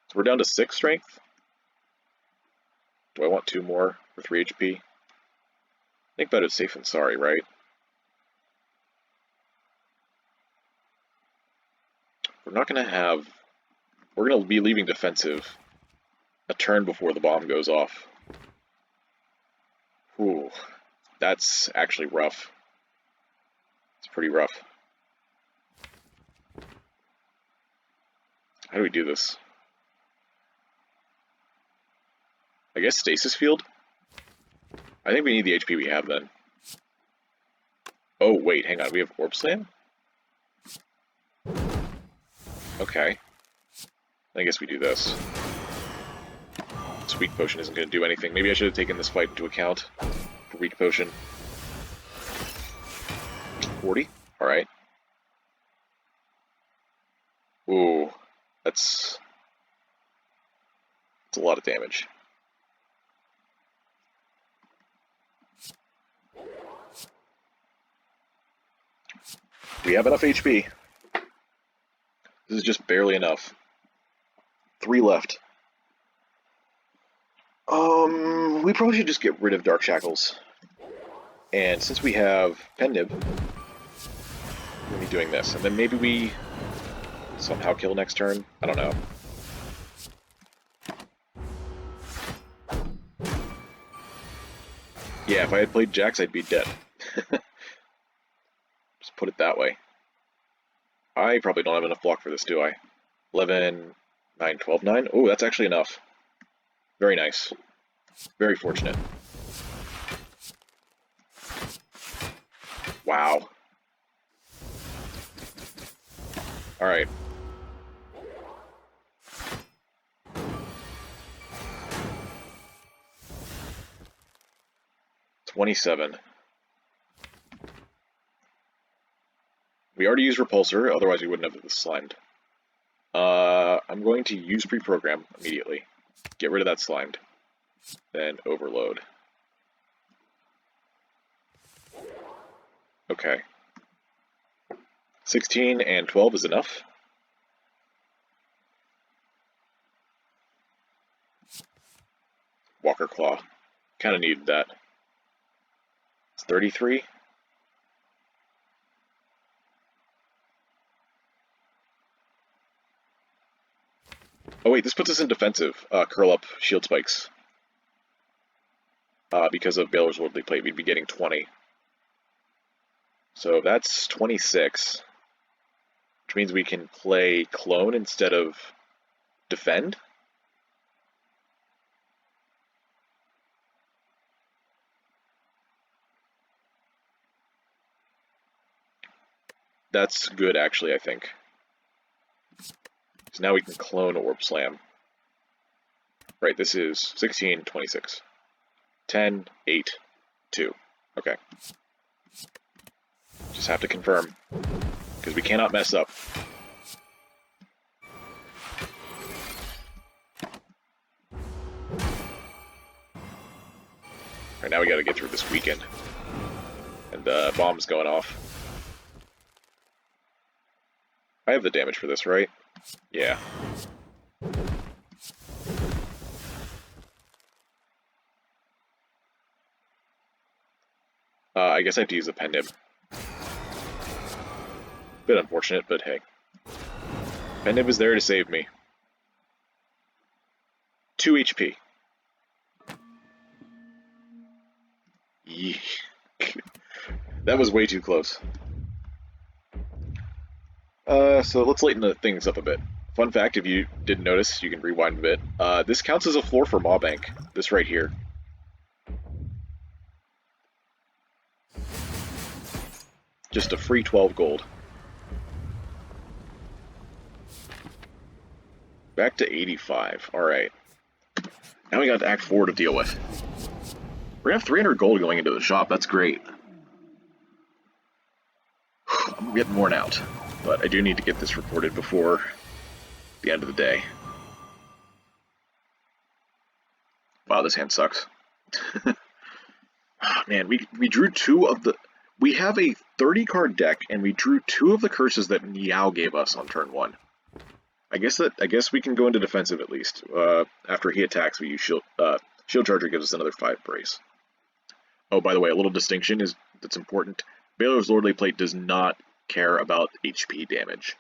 So we're down to 6 strength. Do I want 2 more for 3 HP? I think better safe than sorry, right? We're not going to have... We're going to be leaving defensive a turn before the bomb goes off. Ooh, that's actually rough. It's pretty rough. How do we do this? I guess Stasis Field? I think we need the HP we have then. Oh, wait, hang on. We have Orb Slam? Okay. I guess we do this. This Weak Potion isn't going to do anything. Maybe I should have taken this fight into account for Weak Potion. 40? Alright. Ooh. That's a lot of damage. We have enough HP. This is just barely enough. 3 left. We probably should just get rid of Dark Shackles. And since we have Pen Nib, we'll be doing this. And then maybe we somehow kill next turn? I don't know. Yeah, if I had played Jax, I'd be dead. Just put it that way. I probably don't have enough block for this, do I? 11, 9, 12, 9? Oh, that's actually enough. Very nice. Very fortunate. Wow. Alright. $27. We already used Repulsor, otherwise we wouldn't have slimed. I'm going to use pre-program immediately. Get rid of that slimed. Then overload. Okay. 16 and 12 is enough. Walker Claw. Kind of needed that. It's 33. Oh wait, this puts us in defensive. Curl up shield spikes. Because of Baylor's Lordly Plate, we'd be getting 20. So that's 26. Which means we can play Clone instead of Defend. That's good, actually, I think. So now we can clone Orb Slam. Right, this is 16, 26. 10, 8, 2. Okay. Just have to confirm, because we cannot mess up. Alright, now we gotta get through this weekend. And the bomb's going off. I have the damage for this, right? Yeah. I guess I have to use a Pen Nib. Bit unfortunate, but hey. Pen Nib is there to save me. 2 HP. Yeesh. That was way too close. So let's lighten things up a bit. Fun fact, if you didn't notice, you can rewind a bit. This counts as a floor for Maw Bank. This right here. Just a free 12 gold. Back to 85. Alright. Now we got Act 4 to deal with. We're gonna have 300 gold going into the shop. That's great. I'm getting worn out. But I do need to get this reported before the end of the day. Wow, this hand sucks. Man, we drew 2 of the... We have a 30-card deck, and we drew 2 of the curses that Meow gave us on turn 1. I guess we can go into defensive at least. After he attacks, we use Shield Charger gives us another 5 brace. Oh, by the way, a little distinction that's important. Baylor's Lordly Plate does not care about HP damage.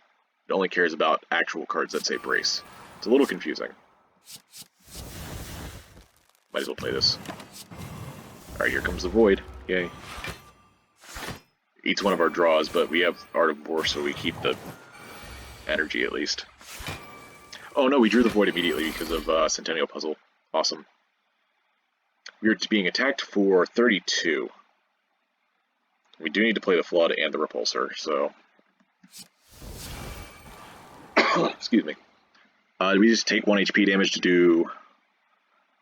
It only cares about actual cards that say brace. It's a little confusing. Might as well play this. Alright, here comes the Void. Yay. Eats one of our draws, but we have Art of War, so we keep the energy at least. Oh no, we drew the Void immediately because of Centennial Puzzle. Awesome. We are being attacked for 32. We do need to play the Flood and the Repulsor, so... Excuse me. Did we just take 1 HP damage to do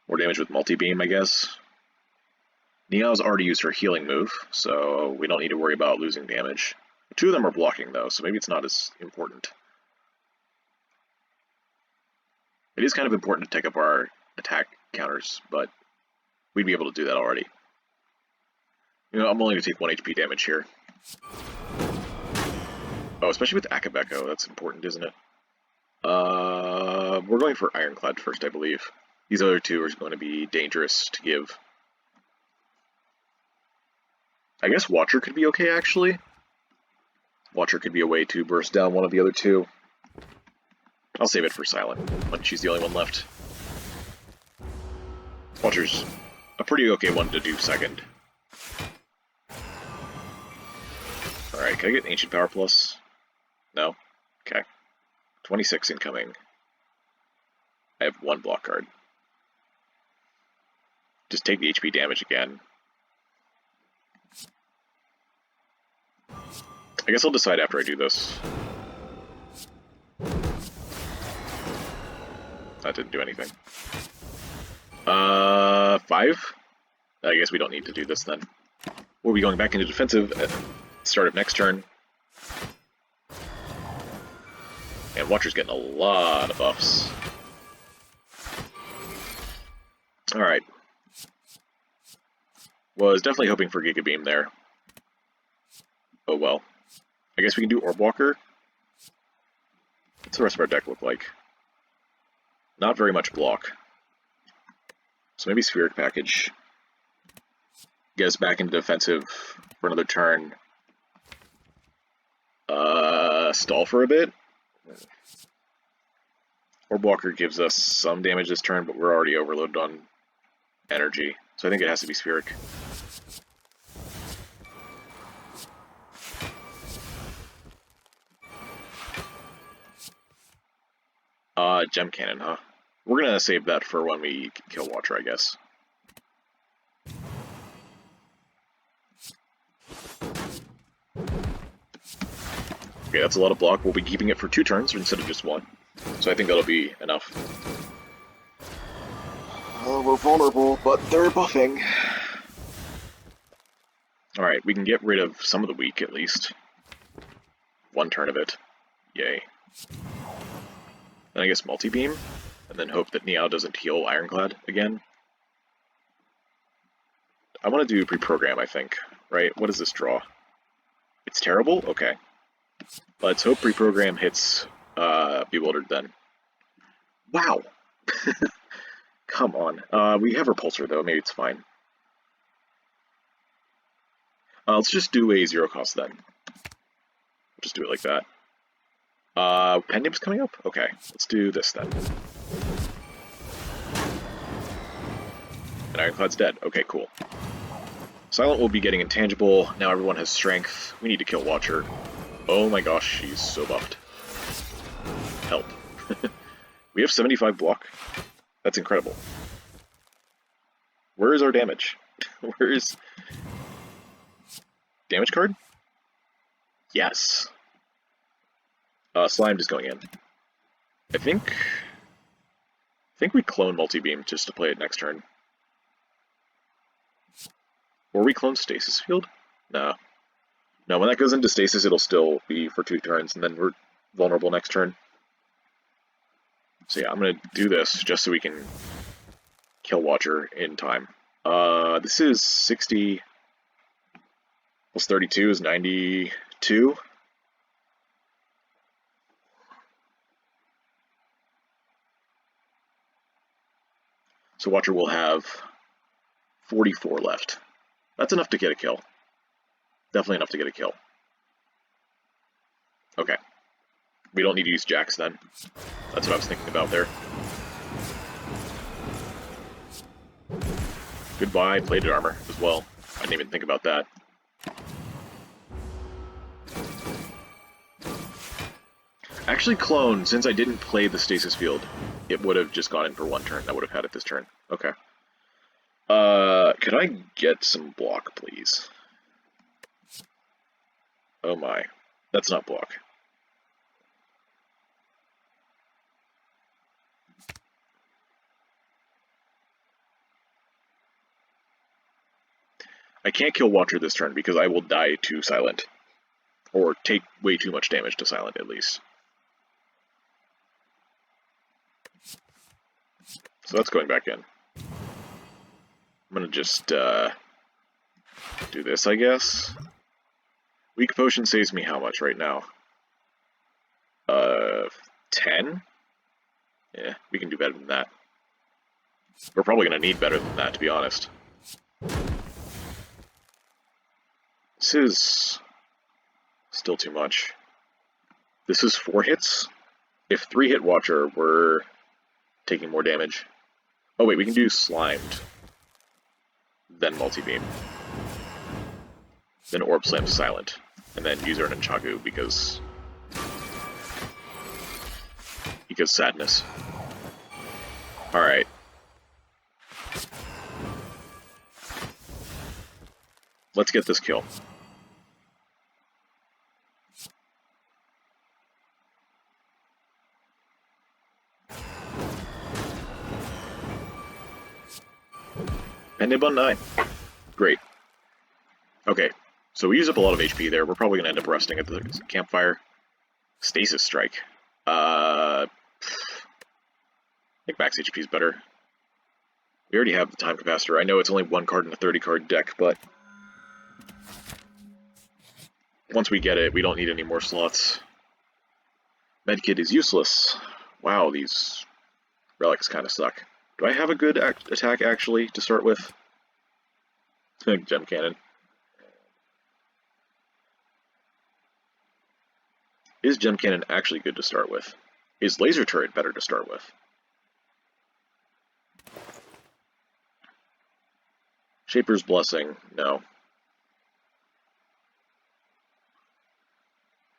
more damage with Multi-Beam, I guess? Neo's already used her healing move, so we don't need to worry about losing damage. 2 of them are blocking, though, so maybe it's not as important. It is kind of important to take up our attack counters, but we'd be able to do that already. You know, I'm only going to take 1 HP damage here. especially with Akabeko, that's important, isn't it? We're going for Ironclad first, I believe. These other two are going to be dangerous to give. I guess Watcher could be okay, actually. Watcher could be a way to burst down one of the other two. I'll save it for Silent, when she's the only one left. Watcher's a pretty okay one to do second. Alright, can I get Ancient Power Plus? No? Okay. 26 incoming. I have one block card. Just take the HP damage again. I guess I'll decide after I do this. That didn't do anything. 5? I guess we don't need to do this then. We'll be going back into defensive at the start of next turn. And Watcher's getting a lot of buffs. Alright. Was definitely hoping for Giga Beam there. Oh well. I guess we can do Orb Walker. What's the rest of our deck look like? Not very much block. So maybe Spheric Package. Get us back into defensive for another turn. Stall for a bit. Orb Walker gives us some damage this turn, but we're already overloaded on energy. So I think it has to be Spheric. Gem Cannon, huh? We're gonna save that for when we kill Watcher, I guess. Okay, that's a lot of block. We'll be keeping it for 2 turns instead of just 1. So I think that'll be enough. We're vulnerable, but they're buffing. Alright, we can get rid of some of the weak, at least. 1 turn of it. Yay. Then I guess Multi-Beam, and then hope that Niao doesn't heal Ironclad again. I want to do Pre-Program, I think, right? What does this draw? It's terrible? Okay. Let's hope Pre-Program hits Bewildered then. Wow! Come on. We have Repulsor, though. Maybe it's fine. Let's just do a 0 cost then. Just do it like that. Pendim's coming up? Okay, let's do this then. And Ironclad's dead. Okay, cool. Silent will be getting Intangible. Now everyone has Strength. We need to kill Watcher. Oh my gosh, she's so buffed. Help. We have 75 block. That's incredible. Where is our damage? Where is... Damage card? Yes. Slime is going in. I think we clone Multi-Beam just to play it next turn. Or we clone Stasis Field? No. No, when that goes into Stasis, it'll still be for 2 turns, and then we're vulnerable next turn. So yeah, I'm gonna do this just so we can kill Watcher in time. This is 60 plus 32 is 92. So Watcher will have 44 left. That's enough to get a kill. Definitely enough to get a kill. Okay. We don't need to use Jax then. That's what I was thinking about there. Goodbye, plated armor as well. I didn't even think about that. Actually, clone, since I didn't play the Stasis Field, it would have just gone in for 1 turn. I would have had it this turn. Okay. Could I get some block, please? Oh my. That's not block. I can't kill Watcher this turn because I will die to Silent. Or take way too much damage to Silent, at least. So that's going back in. I'm gonna just, do this, I guess. Weak Potion saves me how much right now? 10? Yeah, we can do better than that. We're probably going to need better than that, to be honest. This is still too much. This is 4 hits? If 3 hit Watcher, we're taking more damage. Oh wait, we can do Slimed. Then Multi-Beam. Then Orb Slam Silent. And then User and Nunchaku because sadness. Alright. Let's get this kill. Pendib on 9. Great. Okay, so we use up a lot of HP there. We're probably going to end up resting at the campfire. Stasis Strike. I think max HP is better. We already have the Time Capacitor. I know it's only 1 card in a 30-card deck, but once we get it, we don't need any more slots. Medkit is useless. Wow, these relics kind of suck. Do I have a good attack, actually, to start with? Gem Cannon. Is Gem Cannon actually good to start with? Is Laser Turret better to start with? Shaper's Blessing, no.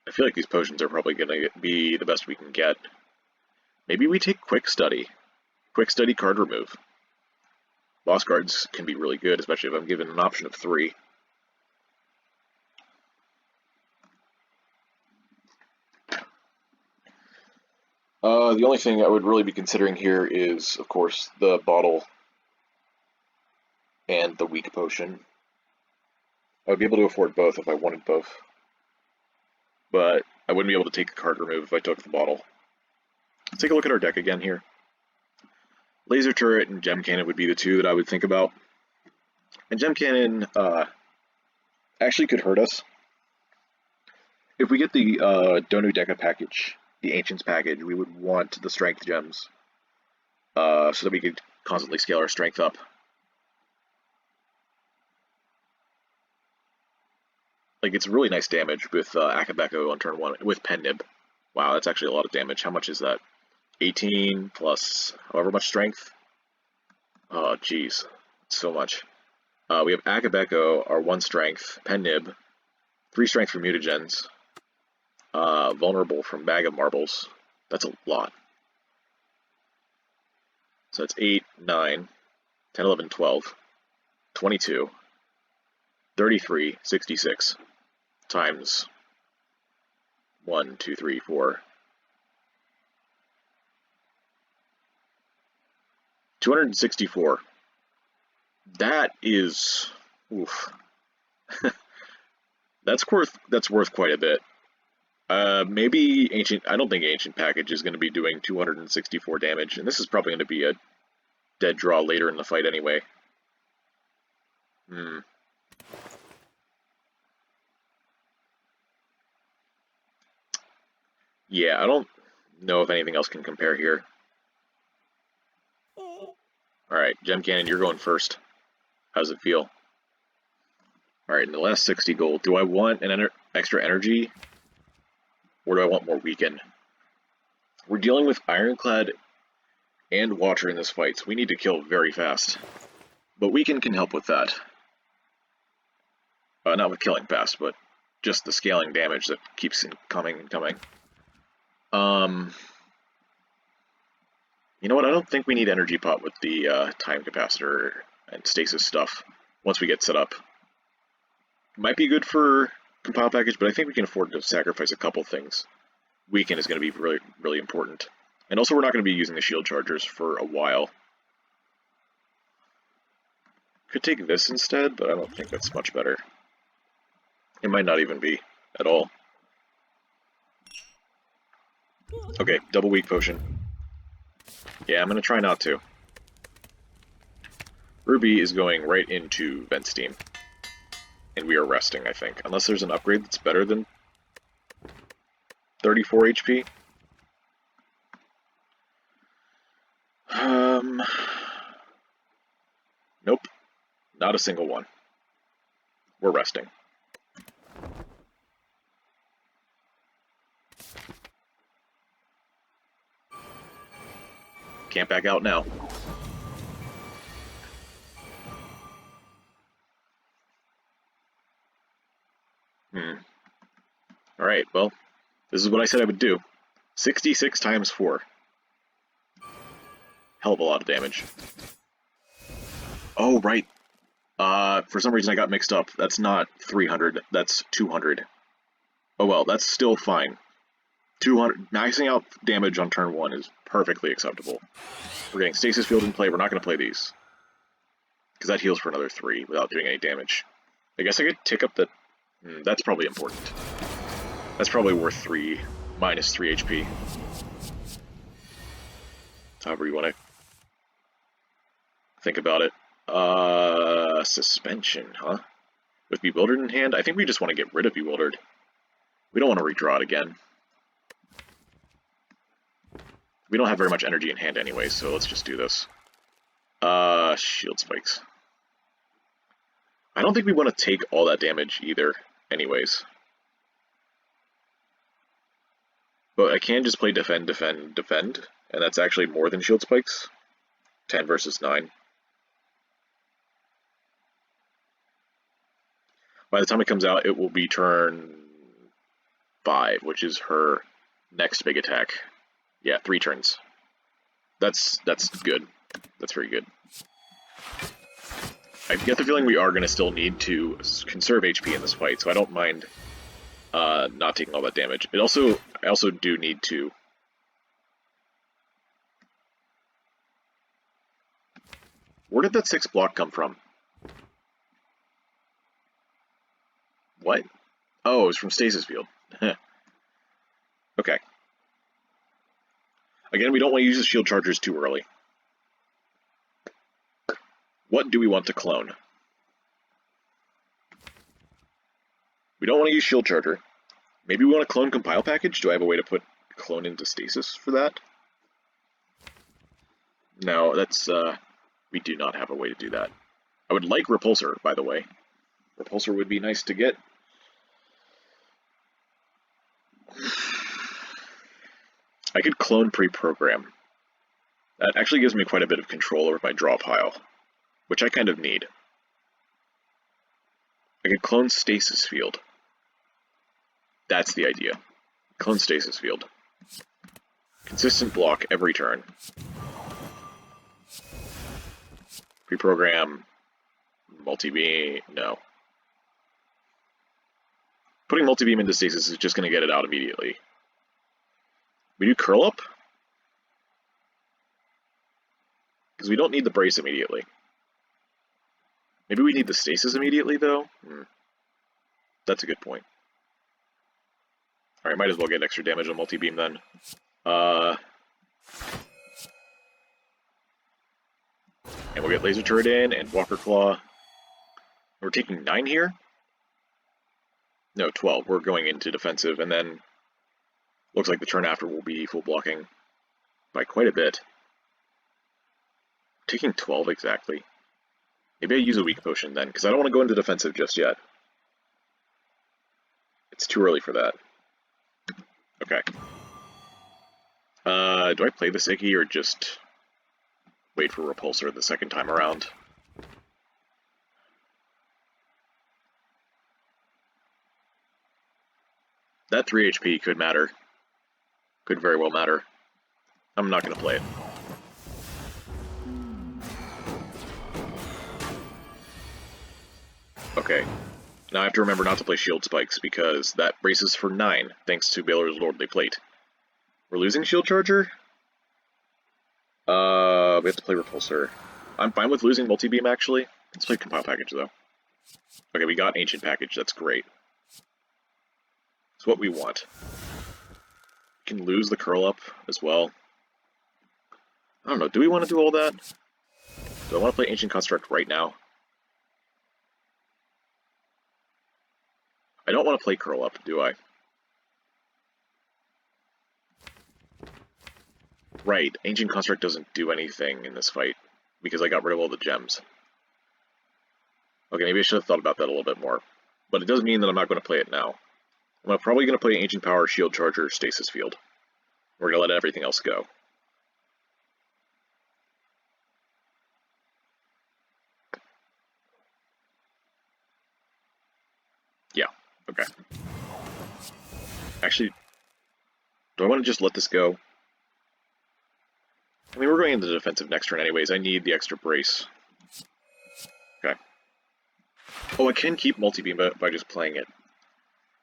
I feel like these potions are probably going to be the best we can get. Maybe we take Quick Study. Quick Study card remove. Boss cards can be really good, especially if I'm given an option of 3. The only thing I would really be considering here is, of course, the bottle and the weak potion. I would be able to afford both if I wanted both. But I wouldn't be able to take a card remove if I took the bottle. Let's take a look at our deck again here. Laser Turret and Gem Cannon would be the 2 that I would think about. And Gem Cannon actually could hurt us. If we get the Donu Deca package, the Ancients package, we would want the Strength Gems so that we could constantly scale our strength up. Like, it's really nice damage with Akabeko on turn 1, with Pendib. Wow, that's actually a lot of damage. How much is that? 18 plus however much strength? Oh, jeez. So much. We have Akabeko, our 1 strength, Pendib, 3 strength from Mutagens, vulnerable from Bag of Marbles. That's a lot. So that's 8, 9, 10, 11, 12, 22, 33, 66 times 1, 2, 3, 4. 264. That is, oof. that's worth quite a bit. Maybe Ancient. I don't think Ancient package is going to be doing 264 damage, and this is probably going to be a dead draw later in the fight anyway. Yeah, I don't know if anything else can compare here. Alright, Gem Cannon, you're going first. How does it feel? Alright, in the last 60 gold, do I want an extra energy? Or do I want more weaken? We're dealing with Ironclad and Watcher in this fight, so we need to kill very fast. But weaken can help with that. Not with killing fast, but just the scaling damage that keeps coming and coming. You know what, I don't think we need Energy Pot with the Time Capacitor and Stasis stuff once we get set up. Might be good for Compile Package, but I think we can afford to sacrifice a couple things. Weaken is going to be really, really important. And also we're not going to be using the Shield Chargers for a while. Could take this instead, but I don't think that's much better. It might not even be at all. Okay, double weak potion. Yeah, I'm going to try not to. Ruby is going right into Vent Steam. And we are resting, I think. Unless there's an upgrade that's better than 34 HP. Nope. Not a single one. We're resting. Can't back out now. Alright, well, this is what I said I would do. 66 times 4. Hell of a lot of damage. Oh, right. For some reason I got mixed up. That's not 300, that's 200. Oh well, that's still fine. 200, maxing out damage on turn 1 is perfectly acceptable. We're getting Stasis Field in play, we're not going to play these. Because that heals for another 3 without doing any damage. I guess I could tick up the... that's probably important. That's probably worth 3, minus 3 HP. However you want to think about it. Suspension, huh? With Bewildered in hand, I think we just want to get rid of Bewildered. We don't want to redraw it again. We don't have very much energy in hand anyway, so let's just do this. Shield Spikes. I don't think we want to take all that damage either, anyways. But I can just play Defend, Defend, Defend, and that's actually more than Shield Spikes. 10 versus 9. By the time it comes out, it will be turn 5, which is her next big attack. Yeah, 3 turns. That's good. That's very good. I get the feeling we are going to still need to conserve HP in this fight, so I don't mind not taking all that damage. I also do need to... Where did that 6 block come from? What? Oh, it was from Stasis Field. Okay. Again, we don't want to use the shield chargers too early. What do we want to clone? We don't want to use shield charger. Maybe we want to clone compile package? Do I have a way to put clone into stasis for that? No, that's, we do not have a way to do that. I would like repulsor, by the way. Repulsor would be nice to get. I could clone pre-program. That actually gives me quite a bit of control over my draw pile, which I kind of need. I could clone Stasis Field. That's the idea. Clone Stasis Field. Consistent block every turn. Pre-program, multi-beam, no. Putting multi-beam into stasis is just going to get it out immediately. We do curl up? Because we don't need the brace immediately. Maybe we need the stasis immediately, though? That's a good point. Alright, might as well get extra damage on multi-beam then. And we'll get Laser Turret in, and Walker Claw. We're taking 9 here? No, 12. We're going into defensive, and then looks like the turn after will be full blocking by quite a bit. Taking 12 exactly. Maybe I use a weak potion then, because I don't want to go into defensive just yet. It's too early for that. Okay. Do I play the Siki or just wait for Repulsor the second time around? That 3 HP could matter. Could very well matter. I'm not going to play it. Okay. Now I have to remember not to play Shield Spikes, because that braces for 9, thanks to Baylor's Lordly Plate. We're losing Shield Charger? We have to play Repulsor. I'm fine with losing Multi-Beam, actually. Let's play Compile Package, though. Okay, we got Ancient Package, that's great. It's what we want. We can lose the Curl Up as well. I don't know, do we want to do all that? Do I want to play Ancient Construct right now? I don't want to play Curl Up, do I? Right, Ancient Construct doesn't do anything in this fight, because I got rid of all the gems. Okay, maybe I should have thought about that a little bit more. But it doesn't mean that I'm not going to play it now. I'm probably going to play Ancient Power, Shield Charger, Stasis Field. We're going to let everything else go. Yeah, okay. Actually, do I want to just let this go? I mean, we're going into the defensive next turn anyways. I need the extra brace. Okay. Oh, I can keep multi-beam by just playing it.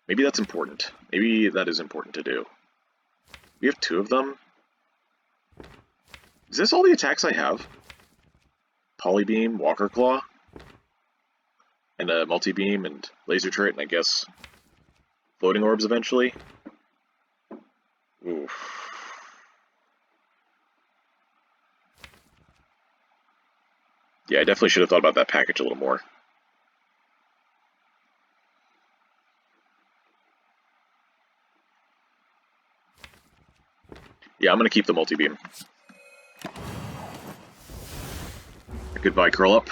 Maybe that's important. Maybe that is important to do. We have 2 of them. Is this all the attacks I have? Polybeam, Walker Claw, and a multi-beam and laser turret, and I guess floating orbs eventually. Oof. Yeah, I definitely should have thought about that package a little more. Yeah, I'm going to keep the multi-beam. Goodbye, curl up.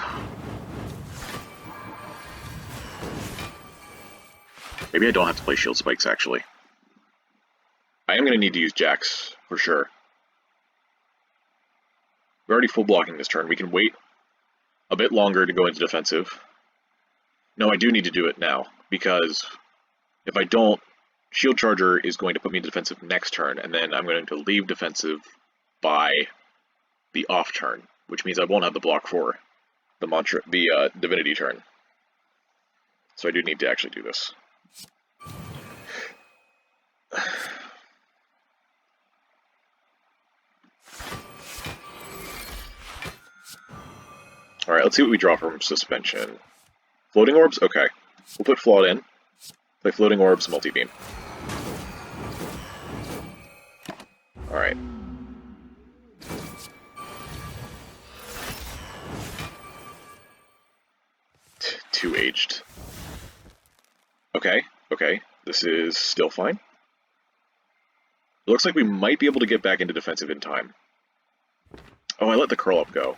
Maybe I don't have to play shield spikes, actually. I am going to need to use Jax, for sure. We're already full blocking this turn. We can wait a bit longer to go into defensive. No, I do need to do it now, because if I don't, Shield Charger is going to put me in defensive next turn, and then I'm going to leave defensive by the off turn, which means I won't have the block for the Divinity turn. So I do need to actually do this. Alright, let's see what we draw from Suspension. Floating Orbs? Okay. We'll put Flawed in. Play Floating Orbs, Multi-Beam. Alright. Too aged. Okay, okay. This is still fine. It looks like we might be able to get back into defensive in time. Oh, I let the curl up go.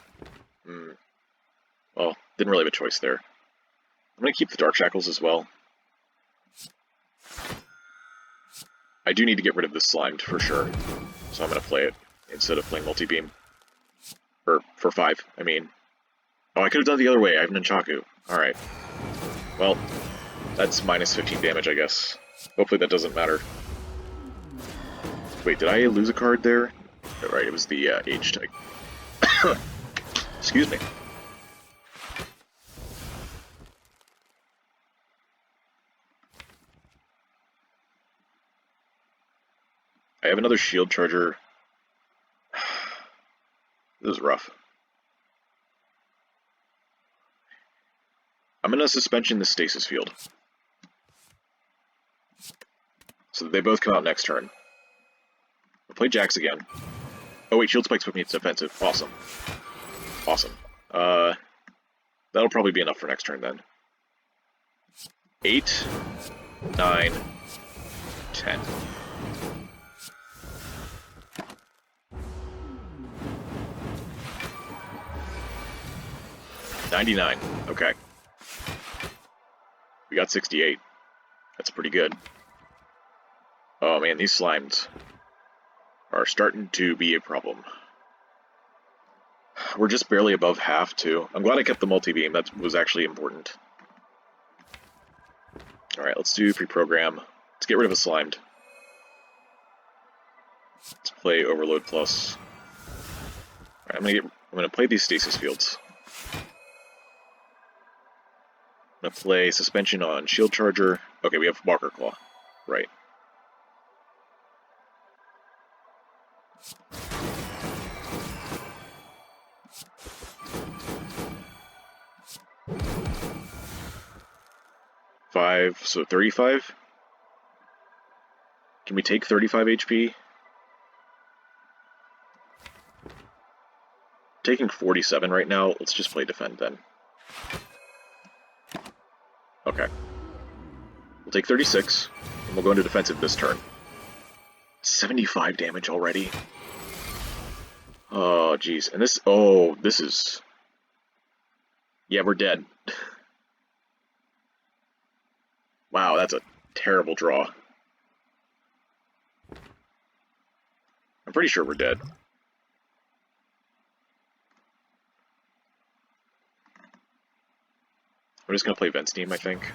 Well, didn't really have a choice there. I'm going to keep the Dark Shackles as well. I do need to get rid of this Slimed, for sure. So I'm going to play it instead of playing Multi-Beam. Or, for 5, I mean. Oh, I could have done it the other way. I have Nunchaku. Alright. Well, that's minus 15 damage, I guess. Hopefully that doesn't matter. Wait, did I lose a card there? Oh, right, it was the Age type. Excuse me. I have another Shield Charger. This is rough. I'm going to suspension the Stasis Field. So that they both come out next turn. We'll play Jax again. Oh wait, Shield Spikes put me into defensive. Awesome. Awesome. That'll probably be enough for next turn then. 8, 9, 10. $99. Okay. We got 68. That's pretty good. Oh man, these slimes are starting to be a problem. We're just barely above half, too. I'm glad I kept the multi-beam. That was actually important. Alright, let's do pre-program. Let's get rid of a slimed. Let's play Overload Plus. Alright, I'm gonna play these Stasis Fields. I'm gonna play Suspension on Shield Charger. Okay, we have Walker Claw. Right. So 35? Can we take 35 HP? Taking 47 right now, let's just play defend then. Okay. We'll take 36, and we'll go into defensive this turn. 75 damage already. Oh, jeez. And this, oh, this is, yeah, we're dead. Wow, that's a terrible draw. I'm pretty sure we're dead. I'm just gonna play Vent Steam, I think.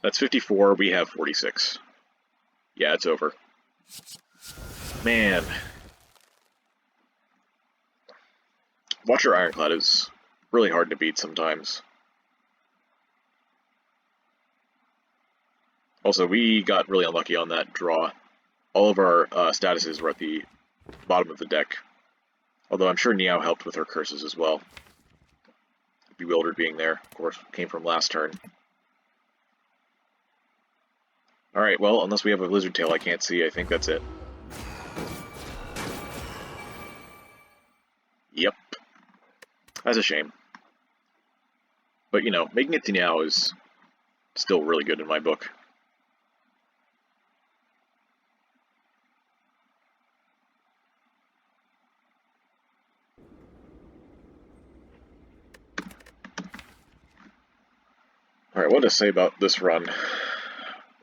That's 54, we have 46. Yeah, it's over. Man. Watcher Ironclad is really hard to beat sometimes. Also, we got really unlucky on that draw. All of our statuses were at the bottom of the deck. Although I'm sure Niao helped with her curses as well. Bewildered being there, of course, came from last turn. Alright, well, unless we have a Lizard Tail I can't see, I think that's it. Yep. That's a shame. But, you know, making it to Niao is still really good in my book. Alright, what to say about this run?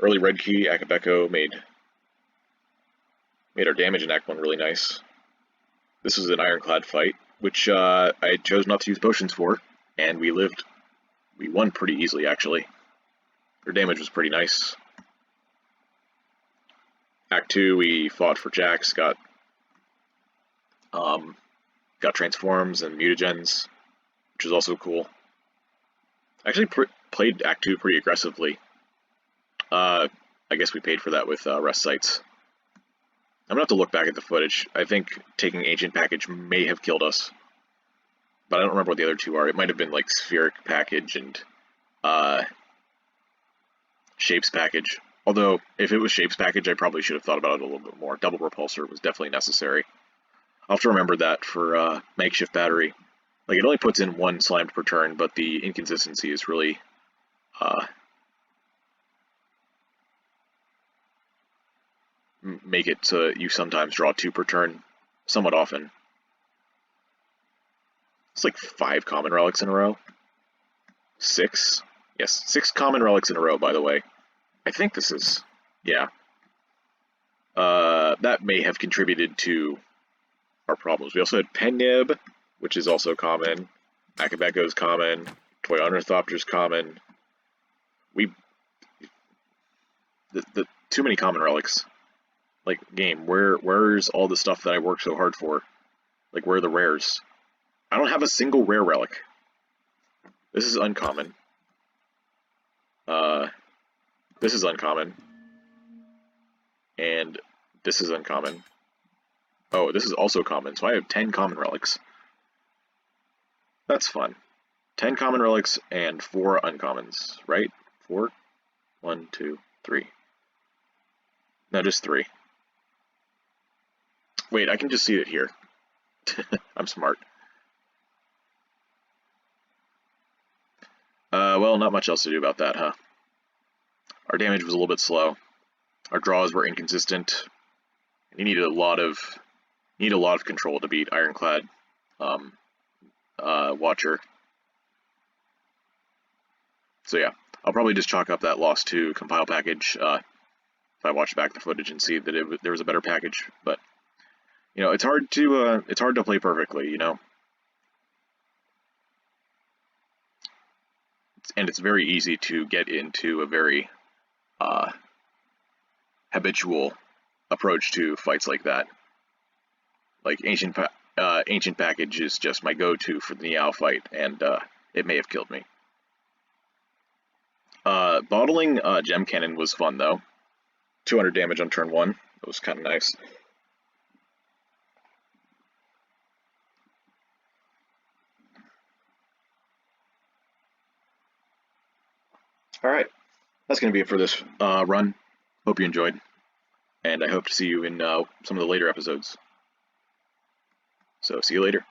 Early red key, Akabeko made our damage in Act 1 really nice. This was an Ironclad fight, which I chose not to use potions for, and we lived. We won pretty easily, actually. Their damage was pretty nice. Act 2, we fought for Jax, got transforms and mutagens, which was also cool. I actually played Act 2 pretty aggressively. I guess we paid for that with rest sites. I'm gonna have to look back at the footage. I think taking Ancient Package may have killed us, but I don't remember what the other two are. It might have been like Spheric Package and Shapes Package. Although, if it was Shapes Package, I probably should have thought about it a little bit more. Double Repulsor was definitely necessary. I'll have to remember that for Makeshift Battery. Like, it only puts in one slammed per turn, but the inconsistency is really make it so you sometimes draw 2 per turn, somewhat often. It's like 5 common relics in a row. 6? Yes, 6 common relics in a row, by the way. I think this is, yeah. That may have contributed to our problems. We also had Pennib, which is also common. Akabeko's common. Toy Ornithopter's common. The too many common relics. Like, game, where's all the stuff that I worked so hard for? Like, where are the rares? I don't have a single rare relic. This is uncommon. This is uncommon. And this is uncommon. Oh, this is also common, so I have 10 common relics. That's fun. 10 common relics and 4 uncommons, right? 4? 1, 2, 3. No, just 3. Wait, I can just see it here. I'm smart. Well, not much else to do about that, huh? Our damage was a little bit slow. Our draws were inconsistent. You needed a lot of control to beat Ironclad Watcher. So yeah, I'll probably just chalk up that loss to compile package if I watch back the footage and see that there was a better package. But you know, it's hard to play perfectly, you know. And it's very easy to get into a very habitual approach to fights like that. Like Ancient Package is just my go-to for the Niao fight, and it may have killed me. Bottling Gem Cannon was fun though. 200 damage on turn 1. That was kind of nice. Alright, that's going to be it for this run. Hope you enjoyed, and I hope to see you in some of the later episodes. So, see you later.